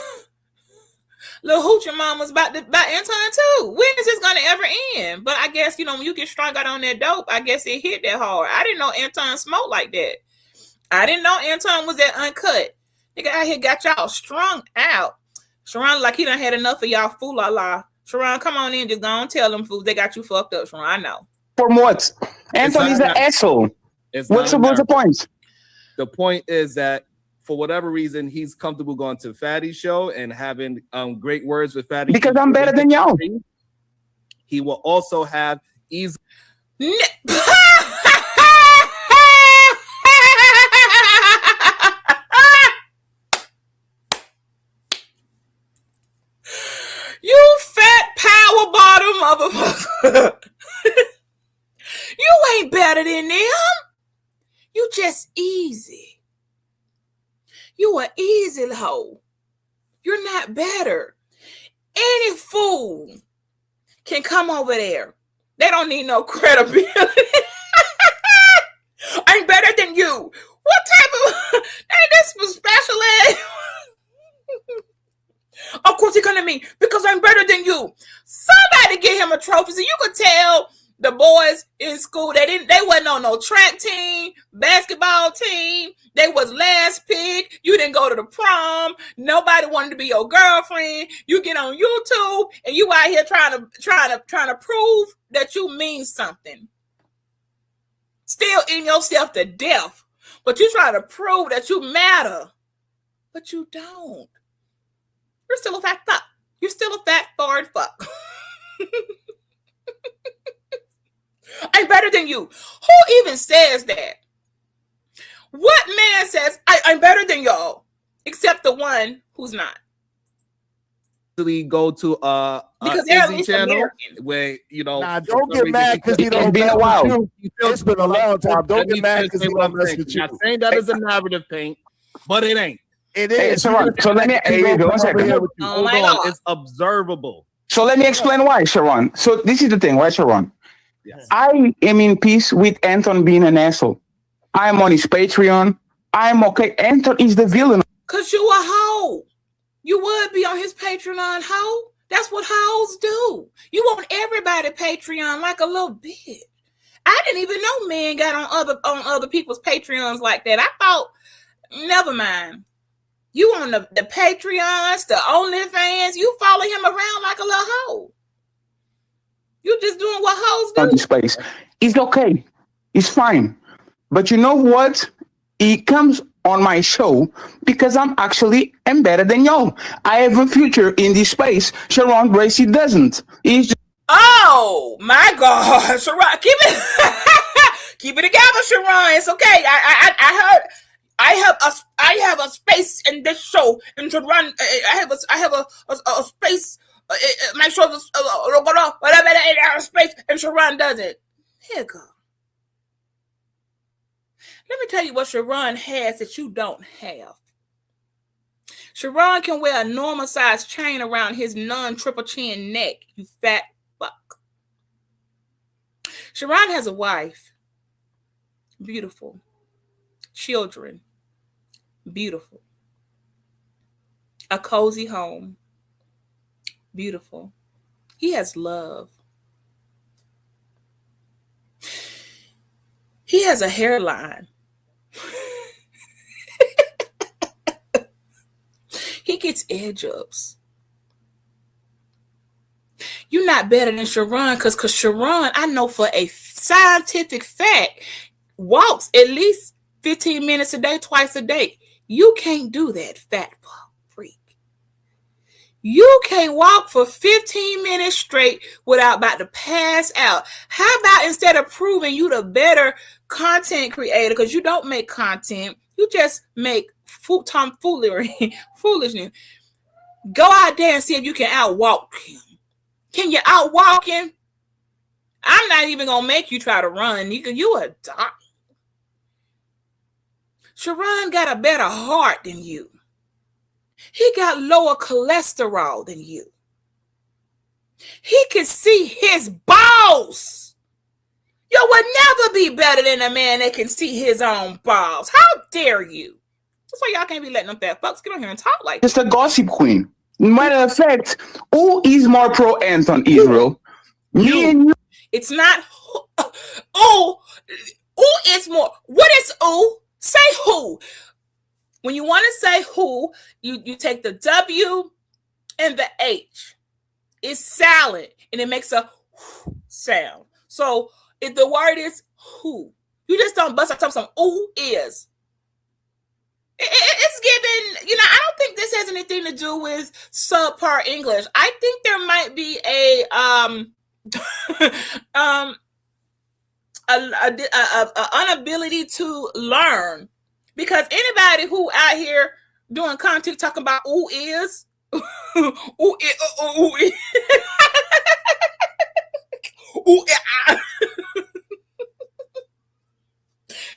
hoochie mamas about Anton too. When is this gonna ever end? But I guess, you know, when you get strung out on that dope, I guess it hit that hard. I didn't know Anton smoked like that. I didn't know Anton was that uncut. Nigga out here got y'all strung out. Shiron like he done had enough of y'all fool la la. Shiron, come on in, just go and tell them fools they got you fucked up, Shiron. I know. For what? Anton is an asshole. What's the point? The point is that for whatever reason, he's comfortable going to Fatty's show and having great words with Fatty. Because I'm better than y'all. He will also have easy. You fat power bottom motherfucker. You ain't better than them. You just easy. You an easy hoe. You're not better. Any fool can come over there. They don't need no credibility. I'm better than you. What type of ain't this for special ed? Of course he's gonna mean because I'm better than you. Somebody get him a trophy. So you could tell the boys in school they wasn't on no track team, basketball team. They was last pick. You didn't go to the prom. Nobody wanted to be your girlfriend. You get on YouTube and you out here trying to prove that you mean something. Still in yourself to death, but you try to prove that you matter, but you don't. You're still a fat fuck. You're still a fat forward fuck. I'm better than you. Who even says that? What man says I'm better than y'all? Except the one who's not. Go to because they're Izzy channel where Nah, don't get mad because he don't been a while. It's been a long time. Don't get mad because he don't mess with you. I'm saying that is a narrative paint, but it ain't. It is. So let me one second. Oh my God. It's observable. So let me explain why, Shiron. So this is the thing, right, Shiron? Yes. I am in peace with Anton being an asshole. I'm on his Patreon. I'm okay. Anton is the villain. Cause you a hoe. You would be on his Patreon, hoe. That's what hoes do. You want everybody Patreon like a little bitch. I didn't even know men got on other people's Patreons like that. I thought, never mind. You on the Patreons, the OnlyFans, you follow him around like a little hoe. You just doing what hoes do. On this space. It's okay. It's fine. But you know what? He comes on my show because I'm actually am better than y'all. I have a future in this space. Shiron Bracy doesn't. He's just oh my God, Shiron, keep it together, Shiron. It's okay. I heard. I have a space in this show, and to run. I have a space. My show is whatever space, and Shiron doesn't. Here go. Let me tell you what Shiron has that you don't have. Shiron can wear a normal size chain around his non-triple chin neck. You fat fuck. Shiron has a wife. Beautiful. Children. Beautiful. A cozy home. Beautiful. He has love. He has a hairline. He gets edge ups. You're not better than Shiron because Shiron, I know for a scientific fact, walks at least 15 minutes a day, twice a day. You can't do that, fat freak. You can't walk for 15 minutes straight without about to pass out. How about instead of proving you the better content creator, because you don't make content, you just make tomfoolery, foolishness. Go out there and see if you can outwalk him. Can you outwalk him? I'm not even gonna make you try to run. You a dog. Shiron got a better heart than you. He got lower cholesterol than you. He can see his balls. You would never be better than a man that can see his own balls. How dare you? That's why y'all can't be letting them fat fucks get on here and talk like just a gossip queen. Matter of fact, who is more pro Anton Israel? Me and you. It's not who is more. What is who? Say who. When you want to say who, you take the W and the H. It's silent and it makes a sound. So if the word is who, you just don't bust out some who is. It's given, I don't think this has anything to do with subpar English. I think there might be a inability to learn, because anybody who out here doing content talking about who is, who is,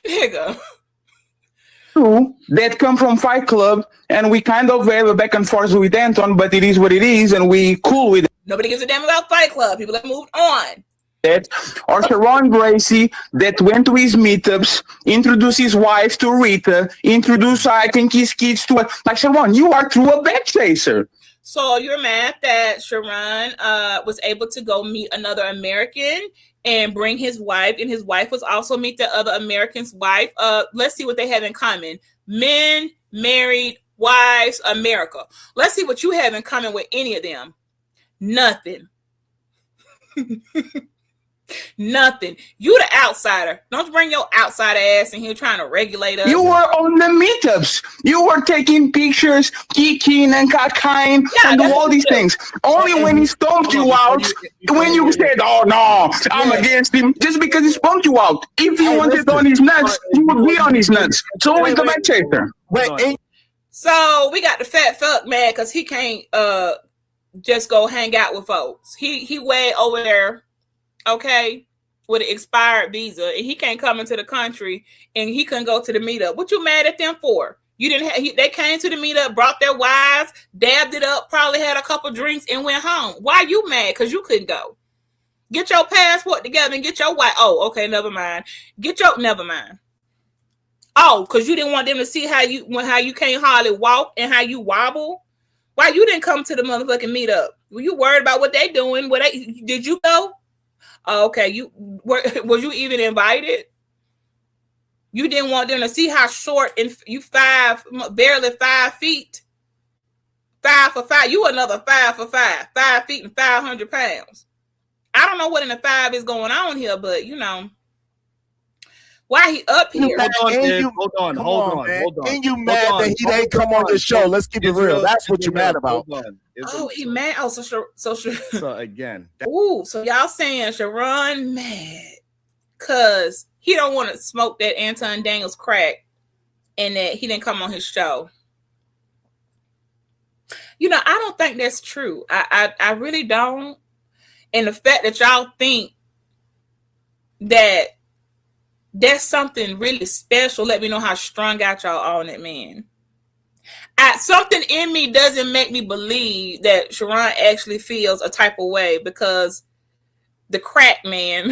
there you go. two that come from Fight Club, and we kind of have a back and forth with Anton, but it is what it is, and we cool with it. Nobody gives a damn about Fight Club. People have moved on. That, or Shiron Bracy that went to his meetups, introduced his wife to Rita, introduced, I think, his kids to like Shiron. You are through a back chaser. So you're mad that Shiron was able to go meet another American and bring his wife, and his wife was also meet the other American's wife. Let's see what they have in common. Men, married, wives, America. Let's see what you have in common with any of them. Nothing. Nothing. You the outsider. Don't bring your outsider ass in here trying to regulate us. You were on the meetups. You were taking pictures, kicking and cacaing, and do all these things. Only when he stomped you out, when you said, "Oh no, I'm against him," just because he stomped you out. If he wanted on his nuts, he would be on his nuts. So always the back chaser. So we got the fat fuck mad because he can't just go hang out with folks. He way over there. Okay, with an expired visa, and he can't come into the country, and he couldn't go to the meetup. What you mad at them for? You didn't have. They came to the meetup, brought their wives, dabbed it up, probably had a couple drinks, and went home. Why you mad? Because you couldn't go. Get your passport together and get your wife. Oh, okay, never mind. Never mind. Oh, because you didn't want them to see how you can't hardly walk and how you wobble. Why you didn't come to the motherfucking meetup? Were you worried about what they doing? Did you go? Oh, okay, was you even invited? You didn't want them to see how short and you barely 5 feet. 5 for 5. You another 5 for 5. 5 feet and 500 pounds. I don't know what in the 5 is going on here, but you know. Why he up here? Hold on. And you mad that he didn't come on the show? Let's keep it real. That's what you're mad about. Oh, he mad. Oh, so again. So y'all saying Shiron mad because he don't want to smoke that Anton Daniels crack, and that he didn't come on his show. You know, I don't think that's true. I really don't. And the fact that y'all think that that's something really special, let me know how strung out y'all on it, man. Something in me doesn't make me believe that Shiron actually feels a type of way because the crack man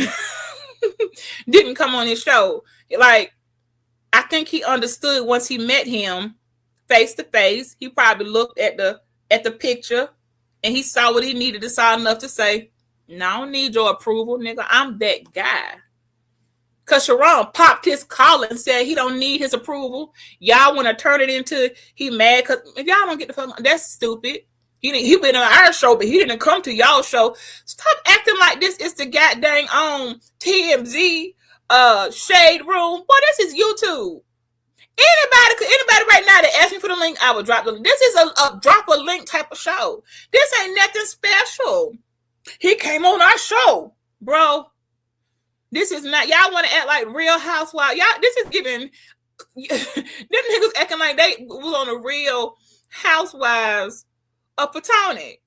didn't come on his show. Like, I think he understood once he met him face to face. He probably looked at the picture and he saw what he needed to saw enough to say, "No, I don't need your approval, nigga. I'm that guy." Because Shiron popped his collar and said he don't need his approval. Y'all want to turn it into he mad because if y'all don't get the fuck, that's stupid. He been on our show, but he didn't come to y'all show. Stop acting like this is the goddamn TMZ shade room. Boy, this is YouTube. Anybody right now that asks me for the link, I will drop the link. This is a drop a link type of show. This ain't nothing special. He came on our show, bro. This is not, y'all want to act like Real Housewives. Y'all, this is giving, them niggas acting like they was on the Real Housewives of Potomac.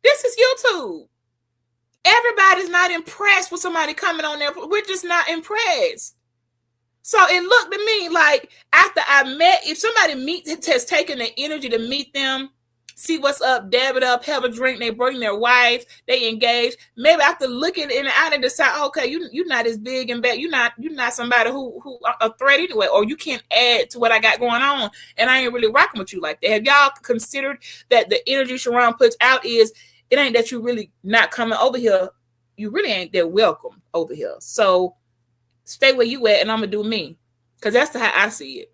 This is YouTube. Everybody's not impressed with somebody coming on there. We're just not impressed. So it looked to me like after I met, if somebody has taken the energy to meet them, see what's up, dab it up, have a drink, they bring their wives, they engage. Maybe after looking in the eye, they decide, okay, you're not as big and bad. You're not somebody who a threat anyway, or you can't add to what I got going on, and I ain't really rocking with you like that. Have y'all considered that the energy Shiron puts out is it ain't that you really not coming over here. You really ain't that welcome over here. So stay where you at, and I'm gonna do me, because that's how I see it.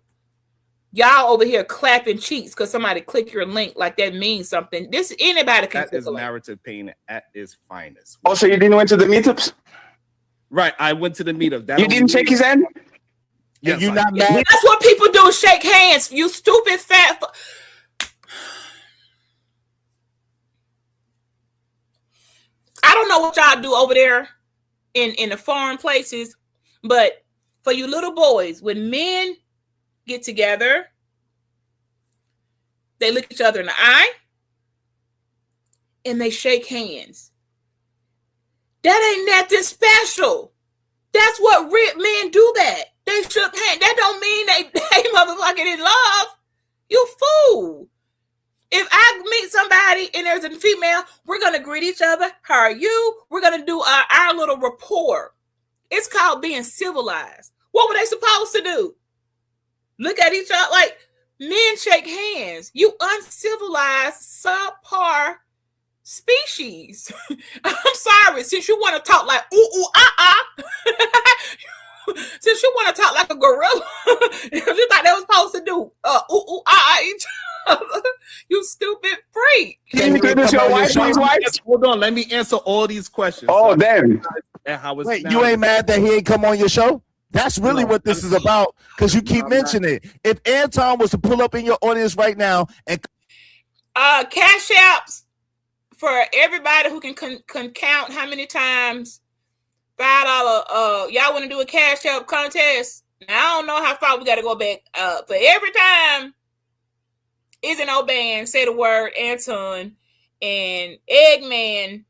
Y'all over here clapping cheeks because somebody click your link like that means something. This anybody can. That is narrative pain at its finest. Oh, so you didn't went to the meetups? Right, I went to the meetup. You didn't shake his hand? Yes, you're not mad. That's what people do. Shake hands. You stupid fat. I don't know what y'all do over there in the foreign places, but for you little boys, when men get together, they look each other in the eye and they shake hands. That ain't nothing special. That's what men do. That They shook hands. That don't mean they motherfucking in love. You fool. If I meet somebody and there's a female, we're going to greet each other. How are you? We're going to do our little rapport. It's called being civilized. What were they supposed to do? Look at each other like men shake hands. You uncivilized, subpar species. I'm sorry. Since you want to talk like since you want to talk like a gorilla, you thought they was supposed to do each other. You stupid freak. Can you introduce your wife, please, wife? Hold on, let me answer all these questions. Oh, damn. Wait, you ain't mad that he ain't come on your show? That's really what this is about, because you keep mentioning it. If Anton was to pull up in your audience right now and cash apps for everybody who can count how many times $5. Y'all want to do a cash app contest? Now, I don't know how far we got to go back. For every time Izzy no band say the word Anton and Eggman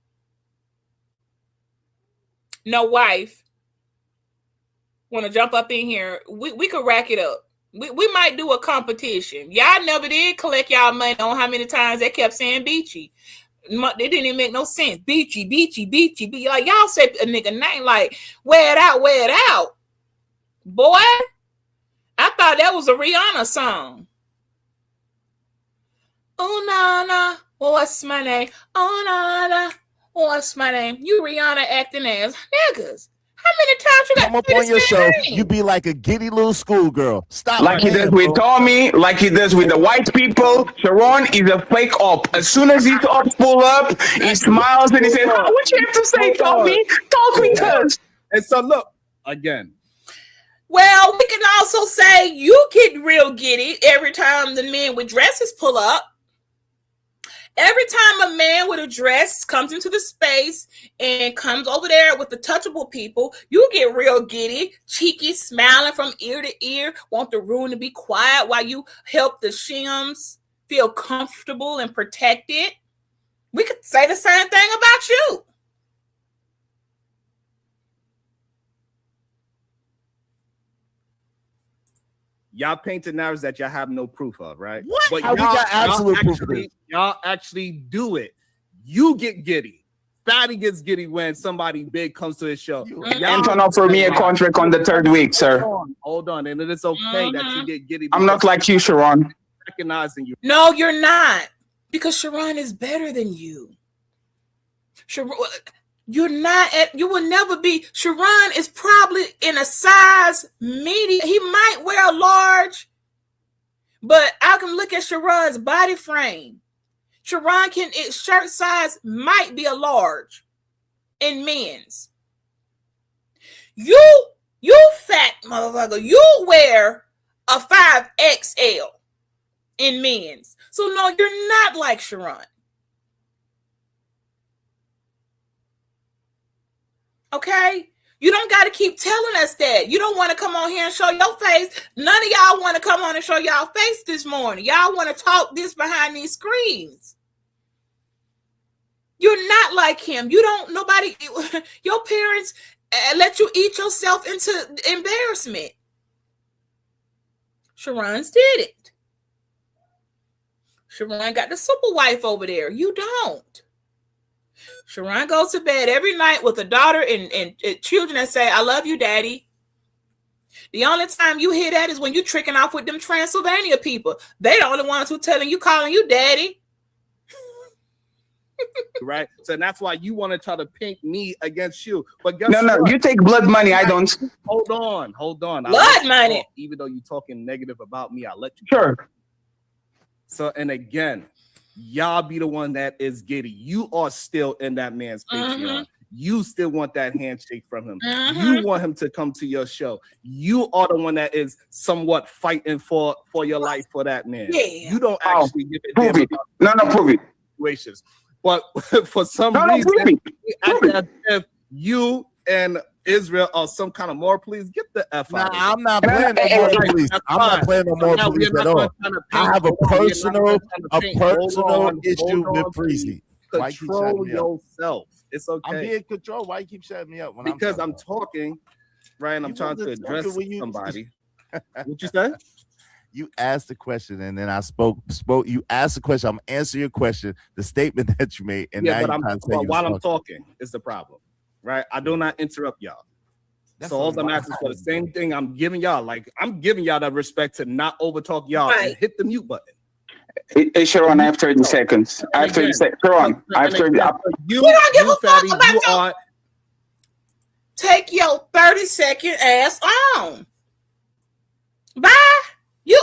no wife want to jump up in here, we could rack it up. We might do a competition. Y'all never did collect y'all money on how many times they kept saying Beachy. It didn't even make no sense. Beachy. Like, y'all said a nigga name like, wear it out. Boy, I thought that was a Rihanna song. Oh, Nana, what's my name? Oh, Nana, what's my name? You Rihanna acting as niggas. How many times you got come up on your show? You be like a giddy little schoolgirl. Stop. Like he does with Tommy, like he does with the white people. Shiron is a fake op. As soon as he's up, pull up, he smiles and he says, "Oh, what you have to say, Tommy? Talk me cuz." And so look, again. Well, we can also say you get real giddy every time the men with dresses pull up. Every time a man with a dress comes into the space and comes over there with the touchable people, you get real giddy, cheeky, smiling from ear to ear, want the room to be quiet while you help the shims feel comfortable and protected. We could say the same thing about you. Y'all painted narratives that y'all have no proof of, right? What? But we got absolute proof of it. Y'all actually do it. You get giddy. Fatty gets giddy when somebody big comes to his show. Anton offered me a contract on the 3rd week, sir. Hold on. And it is okay that you get giddy. I'm not like you, Shiron. Recognizing you. No, you're not. Because Shiron is better than you. You're not you will never be. Shiron is probably in a size medium. He might wear a large, but I can look at Shiron's body frame. Shiron its shirt size might be a large in men's. You fat motherfucker, you wear a 5XL in men's. So no, you're not like Shiron. Okay? You don't got to keep telling us that. You don't want to come on here and show your face. None of y'all want to come on and show y'all face this morning. Y'all want to talk this behind these screens. You're not like him. You don't, nobody, your parents let you eat yourself into embarrassment. Shiron's did it. Shiron got the super wife over there. You don't. Shiron goes to bed every night with a daughter and children that say, "I love you, daddy." The only time you hear that is when you're tricking off with them Transylvania people. They the only ones who calling you daddy. Right? So that's why you want to try to paint me against you. But guess No, you take blood money. I don't. Hold on. Blood money. Even though you're talking negative about me, I'll let you. Sure. So, and again, y'all be the one that is giddy. You are still in that man's Patreon. You still want that handshake from him. You want him to come to your show. You are the one that is somewhat fighting for your life for that man. Yeah. You don't actually give it. Prove it. No, prove it. Situations. But for some reason, if you and Israel are some kind of moral police, get the F out. I'm not playing no moral police. I'm not playing no moral police at all. I have a personal issue with Bracy. Control yourself. It's okay. I'm being controlled. Why you keep shutting me up? Because I'm talking right? And I'm trying to address somebody. What you say? You asked the question, and then I spoke. You asked the question. I'm answering your question, the statement that you made, and yeah, now but while I'm talking is the problem, right? I do not interrupt y'all. So all I'm asking for the same thing I'm giving y'all. Like I'm giving y'all that respect to not overtalk y'all and hit the mute button. Hey, Sharon, I have 30 seconds. I have 30 seconds. Sharon, I have 30 seconds. You fatty, you are. Take your 30-second ass on. Bye. You.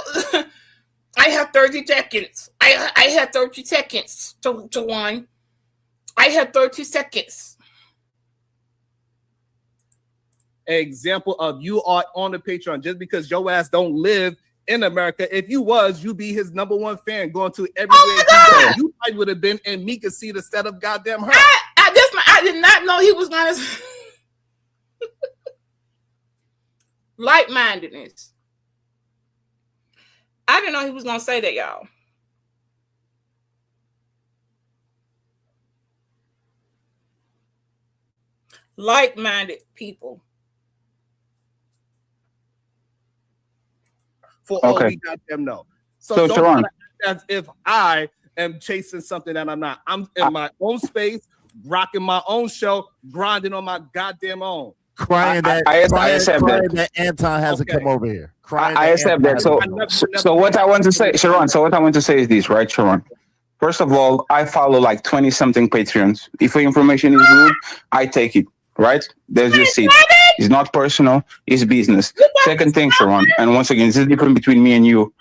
I have 30 seconds. I have 30 seconds to one. I have 30 seconds. Example of you are on the Patreon just because your ass don't live in America. If you was, you be his #1 fan going to everywhere. You probably would have been in me could see the set of goddamn her. I did not know he was gonna like-mindedness. I didn't know he was gonna say that, y'all. Like-minded people. For all we got them know. So don't as if I am chasing something that I'm not. I'm in my own space, rocking my own show, grinding on my goddamn own. Crying that Anton hasn't come over here. I accept that. So what I want to say, Shiron, so what I want to say is this, right, Shiron? First of all, I follow like 20-something Patreons. If the information is good, I take it, right? There's your seat. It's not personal, it's business. Second thing, Shiron, and once again, this is different between me and you.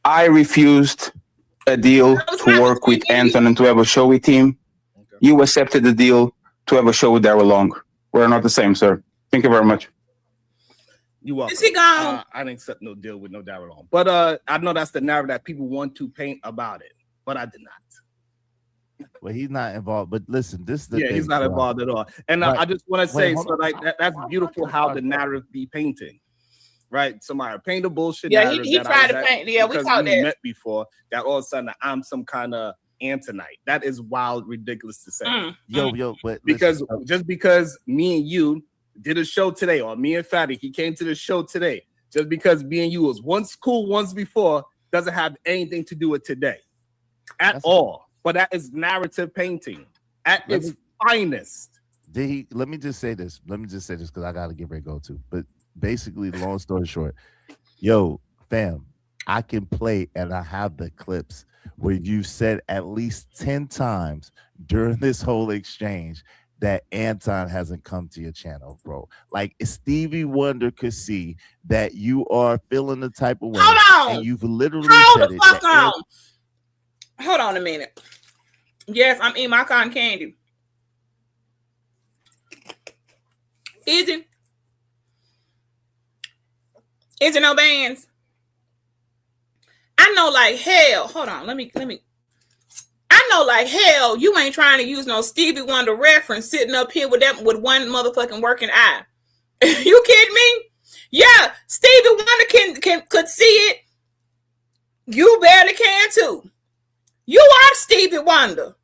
I refused a deal to work with Anton and to have a show with him. You accepted the deal to have a show with Daryl Long. We're not the same, sir. Thank you very much. You welcome. Is he gone? I didn't accept no deal with no Daryl Long. But I know that's the narrative that people want to paint about it. But I did not. Well, he's not involved. But listen, this is the thing, he's not involved at all. And I just want to say, so like that's beautiful how the narrative be painting. Right? Somebody paint a bullshit narrative. He tried to paint. Yeah, we caught that. Met before that all of a sudden I'm some kind of Antonite. That is wild, ridiculous to say. But because just because me and you did a show today, or me and Fatty, he came to the show today, just because me and you was once cool once before, doesn't have anything to do with today at all. But that is narrative painting at its finest. Let me just say this because I gotta get ready to go too. But basically, long story short, fam, I can play and I have the clips where you said at least 10 times during this whole exchange that Anton hasn't come to your channel, bro. Like Stevie Wonder could see that you are feeling the type of way. Hold on. And you've literally Hold said the fuck on. Hold on a minute. Yes, I'm eating my cotton candy. Izzy no bands. I know like hell. Hold on, let me. I know like hell you ain't trying to use no Stevie Wonder reference sitting up here with one motherfucking working eye. You kidding me? Yeah, Stevie Wonder could see it. You barely can too. You are Stevie Wonder.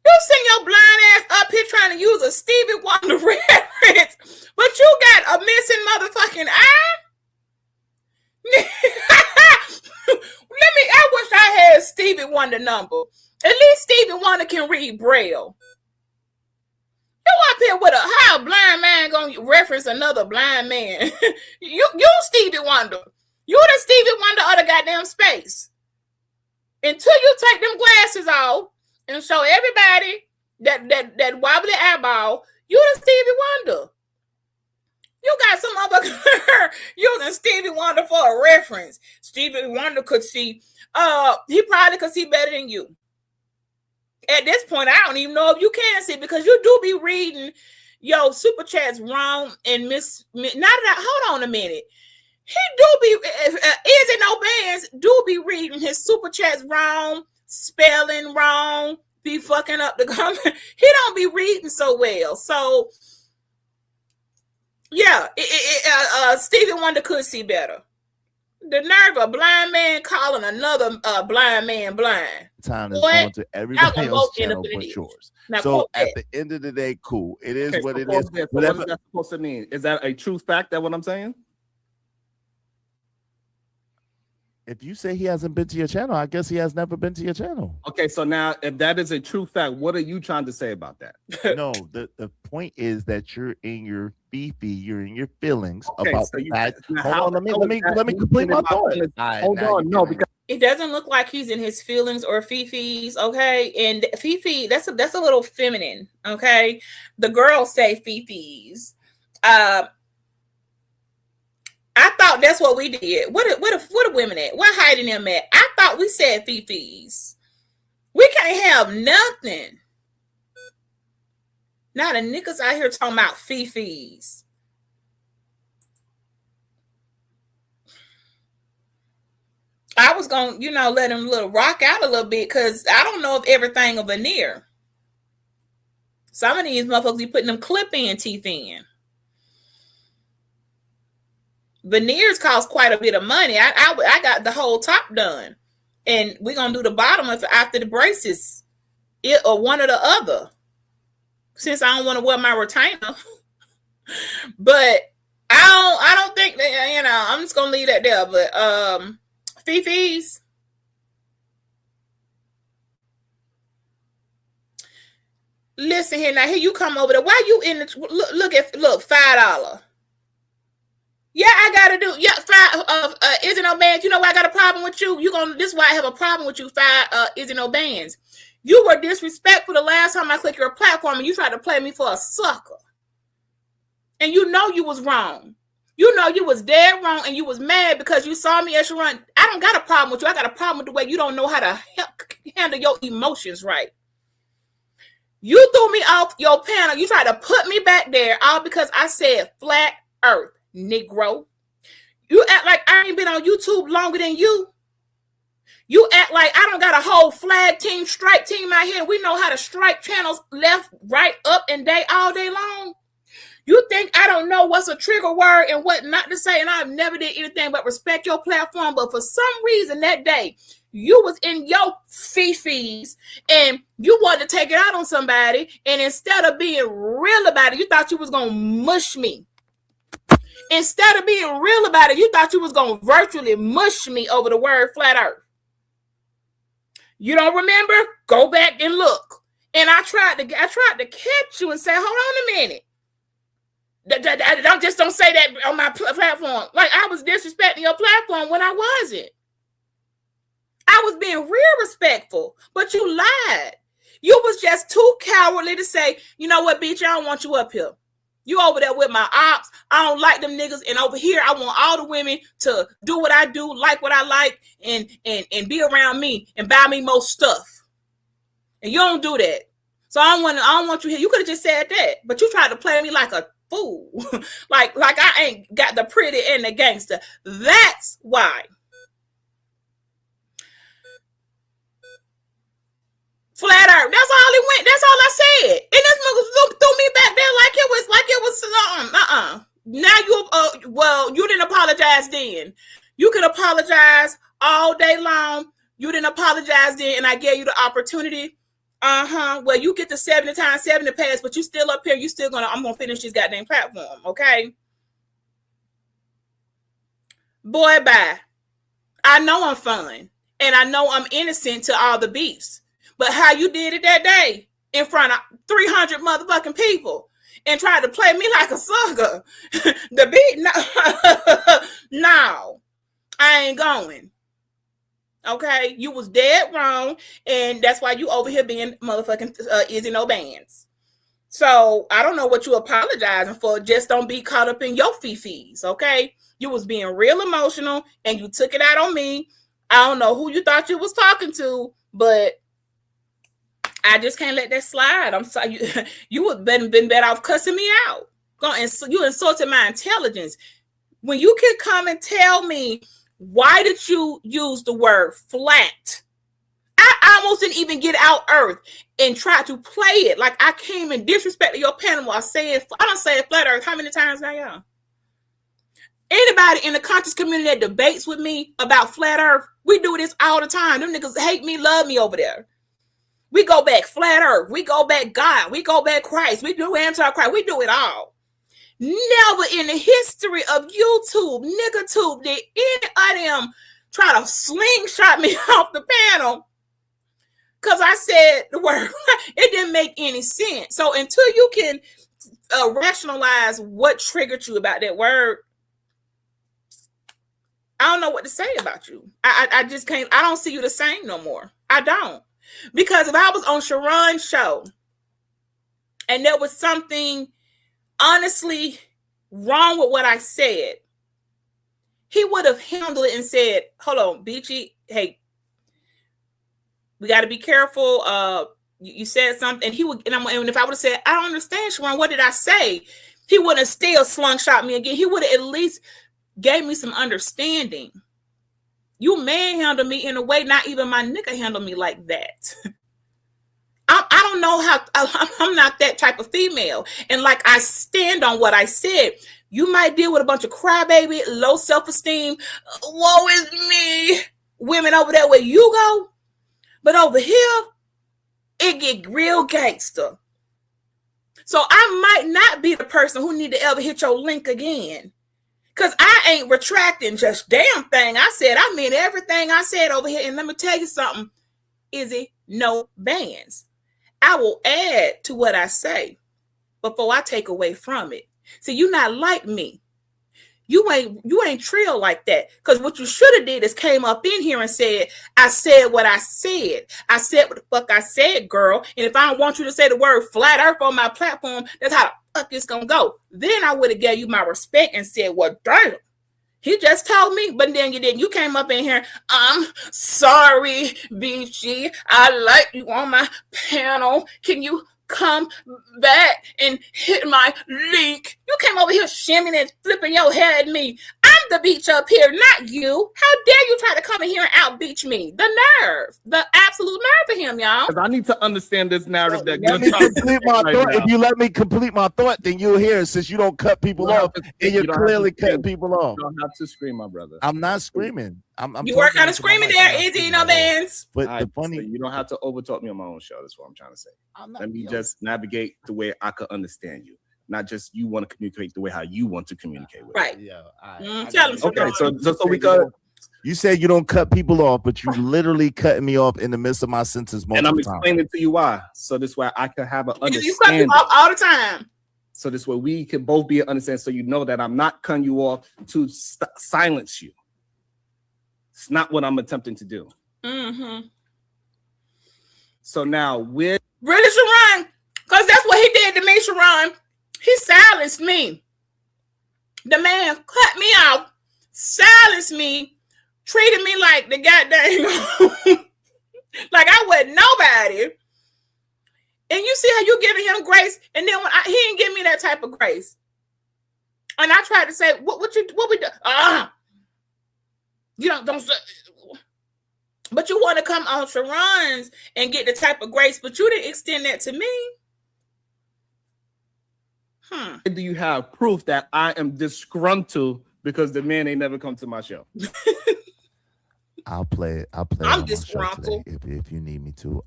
You sing your blind ass up here trying to use a Stevie Wonder reference, but you got a missing motherfucking eye? I wish I had Stevie Wonder number. At least Stevie Wonder can read Braille. You up here with how a blind man gonna reference another blind man? you Stevie Wonder. You the Stevie Wonder of the goddamn space. Until you take them glasses off and show everybody that wobbly eyeball, you the Stevie Wonder. You got some other using Stevie Wonder for a reference. Stevie Wonder could see. He probably could see better than you. At this point, I don't even know if you can see because you do be reading your super chats wrong and hold on a minute. He do be Izzy no bands do be reading his super chats wrong, spelling wrong, be fucking up the comment. He don't be reading so well. So yeah, Stevie Wonder could see better. The nerve of a blind man calling another blind man blind. Time is going to everybody else's channel but yours. Now, so at the end of the day, cool. It is what it is. What is that supposed to mean? Is that a true fact? That what I'm saying? If you say he hasn't been to your channel, I guess he has never been to your channel. Okay, so now if that is a true fact, what are you trying to say about that? No, the point is that you're in your fifi, you're in your feelings about the fact. Hold on, let me complete my thought. Hold on, no, because it doesn't look like he's in his feelings or fifis, okay? And fifi, that's a little feminine, okay? The girls say fifis. I thought that's what we did. What are women at? What hiding them at? I thought we said fifis. We can't have nothing. Now the niggas out here talking about fifis. I was gonna, let him rock out a little bit because I don't know if everything a veneer. Some of these motherfuckers be putting them clip-in teeth in. Veneers cost quite a bit of money. I got the whole top done, and we're gonna do the bottom after the braces, it or one or the other. Since I don't want to wear my retainer, but I don't think that I'm just gonna leave that there. But fifis. Listen here now. Here you come over there. Why you in the look $5? Yeah, I gotta do. Yeah, Izzy no bands. You know why I got a problem with you? This is why I have a problem with you. Izzy no bands. You were disrespectful the last time I clicked your platform, and you tried to play me for a sucker. And you know you was wrong. You know you was dead wrong, and you was mad because you saw me at Shiron. I don't got a problem with you. I got a problem with the way you don't know how to handle your emotions right. You threw me off your panel. You tried to put me back there all because I said flat earth. Negro, you act like I ain't been on YouTube longer than you. You act like I don't got a whole flag team, strike team out here. We know how to strike channels left, right, up, and all day long. You think I don't know what's a trigger word and what not to say, and I've never did anything but respect your platform. But for some reason that day, you was in your fifis and you wanted to take it out on somebody, and instead of being real about it, you thought you was gonna mush me. Instead of being real about it, you thought you was going to virtually mush me over the word flat earth. You don't remember? Go back and look. And I tried to catch you and say, hold on a minute. Don't say that on my platform. Like I was disrespecting your platform when I wasn't. I was being real respectful, but you lied. You was just too cowardly to say, you know what, bitch, I don't want you up here. You over there with my ops. I don't like them niggas. And over here, I want all the women to do what I do, like what I like, and be around me and buy me more stuff. And you don't do that. So I don't want you here. You could have just said that, but you tried to play me like a fool. like I ain't got the pretty and the gangster. That's why. Flat earth. That's all it went. That's all I said. And this mother threw me back there like it was something. Now you didn't apologize then. You can apologize all day long. You didn't apologize then, and I gave you the opportunity. Well, you get the 70 times 70 pass, but you still up here. You still I'm gonna finish this goddamn platform, okay? Boy, bye. I know I'm fun, and I know I'm innocent to all the beefs. But how you did it that day in front of 300 motherfucking people and tried to play me like a sucker. The beat, no, I ain't going. Okay, you was dead wrong, and that's why you over here being motherfucking Izzy no bands. So I don't know what you apologizing for. Just don't be caught up in your fifis, okay? You was being real emotional, and you took it out on me. I don't know who you thought you was talking to, but I just can't let that slide. I'm sorry. You would been better off cussing me out. You insulted my intelligence. When you can come and tell me, why did you use the word flat? I almost didn't even get out earth and try to play it. Like I came and disrespected your panel while saying, I don't say it flat earth. How many times now, y'all? Anybody in the conscious community that debates with me about flat earth, we do this all the time. Them niggas hate me, love me over there. We go back flat earth. We go back God. We go back Christ. We do anti-Christ. We do it all. Never in the history of YouTube, nigga-tube, did any of them try to slingshot me off the panel because I said the word. It didn't make any sense. So until you can rationalize what triggered you about that word, I don't know what to say about you. I just can't. I don't see you the same no more. I don't. Because if I was on Shiron's show and there was something honestly wrong with what I said, he would have handled it and said, hold on, Beachy, hey, we got to be careful. You said something. And he would, and if I would have said, I don't understand, Shiron, what did I say? He wouldn't have still slingshot me again. He would have at least gave me some understanding. You manhandle me in a way not even my nigga handle me like that. I don't know how. I'm not that type of female. And like I stand on what I said. You might deal with a bunch of crybaby, low self-esteem, woe is me women over there where you go. But over here, it get real gangster. So I might not be the person who need to ever hit your link again. Because I ain't retracting just damn thing I said. I mean everything I said over here. And let me tell you something, Izzy, no bans. I will add to what I say before I take away from it. See, you not like me. You ain't trill like that. Because what you should have did is came up in here and said, I said what I said. I said what the fuck I said, girl. And if I don't want you to say the word flat earth on my platform, that's how the fuck it's gonna go. Then I would have gave you my respect and said, well, damn. He just told me, but then you didn't. You came up in here, I'm sorry, BG. I like you on my panel. Can you come back and hit my link? You came over here shimming and flipping your head at me. I'm the beach up here, not you. How dare you try to come in here and out-beach me? The nerve, the absolute nerve of him, y'all. Because I need to understand this narrative that let me complete my thought. If you let me complete my thought, then you'll hear it since you don't cut people off and you're clearly cutting people off. You don't have to scream, my brother. I'm not screaming. You were kind of screaming there, Izzy, no bands. But the funny, so you don't have to overtalk me on my own show. That's what I'm trying to say. Let me just navigate the way I could understand you, not just you want to communicate the way how you want to communicate with. Right. Yeah. Tell him. Okay. So we could. You said you don't cut people off, but you literally cutting me off in the midst of my sentence. And I'm explaining to you why. So this way I can have an understanding. You cut me off all the time. So this way we can both be an understanding. So you know that I'm not cutting you off to silence you. It's not what I'm attempting to do. Mm-hmm. So now with really, Shiron, because that's what he did to me, Shiron. He silenced me. The man cut me off, silenced me, treated me like the goddamn like I wasn't nobody. And you see how you giving him grace, and then when he didn't give me that type of grace. And I tried to say, what we do? You don't say, but you want to come on Shiron's and get the type of grace, but you didn't extend that to me. Do you have proof that I am disgruntled because the man ain't never come to my show? I'll play I'm disgruntled. If you need me to.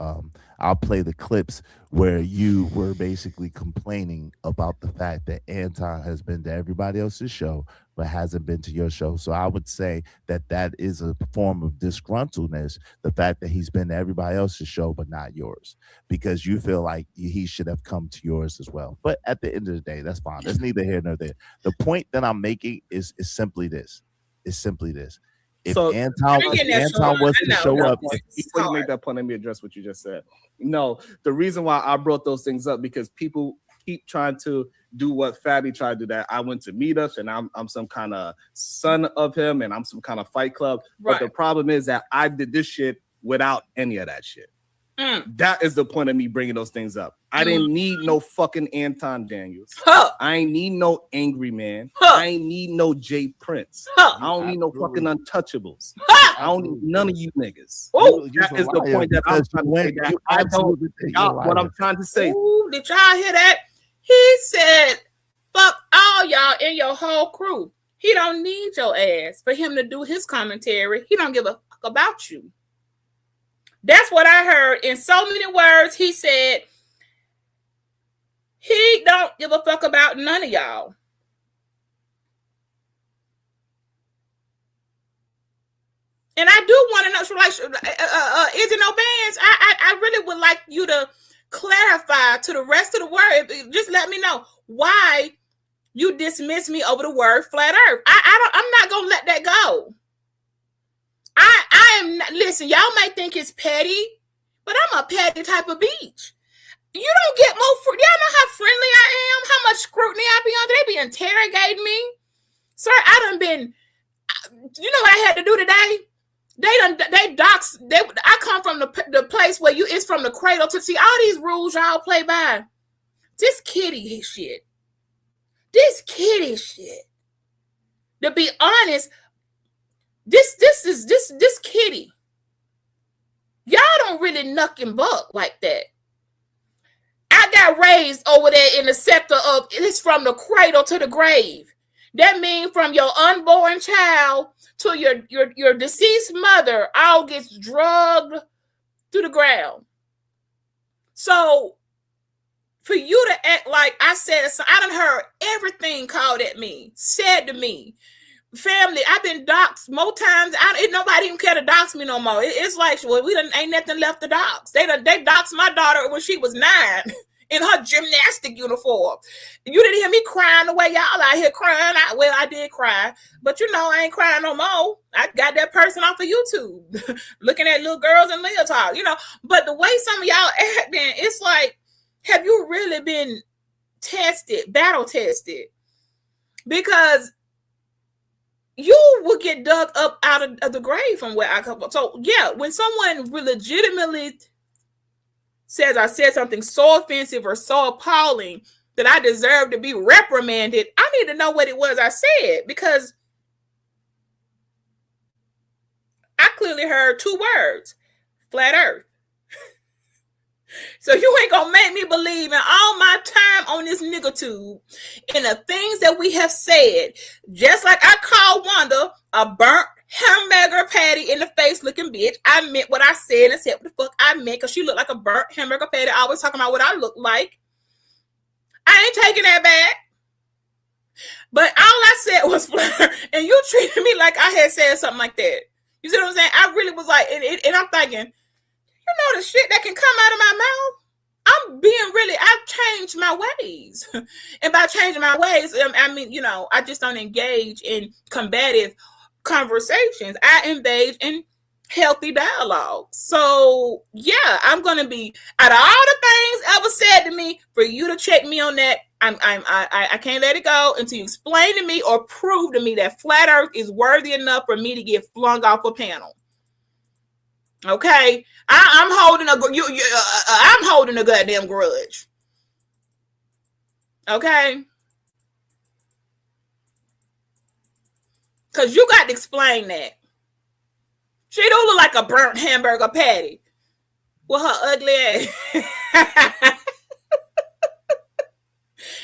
I'll play the clips where you were basically complaining about the fact that Anton has been to everybody else's show but hasn't been to your show. So I would say that is a form of disgruntledness, the fact that he's been to everybody else's show but not yours, because you feel like he should have come to yours as well. But at the end of the day, that's fine. That's neither here nor there. The point that I'm making is simply this. If So, Anton was to show up, before you make that point, let me address what you just said. No, the reason why I brought those things up because people keep trying to do what Fatty tried to do. That I went to meetups and I'm some kind of son of him and I'm some kind of fight club. Right. But the problem is that I did this shit without any of that shit. That is the point of me bringing those things up. I didn't need no fucking Anton Daniels. I ain't need no Angry Man. I ain't need no Jay Prince. I don't need no fucking Untouchables. I don't need none of you niggas. That is the point that I'm trying to say. That I don't. What I'm trying to say. Ooh, did y'all hear that? He said, "Fuck all y'all in your whole crew." He don't need your ass for him to do his commentary. He don't give a fuck about you. That's what I heard in so many words. He said he don't give a fuck about none of y'all. And I do want to know, like, Izzy No Bands, I really would like you to clarify to the rest of the world. Just let me know why you dismiss me over the word flat earth. I'm not gonna let that go. I am not, listen, y'all might think it's petty, but I'm a petty type of bitch. You don't get more y'all know how friendly I am, how much scrutiny I be under. They be interrogating me. Sir, I done been, you know what I had to do today? I come from the place where it's from the cradle to see all these rules y'all play by. This kitty shit. To be honest, this kitty. Y'all don't really nuck and buck like that. I got raised over there in the sector of it's from the cradle to the grave. That means from your unborn child to your deceased mother, all gets drugged to the ground. So for you to act like I said, so I done heard everything called at me, said to me. Family, I've been doxxed more times. Nobody even care to dox me no more. It's like, well, ain't nothing left to dox. They doxed my daughter when she was 9 in her gymnastic uniform. You didn't hear me crying the way y'all out here crying. I did cry, but I ain't crying no more. I got that person off of YouTube looking at little girls in leotards, But the way some of y'all acting, it's like, have you really been battle tested? Because you will get dug up out of the grave from where I come from. So, yeah, when someone legitimately says I said something so offensive or so appalling that I deserve to be reprimanded, I need to know what it was I said, because I clearly heard 2 words, flat earth. So you ain't gonna make me believe in all my time on this nigga tube in the things that we have said. Just like I called Wanda a burnt hamburger patty in the face looking bitch. I meant what I said and said what the fuck I meant, because she looked like a burnt hamburger patty. I was talking about what I look like. I ain't taking that back. But all I said was flirt, and you treated me like I had said something like that. You see what I'm saying? I really was like, and I'm thinking, the shit that can come out of my mouth, I've changed my ways. And by changing my ways, I mean, I just don't engage in combative conversations. I engage in healthy dialogue. So, yeah, I'm going to be, out of all the things ever said to me, for you to check me on that, I can't let it go until you explain to me or prove to me that flat earth is worthy enough for me to get flung off a panel. Okay, I'm holding a goddamn grudge. Okay, because you got to explain that. She don't look like a burnt hamburger patty with her ugly ass.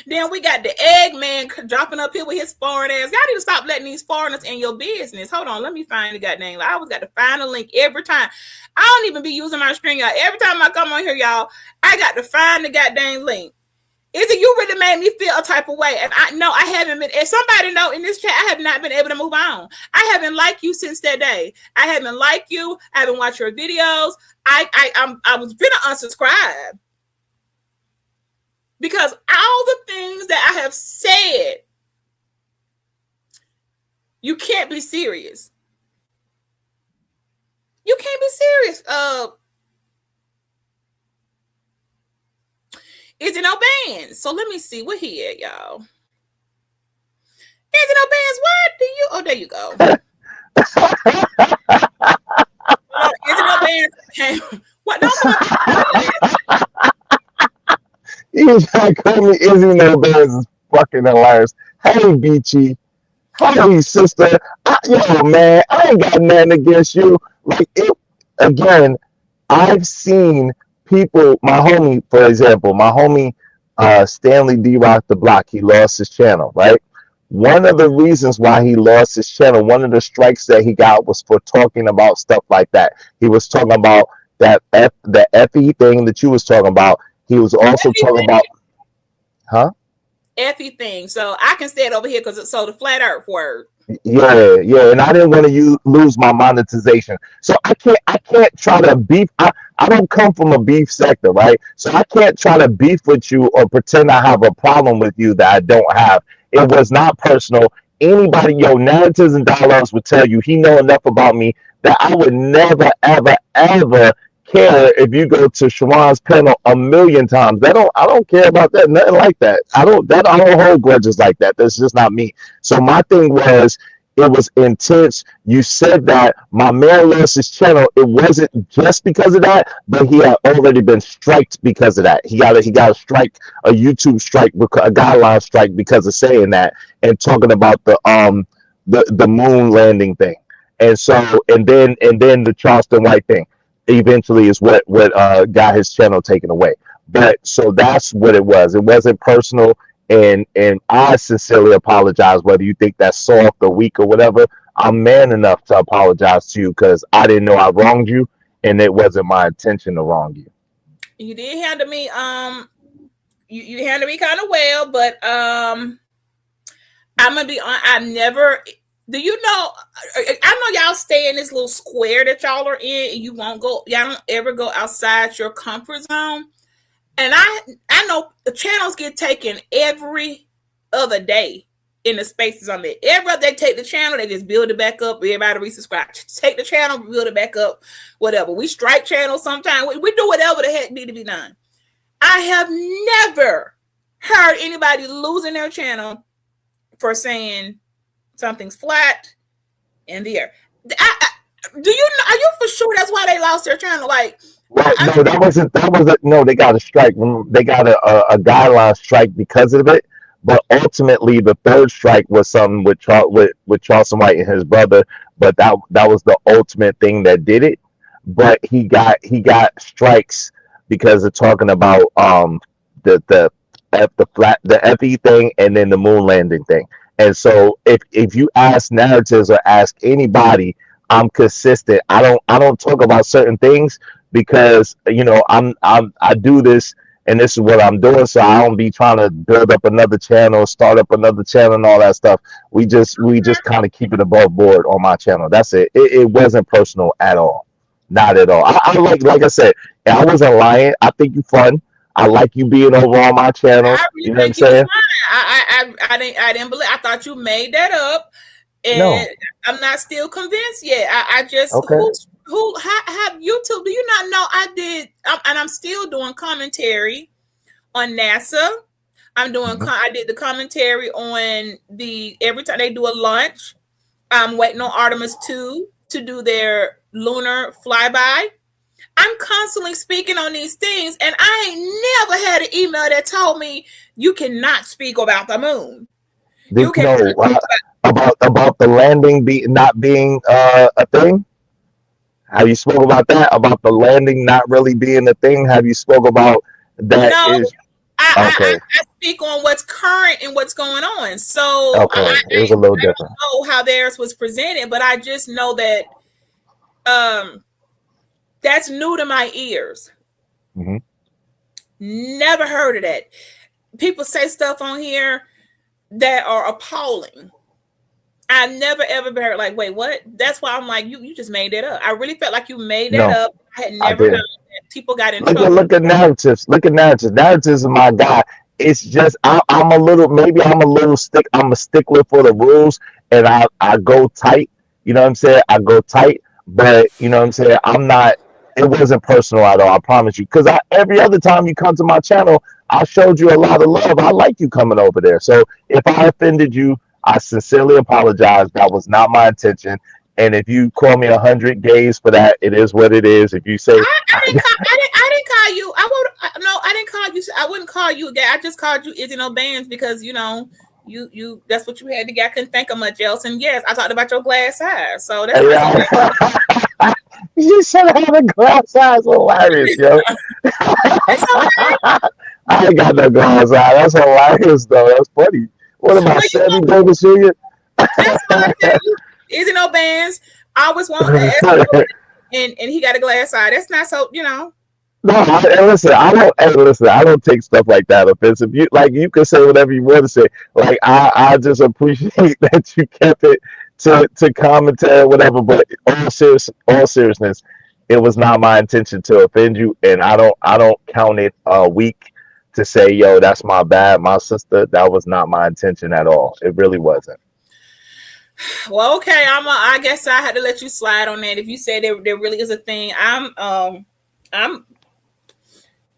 Then we got the Eggman dropping up here with his foreign ass. Y'all need to stop letting these foreigners in your business. Hold on, let me find the goddamn. I always got to find a link every time. I don't even be using my screen, y'all. Every time I come on here, y'all, I got to find the goddamn link. Izzy, you really made me feel a type of way. And I know I haven't been, if somebody know in this chat, I have not been able to move on. I haven't liked you since that day. I haven't liked you. I haven't watched your videos. I was gonna unsubscribe. Because all the things that I have said, you can't be serious. You can't be serious. Izzy No Bands. So let me see what he at, y'all. Izzy No Bands, what do you? Oh, there you go. Izzy No Bands. What? Don't come He's trying to call me Izzy No Bands is fucking hilarious. Hey, Beachy. Hey, sister. Man, I ain't got nothing against you. Again, I've seen people, my homie, for example, Stanley D Rock the Block, he lost his channel, right? One of the reasons why he lost his channel, one of the strikes that he got was for talking about stuff like that. He was talking about the FE thing that you was talking about. He was also talking about, FE thing. So I can say it over here because it's the flat earth word. Yeah, and I didn't want to lose my monetization. So I can't try to beef. I don't come from a beef sector, right? So I can't try to beef with you or pretend I have a problem with you that I don't have. It was not personal. Anybody, narratives and dialogues would tell you he know enough about me that I would never, ever, ever care if you go to Shiron's panel a million times. I don't care about that, nothing like that. I don't hold grudges like that. That's just not me. So my thing was, it was intense. You said that my man lost his channel. It wasn't just because of that, but he had already been striked because of that. He got a strike, a YouTube strike, a guideline strike because of saying that and talking about the moon landing thing. And so and then the Charleston White thing eventually is what got his channel taken away. But so that's what it was. It wasn't personal, and I sincerely apologize whether you think that's soft or weak or whatever. I'm man enough to apologize to you because I didn't know I wronged you, and it wasn't my intention to wrong you. You did handle me you handled me kind of well, but I'm gonna be on. I never. Do you know? I know y'all stay in this little square that y'all are in, and you won't go. Y'all don't ever go outside your comfort zone. And I know the channels get taken every other day in the spaces I'm in. Every other day, take the channel, they just build it back up. Everybody resubscribe. Take the channel, build it back up. Whatever. We strike channels sometimes. We do whatever the heck need to be done. I have never heard anybody losing their channel for saying something's flat in the air. Are you for sure that's why they lost their channel? Like, well, no, no, they got a strike. They got a guideline strike because of it. But ultimately, the third strike was something with Charleston White and his brother. But that was the ultimate thing that did it. But he got strikes because of talking about the FE thing and then the moon landing thing. And so if you ask narratives or ask anybody, I'm consistent. I don't talk about certain things because I do this and this is what I'm doing. So I don't be trying to build up another channel, start up another channel and all that stuff. We just kind of keep it above board on my channel. That's it. It wasn't personal at all. Not at all. I like I said, I wasn't lying. I think you're fun. I like you being over on my channel. You know what I'm saying? I didn't believe. I thought you made that up, and no. I'm not still convinced yet. I just okay. Who have YouTube? Do you not know I did? And I'm still doing commentary on NASA. I'm doing. I did the commentary on every time they do a launch. I'm waiting on Artemis 2 to do their lunar flyby. I'm constantly speaking on these things, and I ain't never had an email that told me you cannot speak about the moon. About the landing not being a thing. Have you spoke about that? About the landing not really being a thing? Have you spoke about that? No, I speak on what's current and what's going on. So okay, it was a little different. I don't know how theirs was presented, but I just know that that's new to my ears. Mm-hmm. Never heard of that. People say stuff on here that are appalling. I never ever heard like, wait, what? That's why I'm like, you just made that up. I really felt like you made that up. I had never known that. People got in trouble. Look at narratives. Narratives is my guy. It's just I'm a little stickler for the rules, and I go tight. You know what I'm saying? I go tight, but you know what I'm saying? I'm not. It wasn't personal at all. I promise you. Because every other time you come to my channel, I showed you a lot of love. I like you coming over there. So if I offended you, I sincerely apologize. That was not my intention. And if you call me 100 gays for that, it is what it is. If you say I didn't call you. I didn't call you. I wouldn't call you a gay. I just called you Izzy No Bands because you that's what you had to get. I couldn't think of much else. And yes, I talked about your glass eyes. So that's you said I had a glass eyes. Hilarious, yo. I ain't got no glass eye. That's hilarious though. That's funny. What about Sammy Davis Jr.? That's what I tell you. Izzy no bands. I always want and he got a glass eye. That's not so, No, listen. I don't take stuff like that offensive. You can say whatever you want to say. Like I just appreciate that you kept it to commentary, whatever. But all seriousness, it was not my intention to offend you, and I don't count it weak to say, yo, that's my bad, my sister. That was not my intention at all. It really wasn't. Well, okay. I guess I had to let you slide on that. If you say there really is a thing, I'm.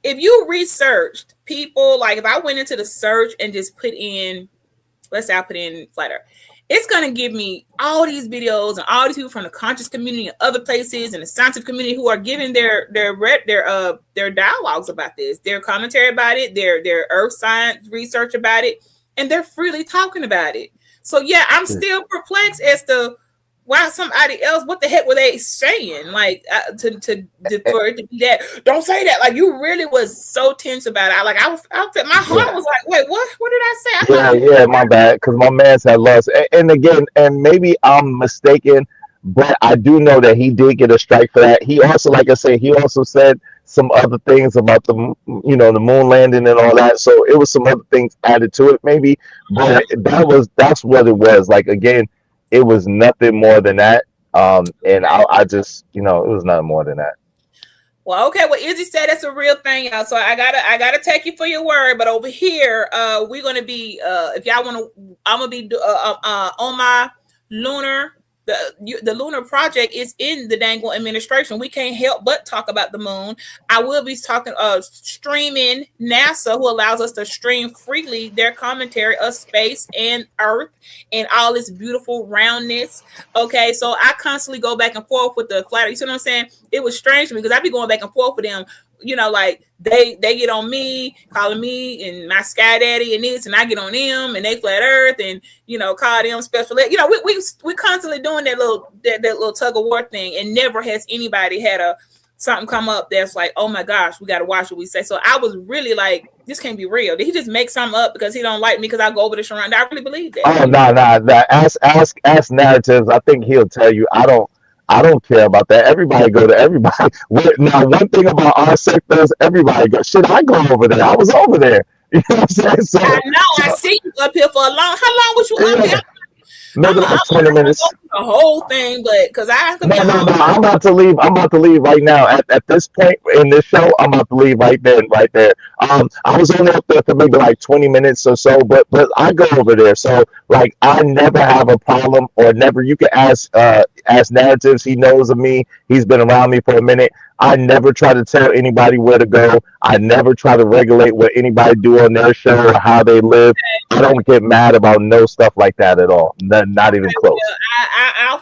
If you researched people, like if I went into the search and just put in, let's say I put in flat earth, it's gonna give me all these videos and all these people from the conscious community and other places and the scientific community who are giving their dialogues about this, their commentary about it, their earth science research about it, and they're freely talking about it. So yeah, I'm still perplexed as to why somebody else, what the heck were they saying? Like for it to be that, don't say that. Like you really was so tense about it. My heart was like, wait, what? What did I say? Yeah, my bad. Because my man's had lost. And again, and maybe I'm mistaken, but I do know that he did get a strike for that. He also, like I said, he also said some other things about the moon landing and all that. So it was some other things added to it, maybe. But that's what it was. Like again, it was nothing more than that. And I just, it was nothing more than that. Well, okay. Well, Izzy said that's a real thing, y'all. So I gotta take you for your word. But over here, we're gonna be if y'all wanna, I'm gonna be on my lunar. The lunar project is in the Dangle administration. We can't help but talk about the moon. I will be talking streaming NASA, who allows us to stream freely their commentary of space and Earth and all this beautiful roundness. Okay, so I constantly go back and forth with the flat. You see what I'm saying? It was strange to me because I be going back and forth with them. Like they get on me, calling me and my sky daddy and this, and I get on them and they flat earth and call them special. We constantly doing that little tug of war thing, and never has anybody had something come up that's like, oh my gosh, we got to watch what we say. So I was really like, this can't be real. Did he just make something up because he don't like me because I go over to Shiron? I really believe that. Oh no. Ask narratives. I think he'll tell you. I don't care about that. Everybody go to everybody. Now, one thing about our sector is everybody go. Shit, I go over there. I was over there. You know what I'm saying? So, I know. I see you up here for a long. How long was you up here? Maybe like 20 minutes. The whole thing, but because I have to No. I'm about to leave. I'm about to leave right now. At this point in this show, I'm about to leave right there. I was only up there for maybe like 20 minutes or so, but I go over there. So like I never have a problem or never. You can ask narratives. He knows of me. He's been around me for a minute. I never try to tell anybody where to go. I never try to regulate what anybody do on their show or how they live. I don't get mad about no stuff like that at all. Not even close.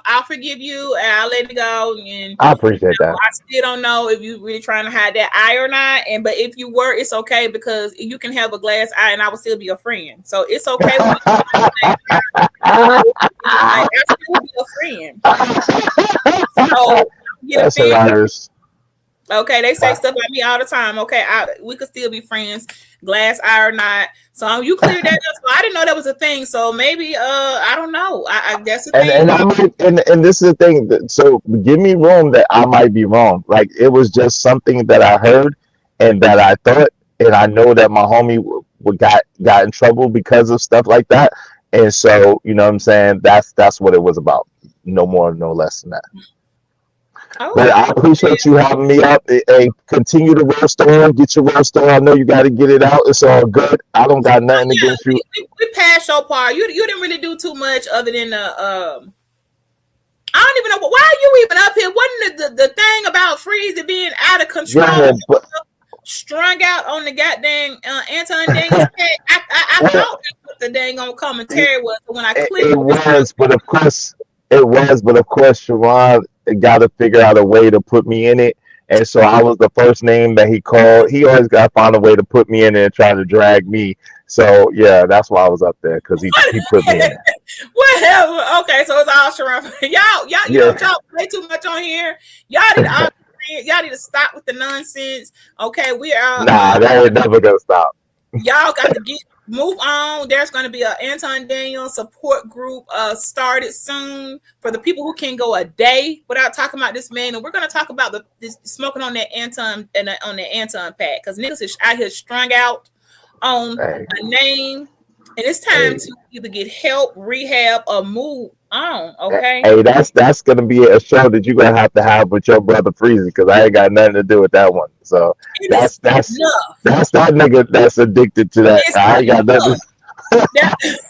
I'll forgive you and I'll let it go. And I appreciate that. I still don't know if you're really trying to hide that eye or not. But if you were, it's okay because you can have a glass eye and I will still be a friend. So it's okay. I still be a friend. So that's hilarious. Okay, they say stuff like me all the time. Okay, we could still be friends, glass eye or not. So you cleared that up. So I didn't know that was a thing. So maybe I don't know. I guess the thing. And this is the thing. So give me room that I might be wrong. Like it was just something that I heard and that I thought, and I know that my homie got in trouble because of stuff like that. And so you know what I'm saying. That's what it was about. No more, no less than that. Okay. But I appreciate you having me up. Hey, continue to roast on. Get your roast on. I know you got to get it out. It's all good. I don't got nothing against you. We passed your part. You didn't really do too much other than I don't even know. Why are you even up here? Wasn't the thing about Freezy being out of control? Yeah, strung out on the goddamn Anton Daniels head. I thought that's what the dang on commentary was when I clicked. It was, but of course, Shiron got to figure out a way to put me in it, and so I was the first name that he called. He always got to find a way to put me in it and try to drag me. So yeah, that's why I was up there because he put me in it. Whatever. Okay, so it's all Shiron. Y'all play too much on here. Y'all need to stop with the nonsense. Okay, we are. Nah, that ain't never gonna stop. Y'all got to move on. There's going to be an Anton Daniel support group started soon for the people who can go a day without talking about this man. And we're going to talk about this smoking on that Anton and on the Anton pack because niggas is out here strung out on a name, and it's time to either get help, rehab, or move on. Okay. Hey, that's gonna be a show that you're gonna have to have with your brother Freezy because I ain't got nothing to do with that one. So that's that nigga that's addicted to that. I ain't got nothing.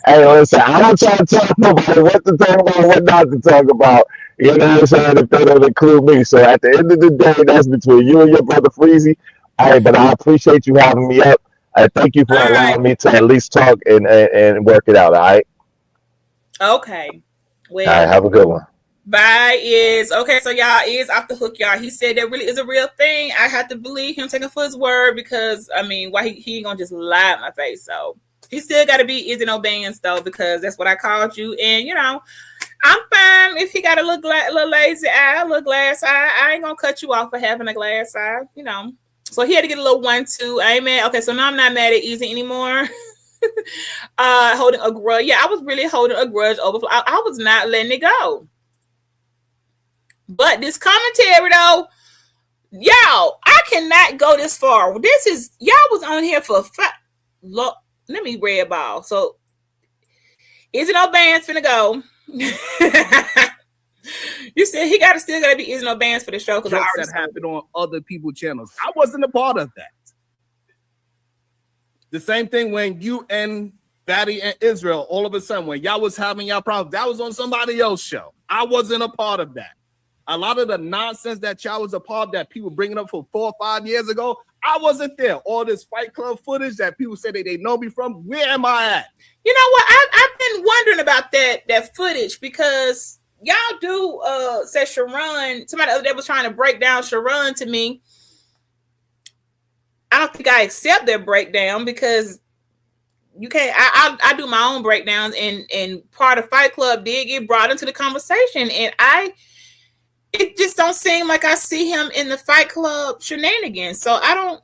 Hey, listen, I don't try to tell nobody what to talk about, what not to talk about. You know what I'm saying? If they don't include me. So at the end of the day, that's between you and your brother Freezy. Hey, but I appreciate you having me up. I thank you for allowing me to at least talk and work it out. All right. Okay. Well, all right. Have a good one. Bye is okay. So y'all is off the hook, y'all. He said that really is a real thing. I have to believe him, taking for his word, because I mean, why he ain't gonna just lie in my face? So he still got to be Izzy no bands though, because that's what I called you. And you know, I'm fine if he got a little lazy eye, a little glass eye. I ain't gonna cut you off for having a glass eye, you know. So he had to get a little 1-2. Amen. Okay, so now I'm not mad at Izzy anymore. Holding a grudge. Yeah, I was really holding a grudge over. I was not letting it go. But this commentary though, y'all, I cannot go this far. This is y'all was on here for look. Let me red ball. So Izzy no bands finna go. You said he still gotta be Izzy no bands for the show because that happened on other people's channels. I wasn't a part of that. The same thing when you and Batty and Israel, all of a sudden, when y'all was having y'all problems, that was on somebody else's show. I wasn't a part of that. A lot of the nonsense that y'all was a part of that people bringing up for 4 or 5 years ago, I wasn't there. All this Fight Club footage that people say they know me from, where am I at? You know what? I've been wondering about that footage because y'all do say Shiron. Somebody the other day was trying to break down Shiron to me. I don't think I accept their breakdown because you can't. I do my own breakdowns, and part of Fight Club did get brought into the conversation, and it just don't seem like I see him in the Fight Club shenanigans. So I don't.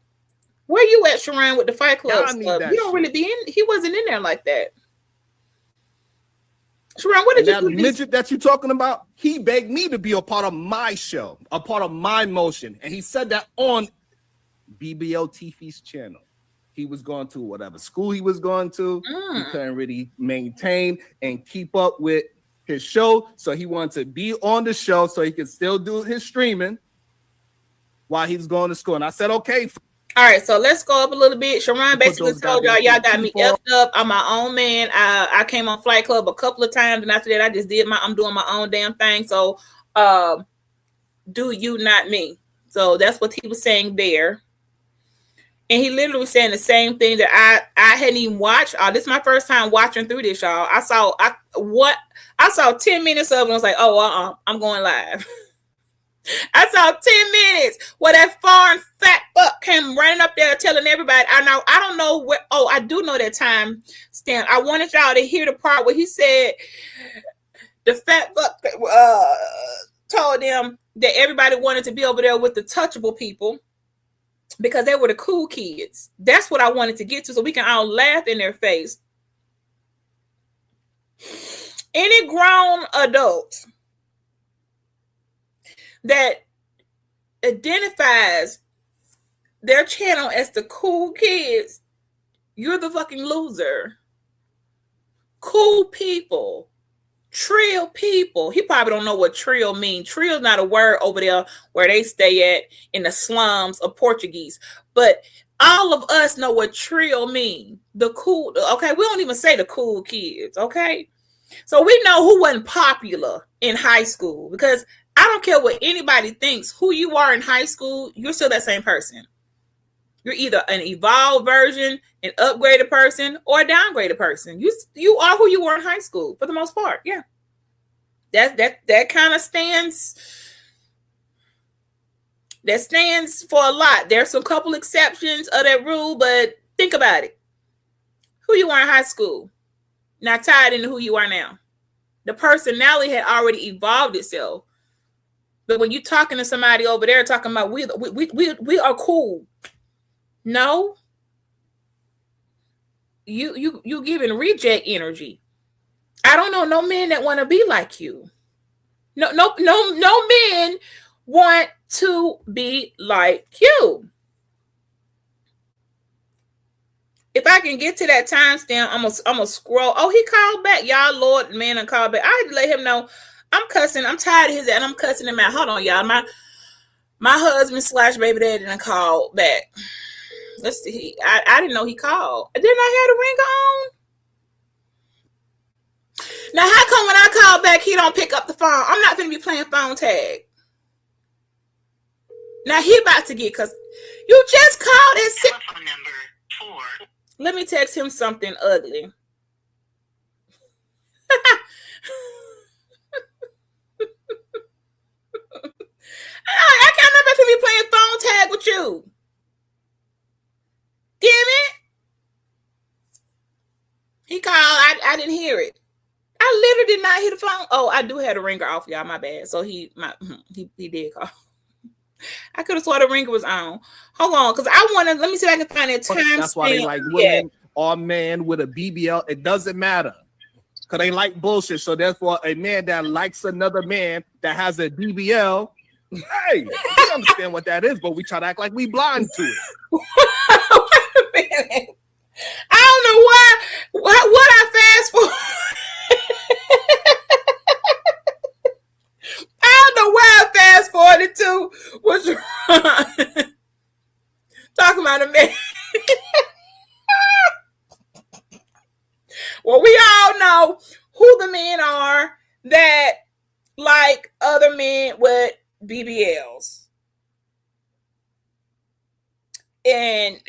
Where you at, Shiron, with the Fight Club stuff? You don't really be in. He wasn't in there like that. Shiron, what did you do? The midget that you're talking about, he begged me to be a part of my show, a part of my motion, and he said that on BBL TV's channel. He was going to whatever school he was going to. He couldn't really maintain and keep up with his show, so he wanted to be on the show so he could still do his streaming while he's going to school. And I said, okay. All right, so let's go up a little bit. Shiron basically told y'all got me effed up. I'm my own man. I came on Flight Club a couple of times, and after that, I just I'm doing my own damn thing. So, do you, not me. So that's what he was saying there. And he literally was saying the same thing that I hadn't even watched. This is my first time watching through this, y'all. I saw 10 minutes of it and I was like, I'm going live. I saw 10 minutes where that foreign fat fuck came running up there telling everybody. I don't know where. Oh, I do know that time stamp. I wanted y'all to hear the part where he said the fat fuck told them that everybody wanted to be over there with the touchable people because they were the cool kids. That's what I wanted to get to, so we can all laugh in their face. Any grown adult that identifies their channel as the cool kids, you're the fucking loser. Cool people, trill people. He probably don't know what trill means. Trill's not a word over there where they stay at in the slums of Portuguese. But all of us know what trill mean. The cool, okay? We don't even say the cool kids, okay? So we know who wasn't popular in high school, because I don't care what anybody thinks. Who you are in high school, you're still that same person. You're either an evolved version, an upgraded person, or a downgraded person. You are who you were in high school for the most part. Yeah. That kind of stands for a lot. There's a couple exceptions of that rule, but think about it. Who you were in high school, now tied into who you are now. The personality had already evolved itself. But when you're talking to somebody over there talking about we are cool. No. you giving reject energy. I don't know no men that want to be like you. No men want to be like you. If I can get to that timestamp, I'm gonna scroll. Oh, he called back. Y'all, Lord, man, and called back. I had to let him know I'm cussing. I'm tired of his and I'm cussing him out. Hold on, y'all. My husband / baby daddy done called back. Let's see. I didn't know he called. Didn't I have the ringer on? Now, how come when I call back, he don't pick up the phone? I'm not going to be playing phone tag. Now, he about to get, because you just called and said, telephone number 4. Let me text him something ugly. I can't remember if he be playing phone tag with you. Damn it. He called. I didn't hear it. I literally did not hear the phone. Oh, I do have the ringer off, y'all. My bad. So he did call. I could have swore the ringer was on. Hold on, because I want to. Let me see if I can find that time. That's why they like women or man with a BBL. It doesn't matter, because they like bullshit. So therefore, a man that likes another man that has a BBL, hey, we understand what that is, but we try to act like we blind to it. Wait a minute. I don't know why. What I fast forward. I don't know why I fast forwarded to what's wrong. Talking about a man. Well, we all know who the men are that like other men with BBLs. And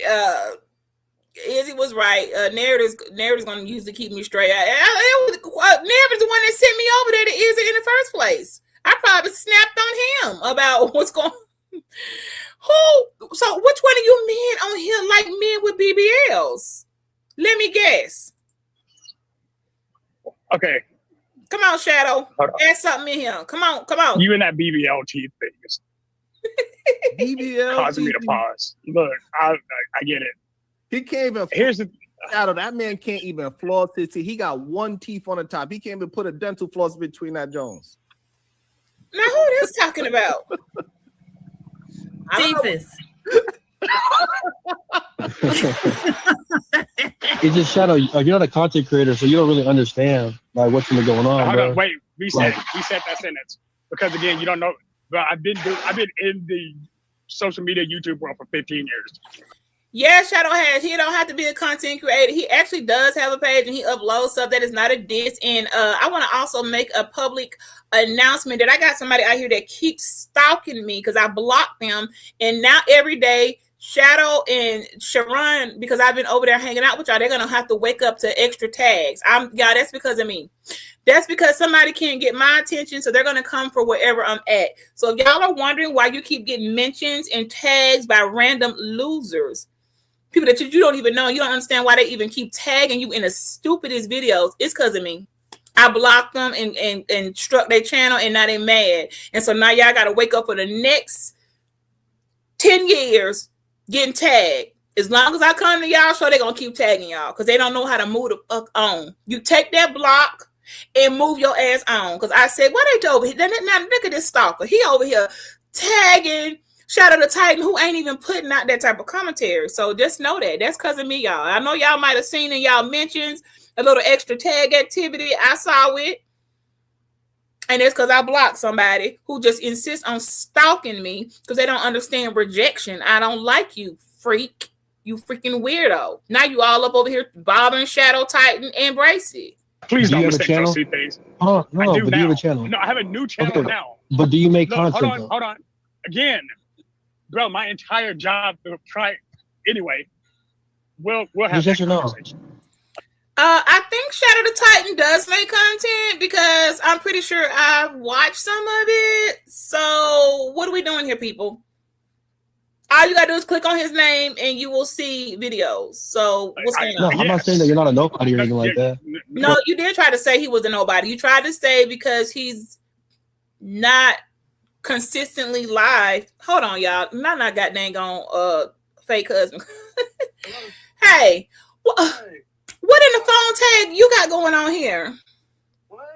Izzy was right. Narrative's going to use to keep me straight. Narrative's the one that sent me over there to Izzy in the first place. I probably snapped on him about what's going on. So which one of you men on here like men with BBLs? Let me guess. Okay. Come on, Shadow. Add something in here. Come on. You and that BBL teeth thing. BBL causing me to pause. Look, I get it. He can't even. Here's the Shadow. That man can't even floss his teeth. He got one teeth on the top. He can't even put a dental floss between that Jones. Now who is talking about? Deepest. It's just Shadow. You're not a content creator, so you don't really understand like what's going on. Hold bro. on, wait. Reset that sentence because again, you don't know. But I've been in the social media YouTube world for 15 years. Yeah, Shadow has. He don't have to be a content creator. He actually does have a page and he uploads stuff that is not a diss. And I want to also make a public announcement that I got somebody out here that keeps stalking me because I blocked them. And now every day, Shadow and Shiron, because I've been over there hanging out with y'all, they're going to have to wake up to extra tags. Y'all, that's because of me. That's because somebody can't get my attention, so they're going to come for wherever I'm at. So if y'all are wondering why you keep getting mentions and tags by random losers, people that you don't even know, you don't understand why they even keep tagging you in the stupidest videos, it's because of me. I blocked them and struck their channel, and now they mad. And so now y'all got to wake up for the next 10 years getting tagged. As long as I come to y'all show, they're going to keep tagging y'all because they don't know how to move the fuck on. You take that block and move your ass on. Because I said, what they over here? Now look at this stalker. He over here tagging Shadow the Titan, who ain't even putting out that type of commentary. So just know that. That's because of me, y'all. I know y'all might have seen in y'all mentions a little extra tag activity. I saw it. And it's because I blocked somebody who just insists on stalking me because they don't understand rejection. I don't like you, freak. You freaking weirdo. Now you all up over here bothering Shadow Titan and Bracy. Please don't mistake those two things. Oh, no, I do but now. you have a channel. No, I have a new channel now. But do you make content? Hold on. Again, bro, my entire job anyway. We'll have yes or no? conversation. I think Shadow the Titan does make content because I'm pretty sure I've watched some of it. So what are we doing here, people? All you gotta do is click on his name and you will see videos. So what's going on? No, I'm not saying that you're not a nobody or anything like that. No, you did try to say he was a nobody. You tried to say because he's not consistently live. Hold on, y'all. Not got dang on fake husband. Hey, What in the phone tag you got going on here? What?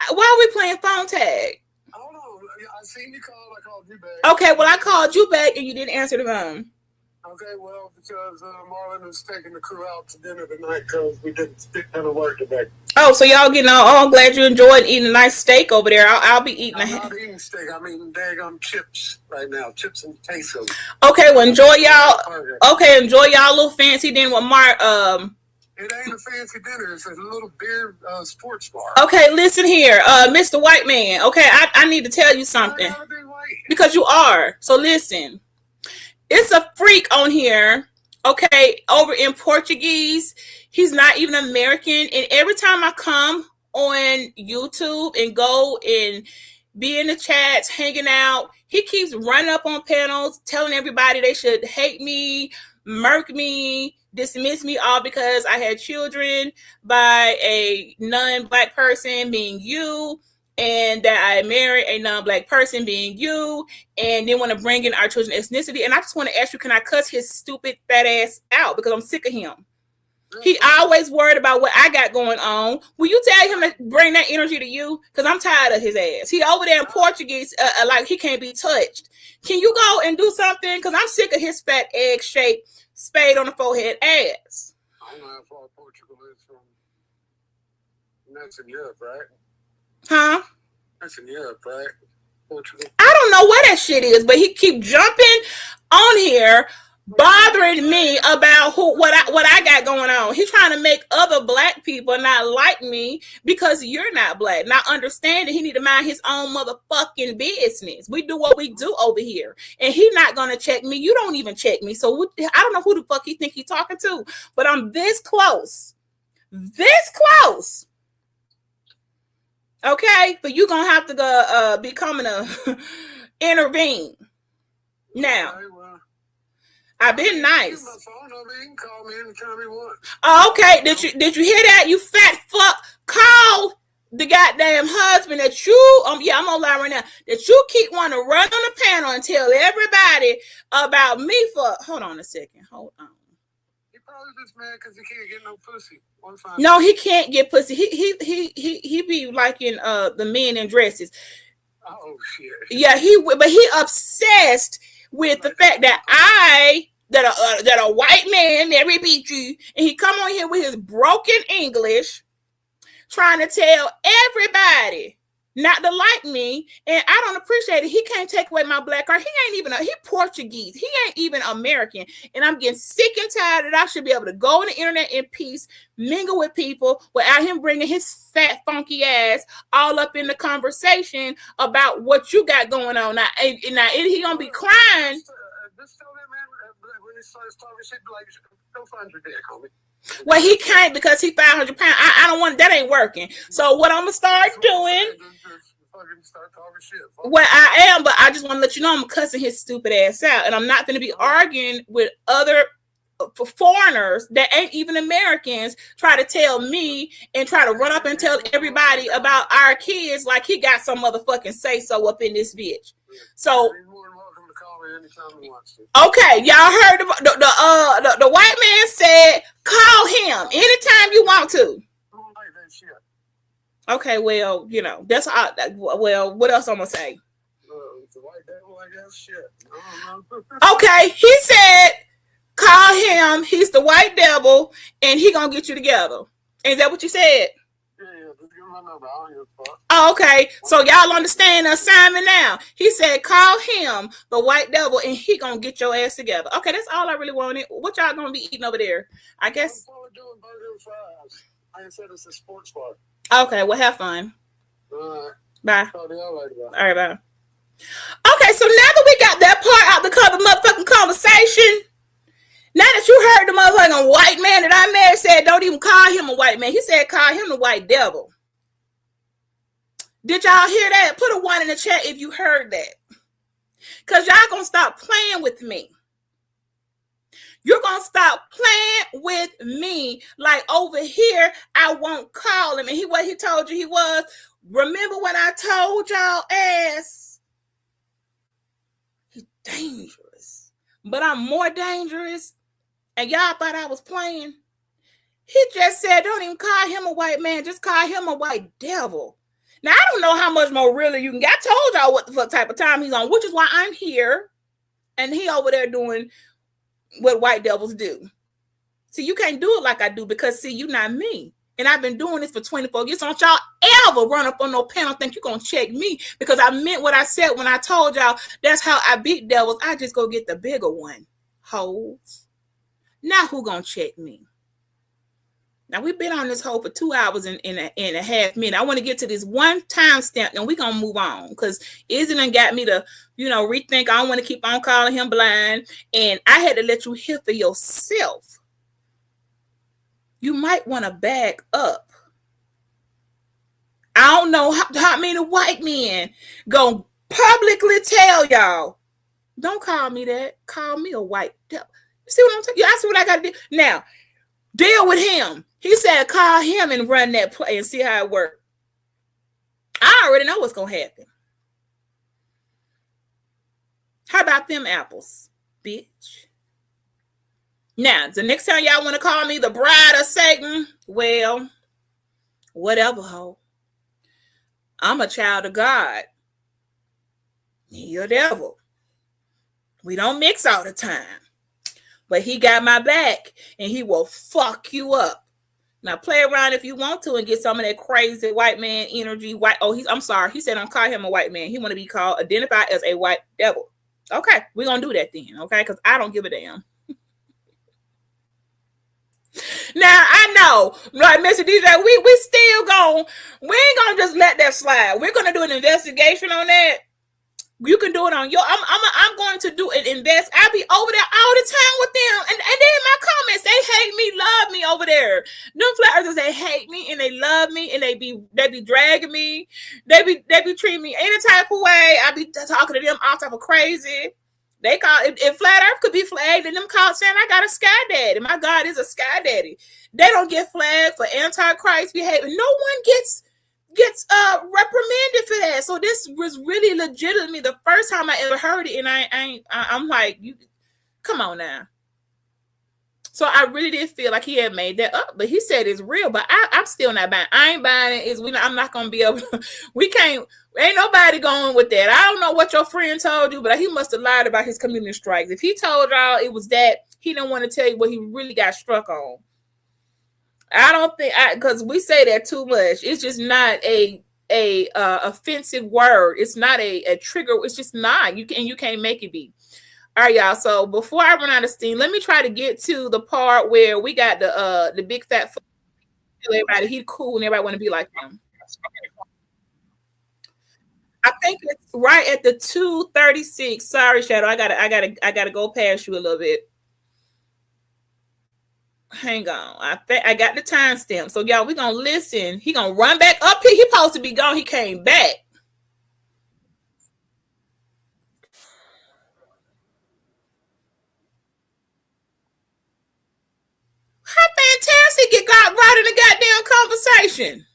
Why are we playing phone tag? I don't know. I seen you call. I called you back. Okay, well, I called you back and you didn't answer the phone. Okay, well, because Marlon is taking the crew out to dinner tonight because we didn't have to work today. Oh, so y'all getting all? Oh, I'm glad you enjoyed eating a nice steak over there. I'll be eating. I'm not eating steak. I'm eating daggone chips right now, chips and queso. Okay, well, enjoy y'all. Okay, enjoy y'all little fancy dinner with Mark. It ain't a fancy dinner. It's a little beer sports bar. Okay, listen here, Mr. White Man. Okay, I need to tell you something because you are. So listen. It's a freak on here, okay, over in Portuguese. He's not even American. And every time I come on YouTube and go and be in the chats, hanging out, he keeps running up on panels, telling everybody they should hate me, murk me, dismiss me, all because I had children by a non-Black person, being you, and that I married a non-Black person, being you, and then want to bring in our children's ethnicity. And I just want to ask you, can I cuss his stupid fat ass out? Because I'm sick of him. He always worried about what I got going on. Will you tell him to bring that energy to you? Because I'm tired of his ass. He over there in Portuguese, like he can't be touched. Can you go and do something? Because I'm sick of his fat egg-shaped spade on the forehead ass. I don't know how far Portugal is from. That's in Europe, right? Huh? That's in Europe, right? Portugal. I don't know where that shit is, but he keep jumping on here, bothering me about what I got going on. He's trying to make other Black people not like me because you're not Black. Not understanding he need to mind his own motherfucking business. We do what we do over here, and he not gonna check me. You don't even check me, so I don't know who the fuck he think he talking to. But I'm this close. Okay, but you gonna have to go be coming to intervene now. Okay, well, I've been nice. my phone number. You can call me anytime you want. Okay, did you hear that? You fat fuck! Call the goddamn husband that you I'm on line right now, that you keep wanting to run on the panel and tell everybody about me for. Hold on a second. Hold on. He probably just mad because he can't get no pussy. No, he can't get pussy. He be like in the men in dresses. Oh shit. Yeah, but he obsessed with the fact that that a white man married Beachy, and he come on here with his broken English, trying to tell everybody not to like me, and I don't appreciate it. He can't take away my Black card. He Portuguese. He ain't even American, and I'm getting sick and tired that I should be able to go on the internet in peace, mingle with people without him bringing his fat funky ass all up in the conversation about what you got going on. Now he gonna be crying. Just tell that man when he starts talking shit, like, go find your dick, homie. Well, he can't because he's 500 pounds. I don't want that. Ain't working. So what I'm gonna start doing? Well, I am, but I just want to let you know I'm cussing his stupid ass out, and I'm not going to be arguing with other foreigners that ain't even Americans. Try to tell me and try to run up and tell everybody about our kids like he got some motherfucking say so up in this bitch. So. Okay, y'all heard the white man said call him anytime you want to. Okay, well, that's all. Well, what else I'm gonna say? Okay, he said call him. He's the white devil, and he gonna get you together. Is that what you said? Oh, okay, so y'all understand the assignment now. He said call him the white devil, and he gonna get your ass together. Okay, that's all I really wanted. What y'all gonna be eating over there? I guess. Doing burger and fries. I said it's a sports bar. Okay, well, have fun. All right. Bye. All right, bye. Okay, so now that we got that part out the motherfucking conversation, now that you heard the motherfucking white man that I married said don't even call him a white man. He said call him the white devil. Did y'all hear that? Put a 1 in the chat if you heard that. Because y'all gonna stop playing with me. You're gonna stop playing with me. Like over here, I won't call him. And what he told you he was. Remember when I told y'all ass? He's dangerous. But I'm more dangerous. And y'all thought I was playing. He just said, don't even call him a white man. Just call him a white devil. Now, I don't know how much more really you can get. I told y'all what the fuck type of time he's on, which is why I'm here. And he over there doing what white devils do. See, you can't do it like I do because, see, you not me. And I've been doing this for 24 years. So don't y'all ever run up on no panel think you're going to check me, because I meant what I said when I told y'all that's how I beat devils. I just go get the bigger one. Hoes. Now who going to check me? Now, we've been on this hole for 2 hours and a half minute. I want to get to this one time stamp, and we're going to move on, because Izzy done got me to, rethink. I don't want to keep on calling him blind, and I had to let you hear for yourself. You might want to back up. I don't know how many white men gonna publicly tell y'all, don't call me that. Call me a white devil. You see what I'm saying? I see what I got to do. Now, deal with him. He said, call him and run that play and see how it works. I already know what's going to happen. How about them apples, bitch? Now, the next time y'all want to call me the bride of Satan, well, whatever, ho. I'm a child of God. You're a devil. We don't mix all the time. But he got my back, and he will fuck you up. Now, play around if you want to and get some of that crazy white man energy. I'm sorry. He said, don't call him a white man. He want to be identified as a white devil. Okay, we're going to do that then, okay? Because I don't give a damn. Now, I know, like Mr. DJ, we ain't going to just let that slide. We're going to do an investigation on that. You can do it on I'm going to do it. Invest. I'll be over there all the time with them. And then in my comments, they hate me, love me over there. Them flat earthers, they hate me and they love me and they be dragging me. They be treating me any type of way. I be talking to them all type of crazy. They call if flat earth could be flagged, and them called saying I got a sky daddy. My God is a sky daddy. They don't get flagged for antichrist behavior. No one gets reprimanded for that. So this was really legitimately the first time I ever heard it, and I'm like, you come on now. So I really did feel like he had made that up, but he said it's real. But I'm still not buying. I ain't buying it. I'm not gonna be able to, we can't, ain't nobody going with that. I don't know what your friend told you, but he must have lied about his community strikes. If he told y'all it was that, he didn't want to tell you what he really got struck on. I don't think, because we say that too much. It's just not a offensive word. It's not a trigger. It's just not. You can't make it be. All right, y'all. So before I run out of steam, let me try to get to the part where we got the big fat. Everybody, he's cool and everybody want to be like him. I think it's right at the 2:36. Sorry, Shadow. I gotta go past you a little bit. Hang on. I got the timestamp. So y'all, we're gonna listen. He gonna run back up here. He supposed to be gone. He came back. How fantastic it got right in the goddamn conversation.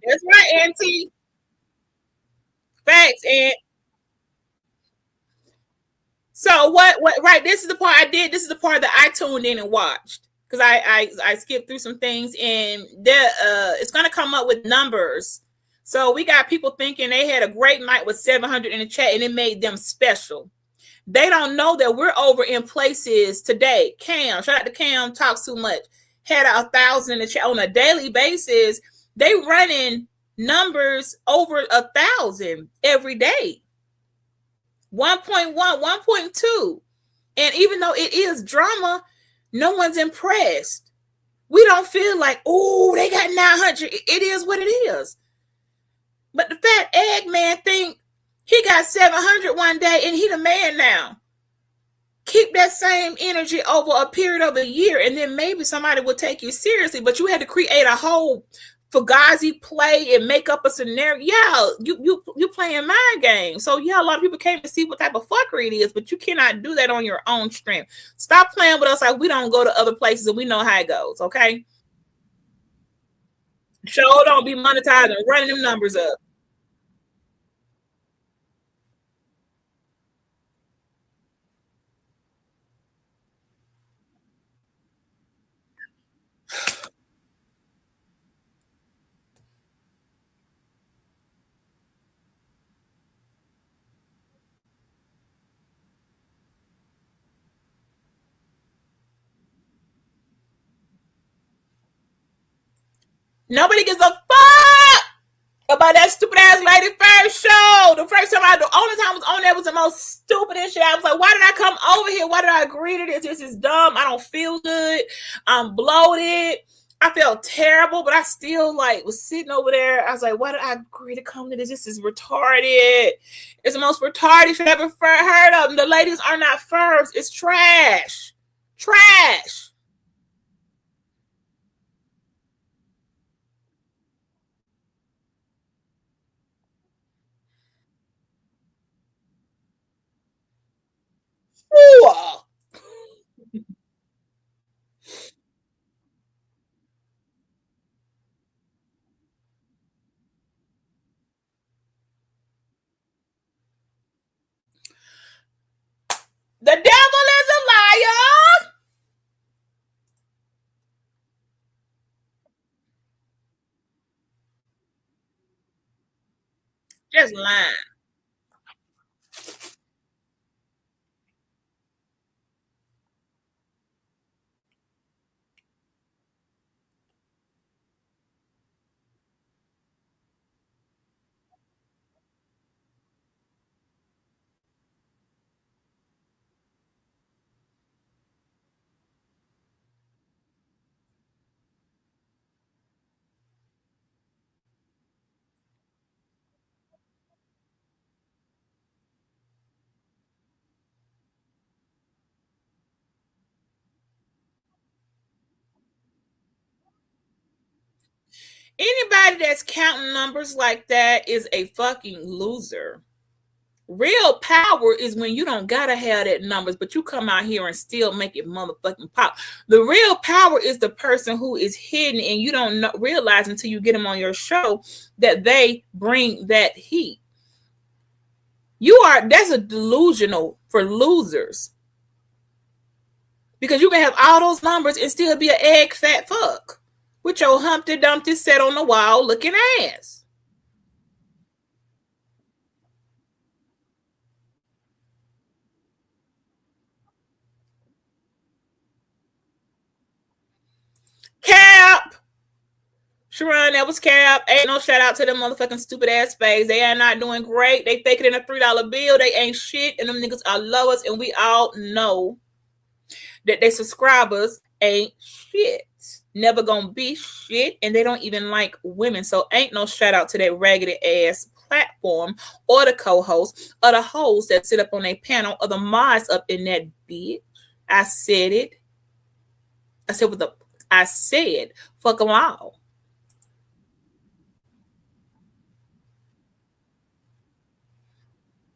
That's right, Auntie. Facts, Aunt. So what right, this is the part I did. This is the part that I tuned in and watched. Because I skipped through some things, and it's gonna come up with numbers. So we got people thinking they had a great night with 700 in the chat and it made them special. They don't know that we're over in places today. Cam, shout out to Cam, talks too much. Had 1,000 in the chat on a daily basis. They running numbers over 1,000 every day. 1.1, 1.2. And even though it is drama, no one's impressed. We don't feel like, oh, they got 900. It is what it is. But the fat egg man think he got 700 one day and he the man now. Keep that same energy over a period of a year, and then maybe somebody will take you seriously. But you had to create a whole fugazi play and make up a scenario. Yeah, you playing mind games. So yeah, a lot of people came to see what type of fuckery it is, but you cannot do that on your own strength. Stop playing with us like we don't go to other places and we know how it goes, okay? Show don't be monetized and running them numbers up. Nobody gives a fuck about that stupid ass lady first show. The first time the only time I was on there was the most stupidest shit. I was like, why did I come over here? Why did I agree to this? This is dumb. I don't feel good. I'm bloated. I felt terrible, but I still like was sitting over there. I was like, why did I agree to come to this? This is retarded. It's the most retarded shit I've ever heard of. The ladies are not first. It's trash. Trash. Ooh. The devil is a liar. Just lying. Anybody that's counting numbers like that is a fucking loser. Real power is when you don't gotta have that numbers, but you come out here and still make it motherfucking pop. The real power is the person who is hidden and you don't realize until you get them on your show that they bring that heat. That's a delusional for losers. Because you can have all those numbers and still be an egg fat fuck with your Humpty Dumpty set on the wall looking ass. Cap. Shiron, that was Cap. Ain't no shout out to them motherfucking stupid ass spades. They are not doing great. They fake it in a $3 bill. They ain't shit. And them niggas are lowers. And we all know that they subscribers ain't shit. Never gonna be shit. And they don't even like women. So ain't no shout out to that raggedy ass platform or the co-host or the hosts that sit up on a panel or the mods up in that bitch. I said it. I said fuck them all.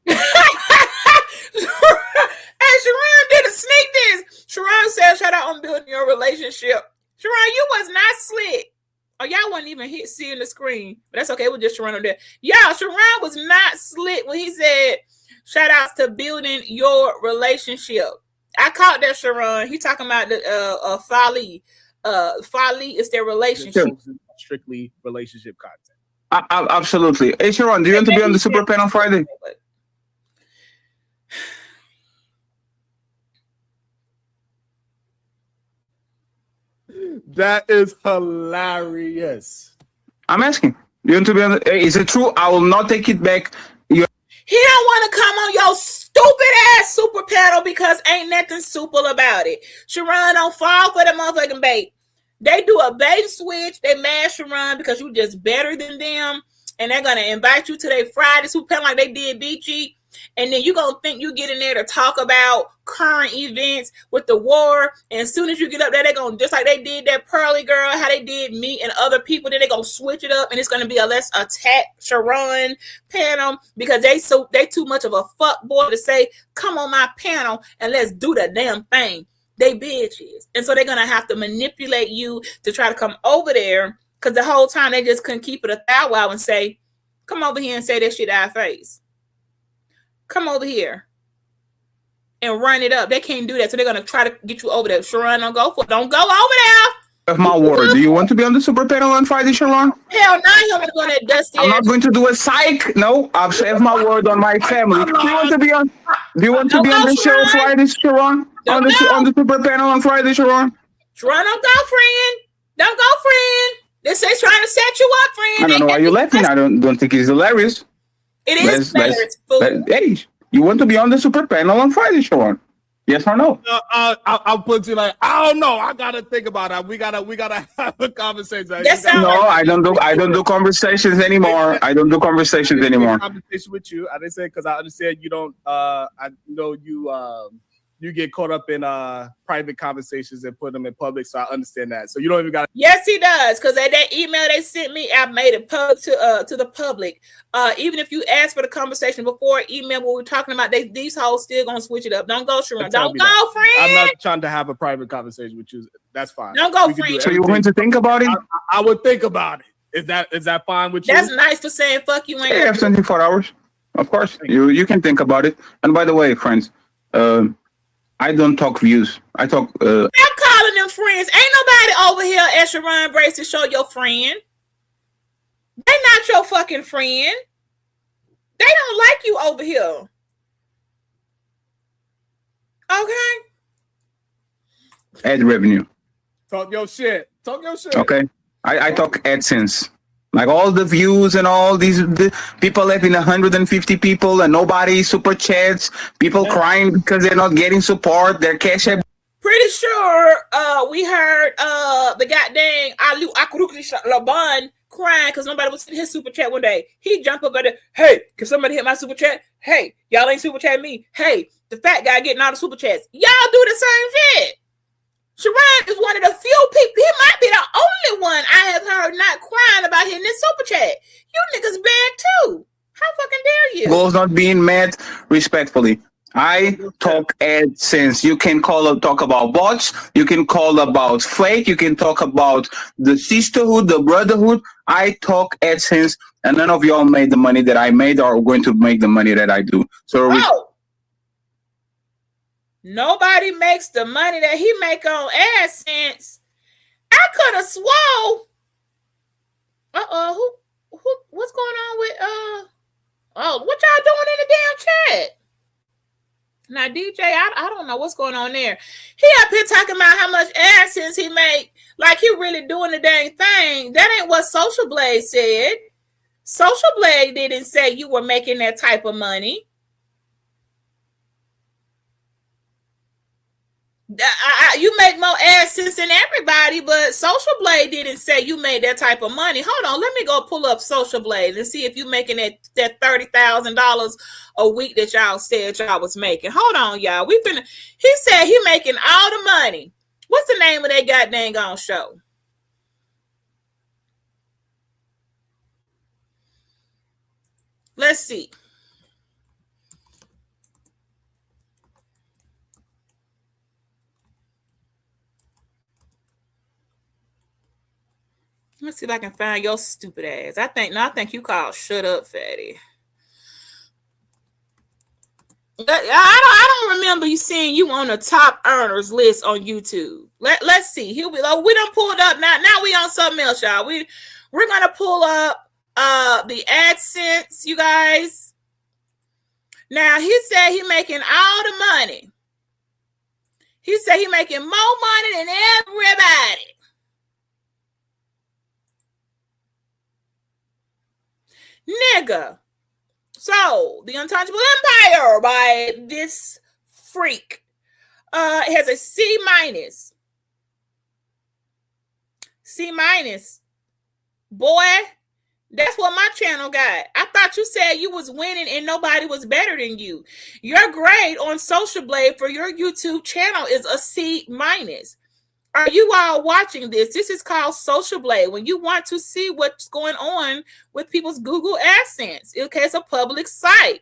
Hey, Shiron did a sneak this. Shiron said, shout out on building your relationship. Shiron, you was not slick. Oh, y'all wasn't even seeing the screen. But that's okay. It was just Shiron on there. Y'all, Shiron was not slick when he said, shout outs to building your relationship. I caught that, Shiron. He talking about the folly. Folly is their relationship. Strictly relationship content. Absolutely. Hey, Shiron, do you want to be on the Super Pen on Friday? That is hilarious. I'm asking. You want to be on the, is it true? I will not take it back. He don't want to come on your stupid ass super panel because ain't nothing super about it. Shiron don't fall for the motherfucking bait. They do a bait switch. They mad Shiron because you just better than them. And they're going to invite you to their Friday super panel like they did BG. and then you gonna think you get in there to talk about current events with the war, and as soon as you get up there, they gonna, just like they did that Pearly girl, how they did me and other people, then they gonna switch it up, and it's gonna be a let's attack Shiron panel because they too much of a fuck boy to say come on my panel and let's do the damn thing. They bitches, and so they're gonna have to manipulate you to try to come over there, because the whole time they just couldn't keep it a thou wow and say, come over here and say that shit to our face. Come over here and run it up. They can't do that, so they're gonna try to get you over there. Shiron, don't go over there. Of my word, do you want to be on the super panel on Friday, Shiron? Hell no, I'm gonna go that dusty. I'm not going to do a psych. No, I've saved my word on my family. Do you want to be on? Do you want to be on the show Friday, Shiron? On the super panel on Friday, Shiron? Shiron, don't go, friend. Don't go, friend. This is trying to set you up, friend. I don't know why you're laughing. I don't think it's hilarious. It is hilarious. Hey, you want to be on the super panel on Friday, Shiron? Yes or no? I'll put you like, I don't know. I gotta think about it. We gotta have a conversation. No, I don't do conversations anymore. I don't do conversations anymore. Conversation with you. I didn't say because I understand you don't. I know you get caught up in private conversations and put them in public, so I understand that. So you don't even got. Yes, he does, because that email they sent me, I made it public to the public. Even if you ask for the conversation before email, what we're talking about, these hoes still gonna switch it up. Don't go, Shiron. Don't go, friend. I'm not trying to have a private conversation with you. That's fine. Don't go, friend. So you're going to think about it? I would think about it. Is that fine with you? That's nice for saying fuck you. Ain't yeah, 24 hours. Of course, you can think about it. And by the way, friends, I don't talk views. I talk. Stop calling them friends. Ain't nobody over here at Shiron Bracy show your friend. They not your fucking friend. They don't like you over here. Okay. Ad revenue. Talk your shit. Okay. I talk AdSense. Like all the views and all the people having 150 people and nobody super chats, people crying because they're not getting support, their cash app. Pretty sure we heard the goddamn Alu Akuruki Laban crying because nobody was in his super chat one day. He jumped up at it, hey, can somebody hit my super chat? Hey, y'all ain't super chat me. Hey, the fat guy getting all the super chats. Y'all do the same shit. Shiron is one of the few people, he might be the only one I have heard not crying about hitting this super chat. You niggas bad too. How fucking dare you? Goals not being met respectfully. I talk AdSense. You can talk about bots. You can call about fake. You can talk about the sisterhood, the brotherhood. I talk AdSense, and none of y'all made the money that I made or are going to make the money that I do. So nobody makes the money that he make on AdSense. I could have swore. What's going on with what y'all doing in the damn chat? Now, DJ, I don't know what's going on there. He up here talking about how much AdSense he make, like he really doing the dang thing. That ain't what Social Blade said. Social Blade didn't say you were making that type of money. You make more AdSense than everybody, but Social Blade didn't say you made that type of money. Hold on, let me go pull up Social Blade and see if you making that $30,000 a week that y'all said y'all was making. Hold on, y'all. He said he making all the money. What's the name of that goddamn gone show? Let's see. Let's see if I can find your stupid ass. I think you called Shut Up, Fatty. I don't remember you seeing you on the top earners list on YouTube. Let's see. Here we go. We done pulled up now. Now we on something else, y'all. We're gonna pull up the AdSense, you guys. Now he said he making all the money. He said he making more money than everybody. Nigga. So, The Untouchable Empire by this freak has a C-. C-. Boy, That's what my channel got. I thought you said you was winning and nobody was better than you. Your grade on Social Blade for your YouTube channel is a C-. Are you all watching this? This is called Social Blade. When you want to see what's going on with people's Google AdSense. Okay, it's a public site.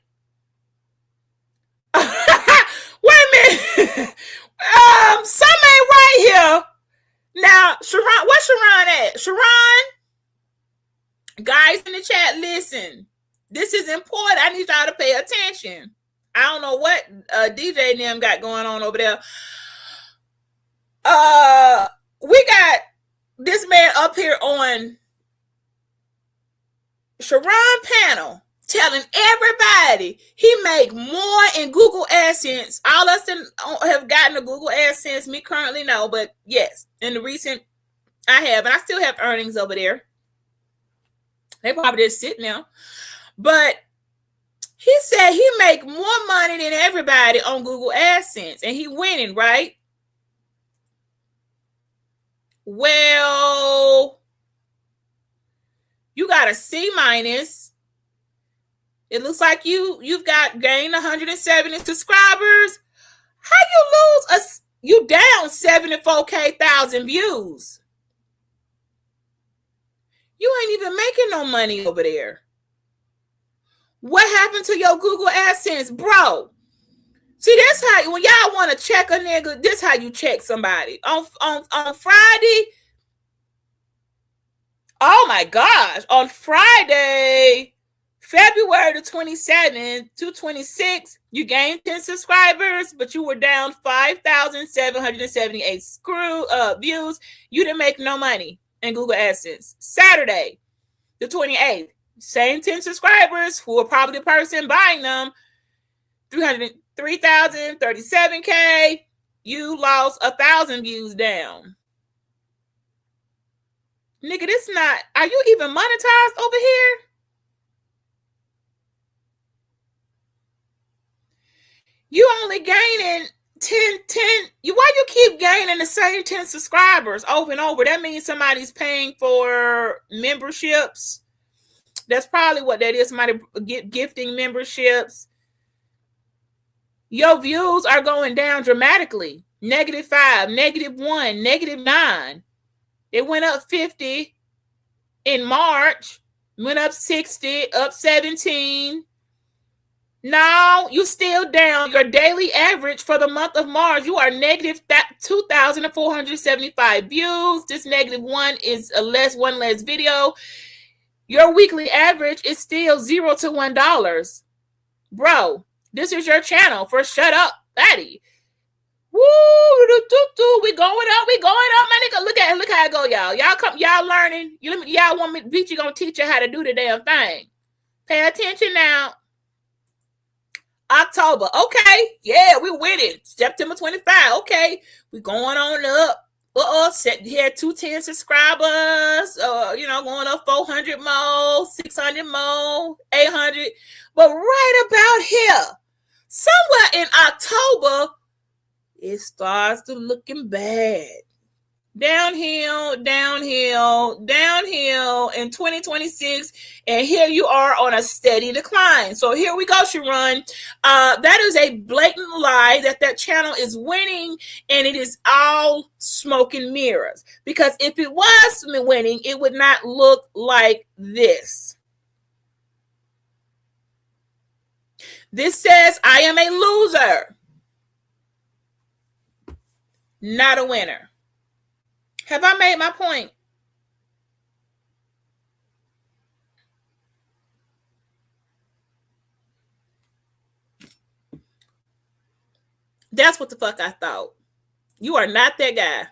Wait a minute. Some ain't right here. Now, Shiron, where's Shiron at? Shiron? Guys in the chat, listen. This is important. I need y'all to pay attention. I don't know what DJ and them got going on over there. We got this man up here on Shiron panel telling everybody he make more in Google AdSense. All us have gotten a Google AdSense. Me currently no, but yes, in the recent I have, and I still have earnings over there. They probably just sitting there. But he said he make more money than everybody on Google AdSense, and he winning, right? Well, you got a C-. It looks like you've got gained 170 subscribers. How you down 74,000 views? You ain't even making no money over there. What happened to your Google AdSense, bro? See, that's how, when y'all want to check a nigga, this how you check somebody. On Friday, oh my gosh, on Friday, February the 27th, 226, you gained 10 subscribers, but you were down 5,778 views. You didn't make no money in Google AdSense. Saturday, the 28th, same 10 subscribers who were probably the person buying them, 3,037K, you lost 1,000 views down. Nigga, this not, are you even monetized over here? You only gaining 10. Why you keep gaining the same 10 subscribers over and over? That means somebody's paying for memberships. That's probably what that is. Somebody gifting memberships. Your views are going down dramatically. -5, -1, -9. It went up 50 in March, went up 60, up 17. Now you still down. Your daily average for the month of March, you are -2,475 views. This -1 is one less video. Your weekly average is still $0 to $1. Bro, this is your channel for Shut Up, Fatty. Woo, we going up, my nigga. Look how I go, y'all. Y'all learning. Y'all want me, Beachy gonna teach you how to do the damn thing. Pay attention now. October, okay, yeah, we with it. September 25, okay, we going on up. Set here 210 subscribers. Going up 400 more, 600 more, 800. But right about here, somewhere in October, it starts to looking bad. Downhill in 2026, and here you are on a steady decline. So here we go, Shiron. That is a blatant lie that channel is winning, and it is all smoke and mirrors. Because if it was winning, it would not look like this. This says, I am a loser, not a winner. Have I made my point? That's what the fuck I thought. You are not that guy.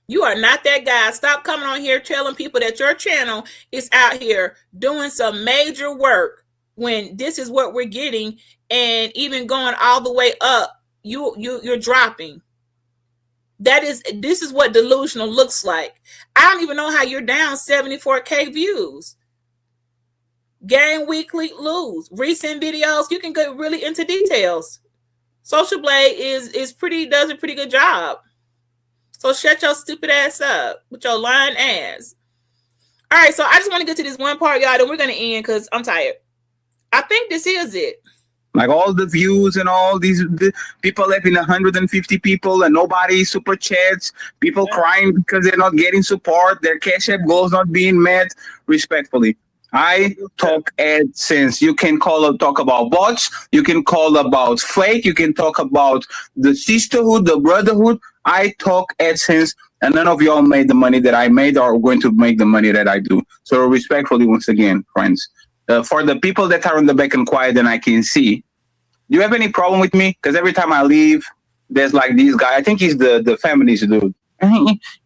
You are not that guy. Stop coming on here telling people that your channel is out here doing some major work when this is what we're getting, and even going all the way up, you're dropping. This is what delusional looks like. I don't even know how you're down 74K views. Gain weekly, lose. Recent videos, you can go really into details. Social Blade does a pretty good job. So shut your stupid ass up with your lying ass. All right, so I just want to get to this one part, y'all, then we're gonna end because I'm tired. I think this is it. Like all the views and all the people having 150 people and nobody super chats, people crying because they're not getting support, their cash app goals not being met. Respectfully, I talk AdSense. You can talk about bots, you can call about fake, you can talk about the sisterhood, the brotherhood. I talk AdSense, and none of y'all made the money that I made or are going to make the money that I do. So respectfully, once again, friends. For the people that are on the back and quiet and I can see, do you have any problem with me? Because every time I leave, there's like this guy. I think he's the feminist dude.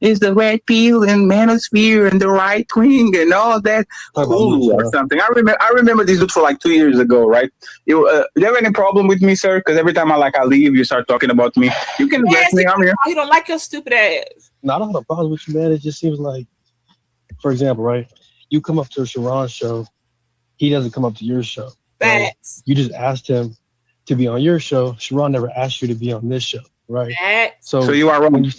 He's the red pill and manosphere and the right wing and all that. Cool or something. I remember this dude for like 2 years ago, right? Do you have any problem with me, sir? Because every time I leave, you start talking about me. You can address me. I'm here. You don't like your stupid ass. No, I don't have a problem with you, man. It just seems like, for example, right? You come up to a Shiron show. He doesn't come up to your show. Right? You just asked him to be on your show. Shiron never asked you to be on this show, right? So you are wrong.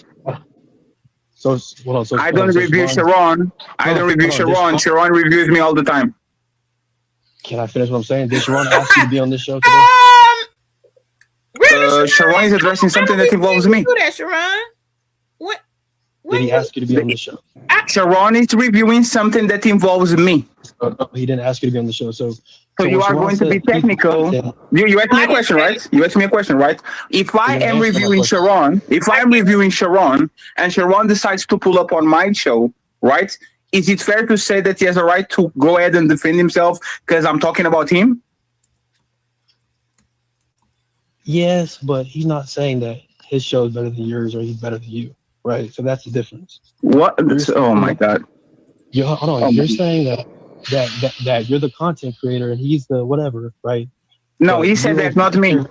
I don't review Shiron. I don't review Shiron. Shiron reviews me all the time. Can I finish what I'm saying? Did Shiron ask you to be on this show today? Shiron is addressing something that involves me. Do that, Shiron. What? Did he ask you to be on this show? Shiron is reviewing something that involves me. No, he didn't ask you to be on the show. So you are going to be technical. You asked me a question, right? You asked me a question, right? If I am reviewing Shiron, and Shiron decides to pull up on my show, right? Is it fair to say that he has a right to go ahead and defend himself because I'm talking about him? Yes, but he's not saying that his show is better than yours or he's better than you, right? So that's the difference. What? Oh my God! Hold on. You're saying that you're the content creator and he's the whatever, right? No, he said that, not me.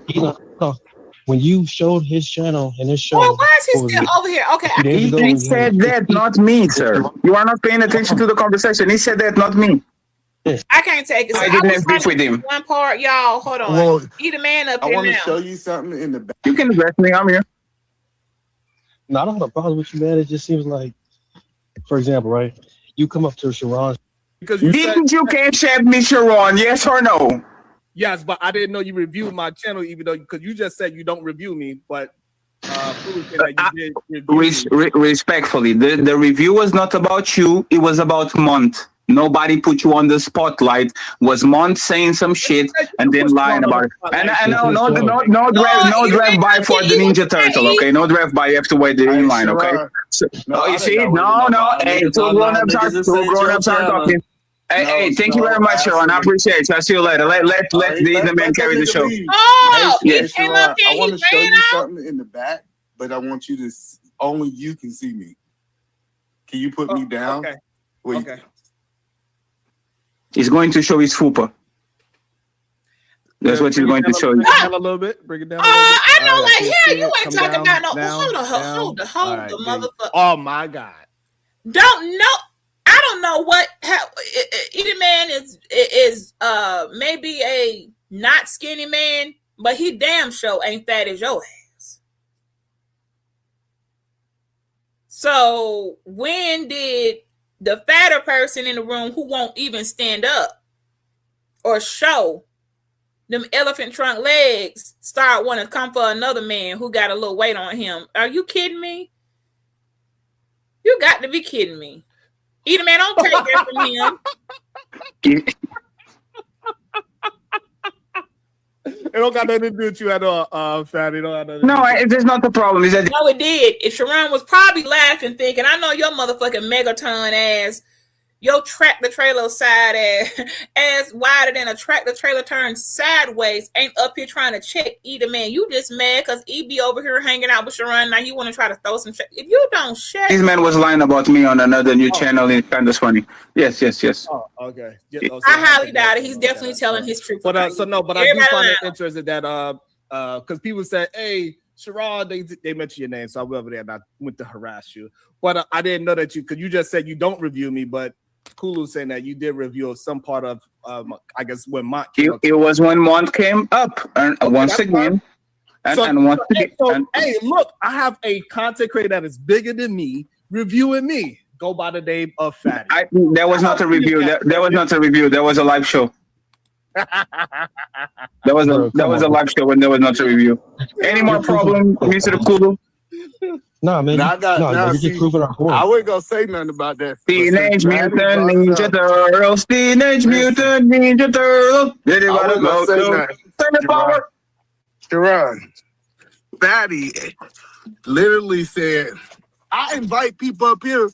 When you showed his channel and his show, why is he still over here? Okay, he said that, not me, sir. You are not paying attention to the conversation. He said that, not me. I can't take it. So I didn't have beef with him. One part, y'all. Hold on. Well, Eat a man up I here want to now. show you something in the back. You can address me. I'm here. No, I don't have a problem with you, man. It just seems like, for example, right? You come up to Shiron. Didn't you cash app me, Shiron? Yes or no? Yes, but I didn't know you reviewed my channel, even though because you just said you don't review me, but respectfully, the review was not about you. It was about Mont. Nobody put you on the spotlight. Was Mont saying some shit and then lying about it? And no draft buy for the Ninja Turtle, okay? No draft buy. You have to wait the inline, okay? So, you see? No. Hey, two grown-ups are talking. Hey, thank you very much, Shiron. I appreciate it. I'll see you later. Let the man carry the show. Yes, Shiron, I want to show you something in the back, but I want you to only you can see me. Can you put me down? Okay. Okay. He's going to show his fupa. That's what he's going to show you. Bring it down a little bit. Bring it down. I know, like, here you ain't talking about no. Hold the motherfucker. Oh my God. Don't know. I don't know what. Either man is maybe a not skinny man, but he damn sure ain't fat as your ass. So when did the fatter person in the room who won't even stand up or show them elephant trunk legs start wanting to come for another man who got a little weight on him? Are you kidding me? You got to be kidding me. Either man, don't take that from him. It don't got nothing to do with you at all, Fatty. No, it's not the problem. No, it did. If Shiron was probably laughing, thinking, I know your motherfucking megaton ass, your tractor trailer side ass wider than a tractor trailer turned sideways, ain't up here trying to check either man. You just mad because he be over here hanging out with Shiron. Now you want to try to throw some shit. If you don't shut. This man was lying about me on another new channel. It's kind of funny. Yes. Oh, okay. I highly doubt it. He's definitely telling his truth. But I do find it interesting that because people say, hey, Shiron, they mentioned your name, so I went over there and I went to harass you. But I didn't know that because you just said you don't review me, but Kulu saying that you did review some part of, I guess, when Mont came up. It was when Mont came up, and once again. Hey, look, I have a content creator that is bigger than me reviewing me. go by the name of Fatty. That was not a review. That was not a review. That was a live show. That was a live show when there was not a review. Any more problem, Mr. Kulu? No, man. You're just proving our point. I wasn't gonna say nothing about that. Teenage Mutant Ninja Turtles. Teenage Mutant Ninja Turtles. I wasn't gonna say nothing. Turn the power. Shiron, Fatty literally said, "I invite people up here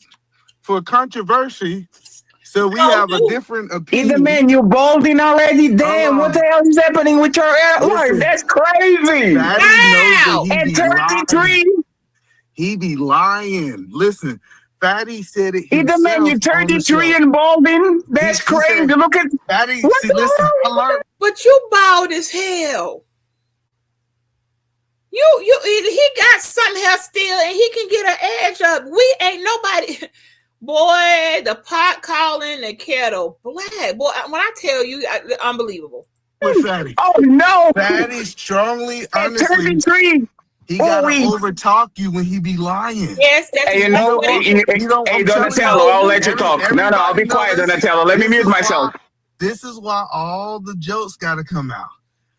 for controversy, so we have a different opinion." Either man, you balding already? Damn, what the hell is happening with your life? That's crazy. Wow! And 33. He be lying. Listen, Fatty said it himself. Either man, you 33 and balding? That's crazy. Said, look at Fatty. See, listen, but you bald as hell. He got something else still, and he can get an edge up. We ain't nobody. Boy, the pot calling the kettle black. Boy, when I tell you, unbelievable. With Fatty. Oh no, Fatty strongly, honestly. 33. He gotta overtalk you when he be lying. Yes, that's hey, Donatello, I'll let you talk. No, I'll be quiet, Donatello. Let me mute myself. This is why all the jokes gotta come out.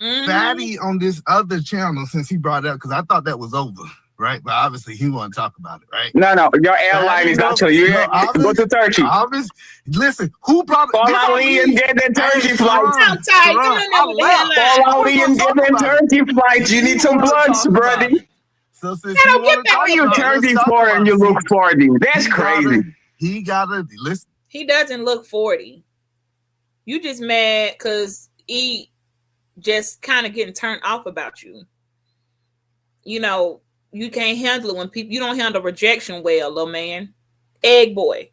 Mm-hmm. Fatty on this other channel, since he brought it up, because I thought that was over, right? But obviously he want to talk about it, right? No, your airline is actually go to Turkey. Listen, who brought Fall Ali and get the Turkey flight. Fall Ali and get the Turkey flight. You need some bloods, buddy. So since you 34 and you look 40, that's crazy. He gotta listen. He doesn't look 40. You just mad because he just kind of getting turned off about you. You know, you can't handle it when people, you don't handle rejection well, little man. Egg boy.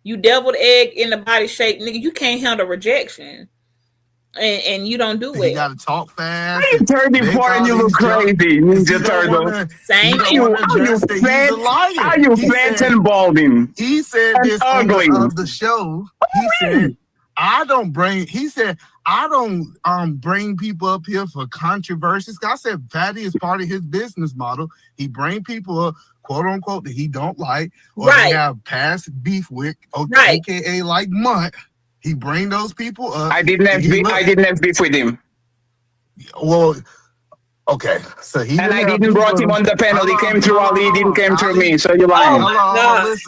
You deviled egg in the body shape, nigga. You can't handle rejection. And you don't do it. You gotta talk fast. You 34 and you look crazy, Ninja Turtle. Same. Are you fat and balding? He said this ugly of the show. He said, I don't bring people up here for controversies. I said Fatty is part of his business model. He bring people up, quote unquote, that he don't like or they have past beef with, aka like Mutt. He bring those people up. I didn't have beef with him. Well, okay. So he and I didn't brought him on the panel. He came through Ali. He didn't come through me. So you're lying.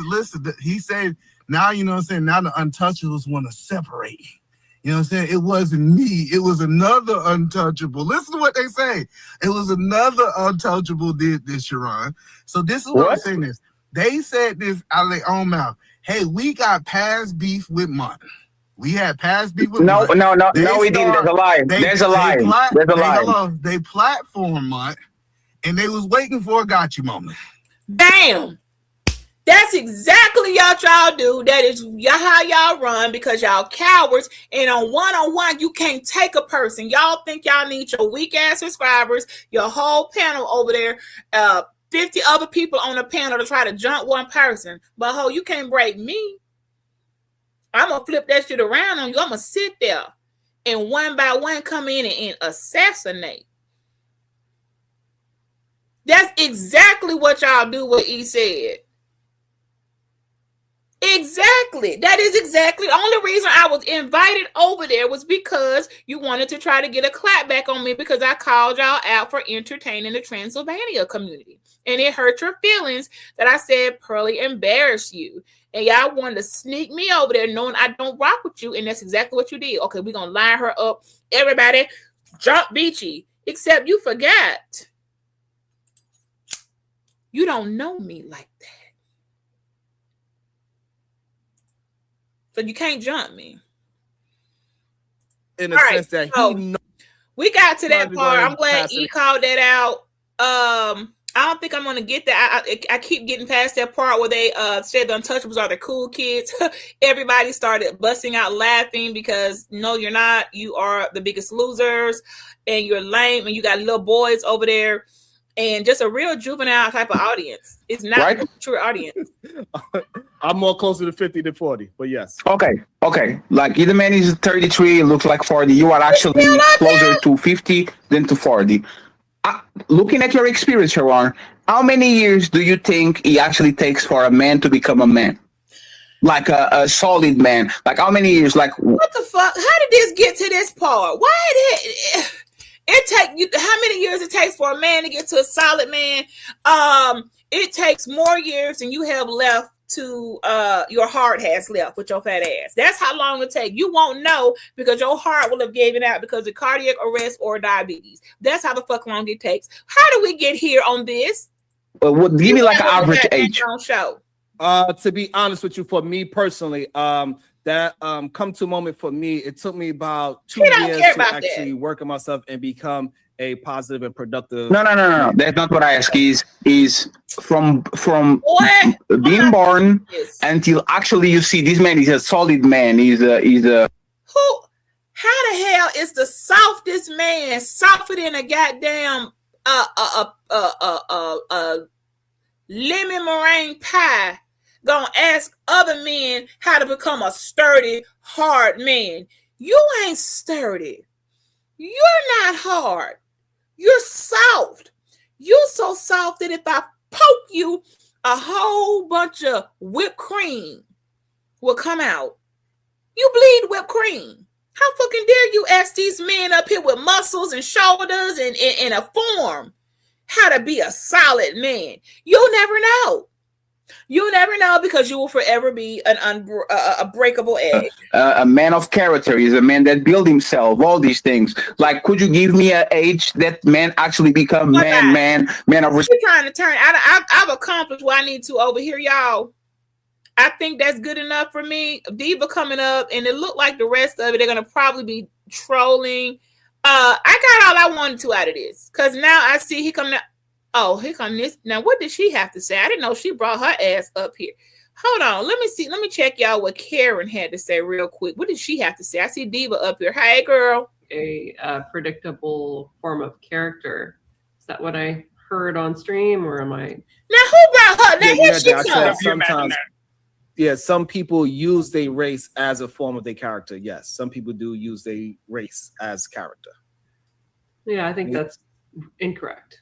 Listen. He said, now you know what I'm saying. Now the untouchables want to separate. You know what I'm saying? It wasn't me. It was another untouchable. Listen to what they say. It was another untouchable did this, Shiron. So this is what I'm saying is. They said this out of their own mouth. Hey, we got past beef with Mutt. We had past beef with Mutt. No, we didn't. There's a lie. There's a lie. They platform Mutt, and they was waiting for a gotcha moment. Damn. That's exactly y'all do. That is how y'all run because y'all cowards. And on one-on-one, you can't take a person. Y'all think y'all need your weak ass subscribers, your whole panel over there, 50 other people on the panel to try to jump one person. But you can't break me. I'm gonna flip that shit around on you. I'm gonna sit there and one by one come in and assassinate. That's exactly what y'all do. What he said. Exactly. That is exactly the only reason I was invited over there was because you wanted to try to get a clap back on me because I called y'all out for entertaining the Transylvania community. And it hurt your feelings that I said Pearly embarrassed you. And y'all wanted to sneak me over there knowing I don't rock with you. And that's exactly what you did. Okay, we're going to line her up. Everybody jump Beachy. Except you forgot. You don't know me like that. So you can't jump me. In a sense that he knows. We got to that part. I'm glad he called that out. I don't think I'm gonna get that. I keep getting past that part where they said the Untouchables are the cool kids. Everybody started busting out laughing because no, you're not. You are the biggest losers, and you're lame, and you got little boys over there, and just a real juvenile type of audience. It's not a true audience. I'm more closer to 50 than 40, but yes. Okay. Like either man is 33, looks like 40. You are actually closer to 50 than to 40. Looking at your experience, Shiron, how many years do you think it actually takes for a man to become a man? Like a solid man. Like how many years? Like what the fuck? How did this get to this part? Why did it take you? How many years it takes for a man to get to a solid man? It takes more years than you have left to your heart has left with your fat ass. That's how long it takes. You won't know because your heart will have given out because of cardiac arrest or diabetes. That's how the fuck long it takes. How do we get here on this? Give me like an average age. Show. To be honest with you, for me personally, that come to a moment for me, it took me about 2 years to actually work on myself and become a positive and productive. No. That's not what I ask. Is from being born until actually you see this man is a solid man. He's a who? How the hell is the softest man softer than a goddamn lemon meringue pie gonna ask other men how to become a sturdy, hard man? You ain't sturdy. You're not hard. You're soft. You're so soft that if I poke you, a whole bunch of whipped cream will come out. You bleed whipped cream. How fucking dare you ask these men up here with muscles and shoulders and a form how to be a solid man? You'll never know. You'll never know because you will forever be an unbreakable egg. A man of character is a man that build himself. All these things. Like, could you give me an age that man actually become man of respect? You're trying to turn. I've accomplished what I need to over here, y'all. I think that's good enough for me. Diva coming up, and it looked like the rest of it, they're gonna probably be trolling. I got all I wanted to out of this because now I see he coming. Oh, here come this. Now, what did she have to say? I didn't know she brought her ass up here. Hold on. Let me see. Let me check y'all what Karen had to say real quick. What did she have to say? I see Diva up here. Hey, girl. A predictable form of character. Is that what I heard on stream, or am I? Now, who brought her? Now, here she comes. Sometimes, yeah, some people use their race as a form of their character. Yes, some people do use their race as character. Yeah, I think that's incorrect.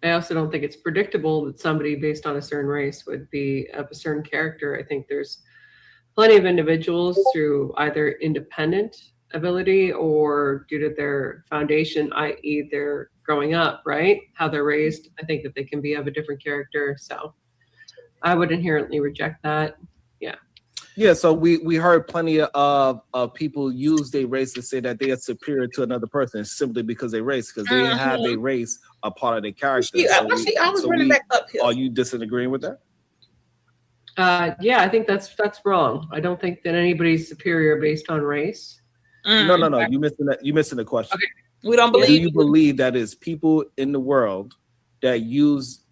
I also don't think it's predictable that somebody based on a certain race would be of a certain character. I think there's plenty of individuals through either independent ability or due to their foundation, i.e. their growing up, right? How they're raised. I think that they can be of a different character. So I would inherently reject that. Yeah. Yeah, so we heard plenty of people use their race to say that they are superior to another person simply because they race, because they have a race a part of their character. Are you disagreeing with that? Yeah, I think that's wrong. I don't think that anybody's superior based on race. No. You missing the question. Okay. We don't believe. Do you believe that is people in the world that use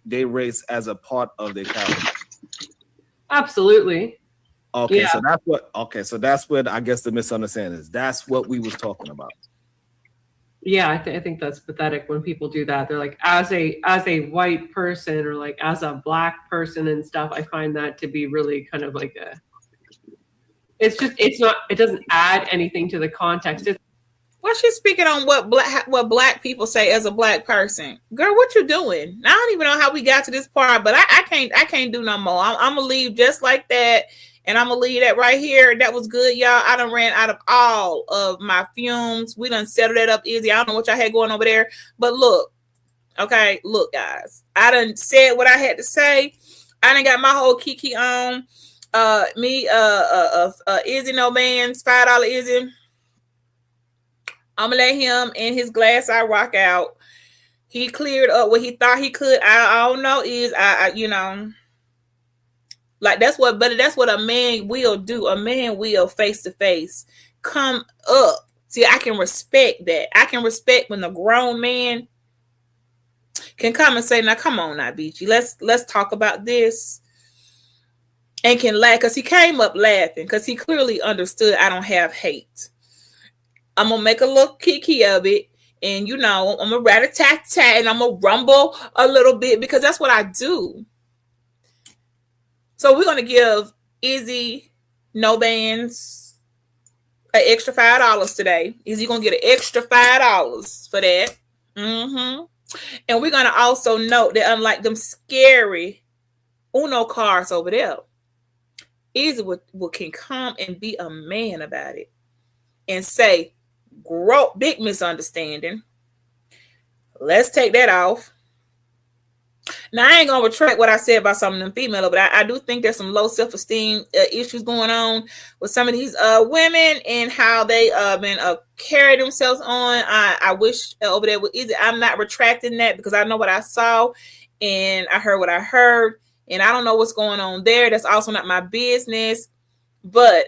their race as a part of their character? Absolutely. Okay, yeah. So that's what I guess the misunderstanding is. That's what we was talking about. Yeah, I think that's pathetic when people do that. They're like, as a white person or like as a black person and stuff. I find that to be really kind of like it doesn't add anything to the context. Well, she's speaking on what black people say as a black person. Girl, what you doing? I don't even know how we got to this part, but I can't do no more. I'm gonna leave just like that. And I'm gonna leave that right here. That was good, y'all. I done ran out of all of my fumes. We done settled that up, Izzy. I don't know what y'all had going over there. But look, okay, look, guys. I done said what I had to say. I done got my whole Kiki on. Izzy no man's $5 Izzy. I'm gonna let him and his glass eye rock out. He cleared up what he thought he could. I don't know is I you know. Like that's what a man will do. A man will face to face come up. See, I can respect that. I can respect when the grown man can come and say, "Now, come on, now, Beachy, let's talk about this." And can laugh because he came up laughing because he clearly understood I don't have hate. I'm gonna make a little kiki of it, and you know, I'm gonna rat-a-tat-tat, and I'm gonna rumble a little bit because that's what I do. So we're going to give Izzy No Bands an extra $5 today. Izzy going to get an extra $5 for that. And we're going to also note that unlike them scary Uno cards over there, Izzy can come and be a man about it and say, big misunderstanding. Let's take that off. Now, I ain't going to retract what I said about some of them female, but I do think there's some low self-esteem issues going on with some of these women and how they been carry themselves on. I wish over there with Izzy, I'm not retracting that because I know what I saw and I heard what I heard, and I don't know what's going on there. That's also not my business, but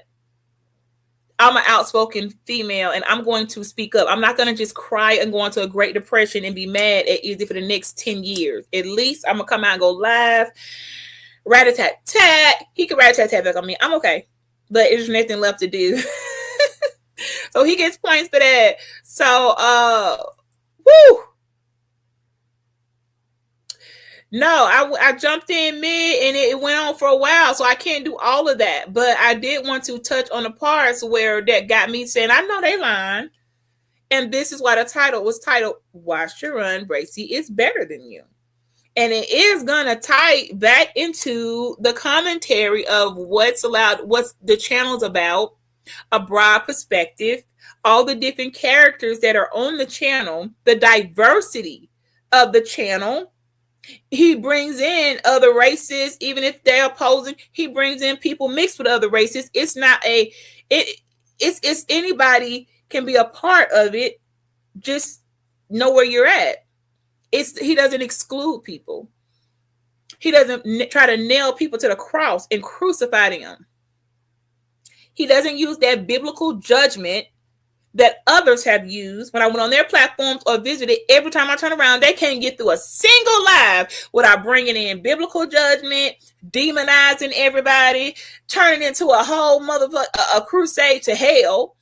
I'm an outspoken female and I'm going to speak up. I'm not going to just cry and go into a Great Depression and be mad at Izzy for the next 10 years. At least I'm going to come out and go live. Rat-a-tat-tat. He can rat-a-tat-tat back on me. I'm okay. But there's nothing left to do. So he gets points for that. So, woo. No, I jumped in mid and it went on for a while, so I can't do all of that. But I did want to touch on the parts where that got me saying, I know they lying. And this is why the title was titled, Why Shiron Bracy is Better Than You. And it is going to tie back into the commentary of what's allowed, what's the channel's about, a broad perspective, all the different characters that are on the channel, the diversity of the channel. He brings in other races, even if they're opposing. He brings in people mixed with other races. It's not it's anybody can be a part of it. Just know where you're at. He doesn't exclude people. He doesn't try to nail people to the cross and crucify them. He doesn't use that biblical judgment that others have used. When I went on their platforms or visited, every time I turn around, they can't get through a single live without bringing in biblical judgment, demonizing everybody, turning into a whole a crusade to hell.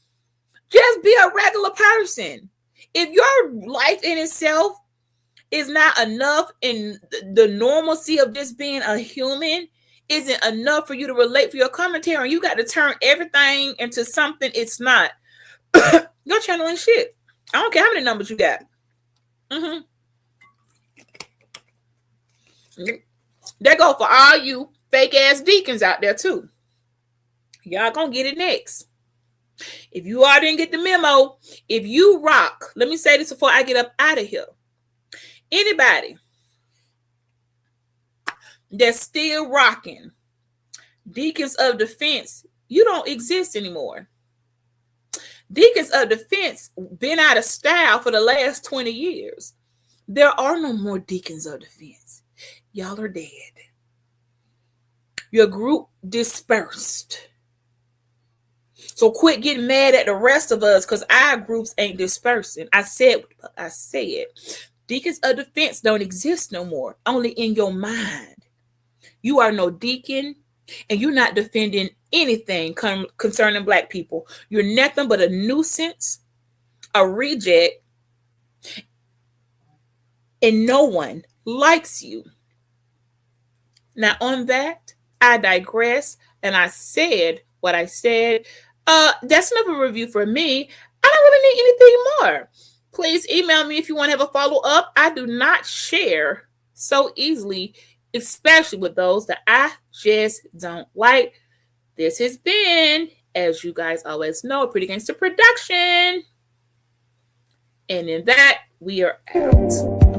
Just be a regular person. If your life in itself is not enough in the normalcy of just being a human, isn't enough for you to relate for your commentary, and you got to turn everything into something it's not. Your channel ain't shit. I don't care how many numbers you got. That go for all you fake ass deacons out there too. Y'all gonna get it next. If you all didn't get the memo, if you rock, let me say this before I get up out of here. Anybody that's still rocking Deacons of Defense, you don't exist anymore. Deacons of Defense been out of style for the last 20 years. There are no more Deacons of Defense. Y'all are dead. Your group dispersed. So quit getting mad at the rest of us because our groups ain't dispersing. I said. Deacons of Defense don't exist no more. Only in your mind. You are no deacon. And you're not defending anything concerning Black people. You're nothing but a nuisance, a reject, and no one likes you. Now, on that, I digress, and I said what I said. That's enough of a review for me. I don't really need anything more. Please email me if you want to have a follow-up. I do not share so easily, especially with those that I just don't like. This has been, as you guys always know, Pretty Gangster Production. And in that, we are out.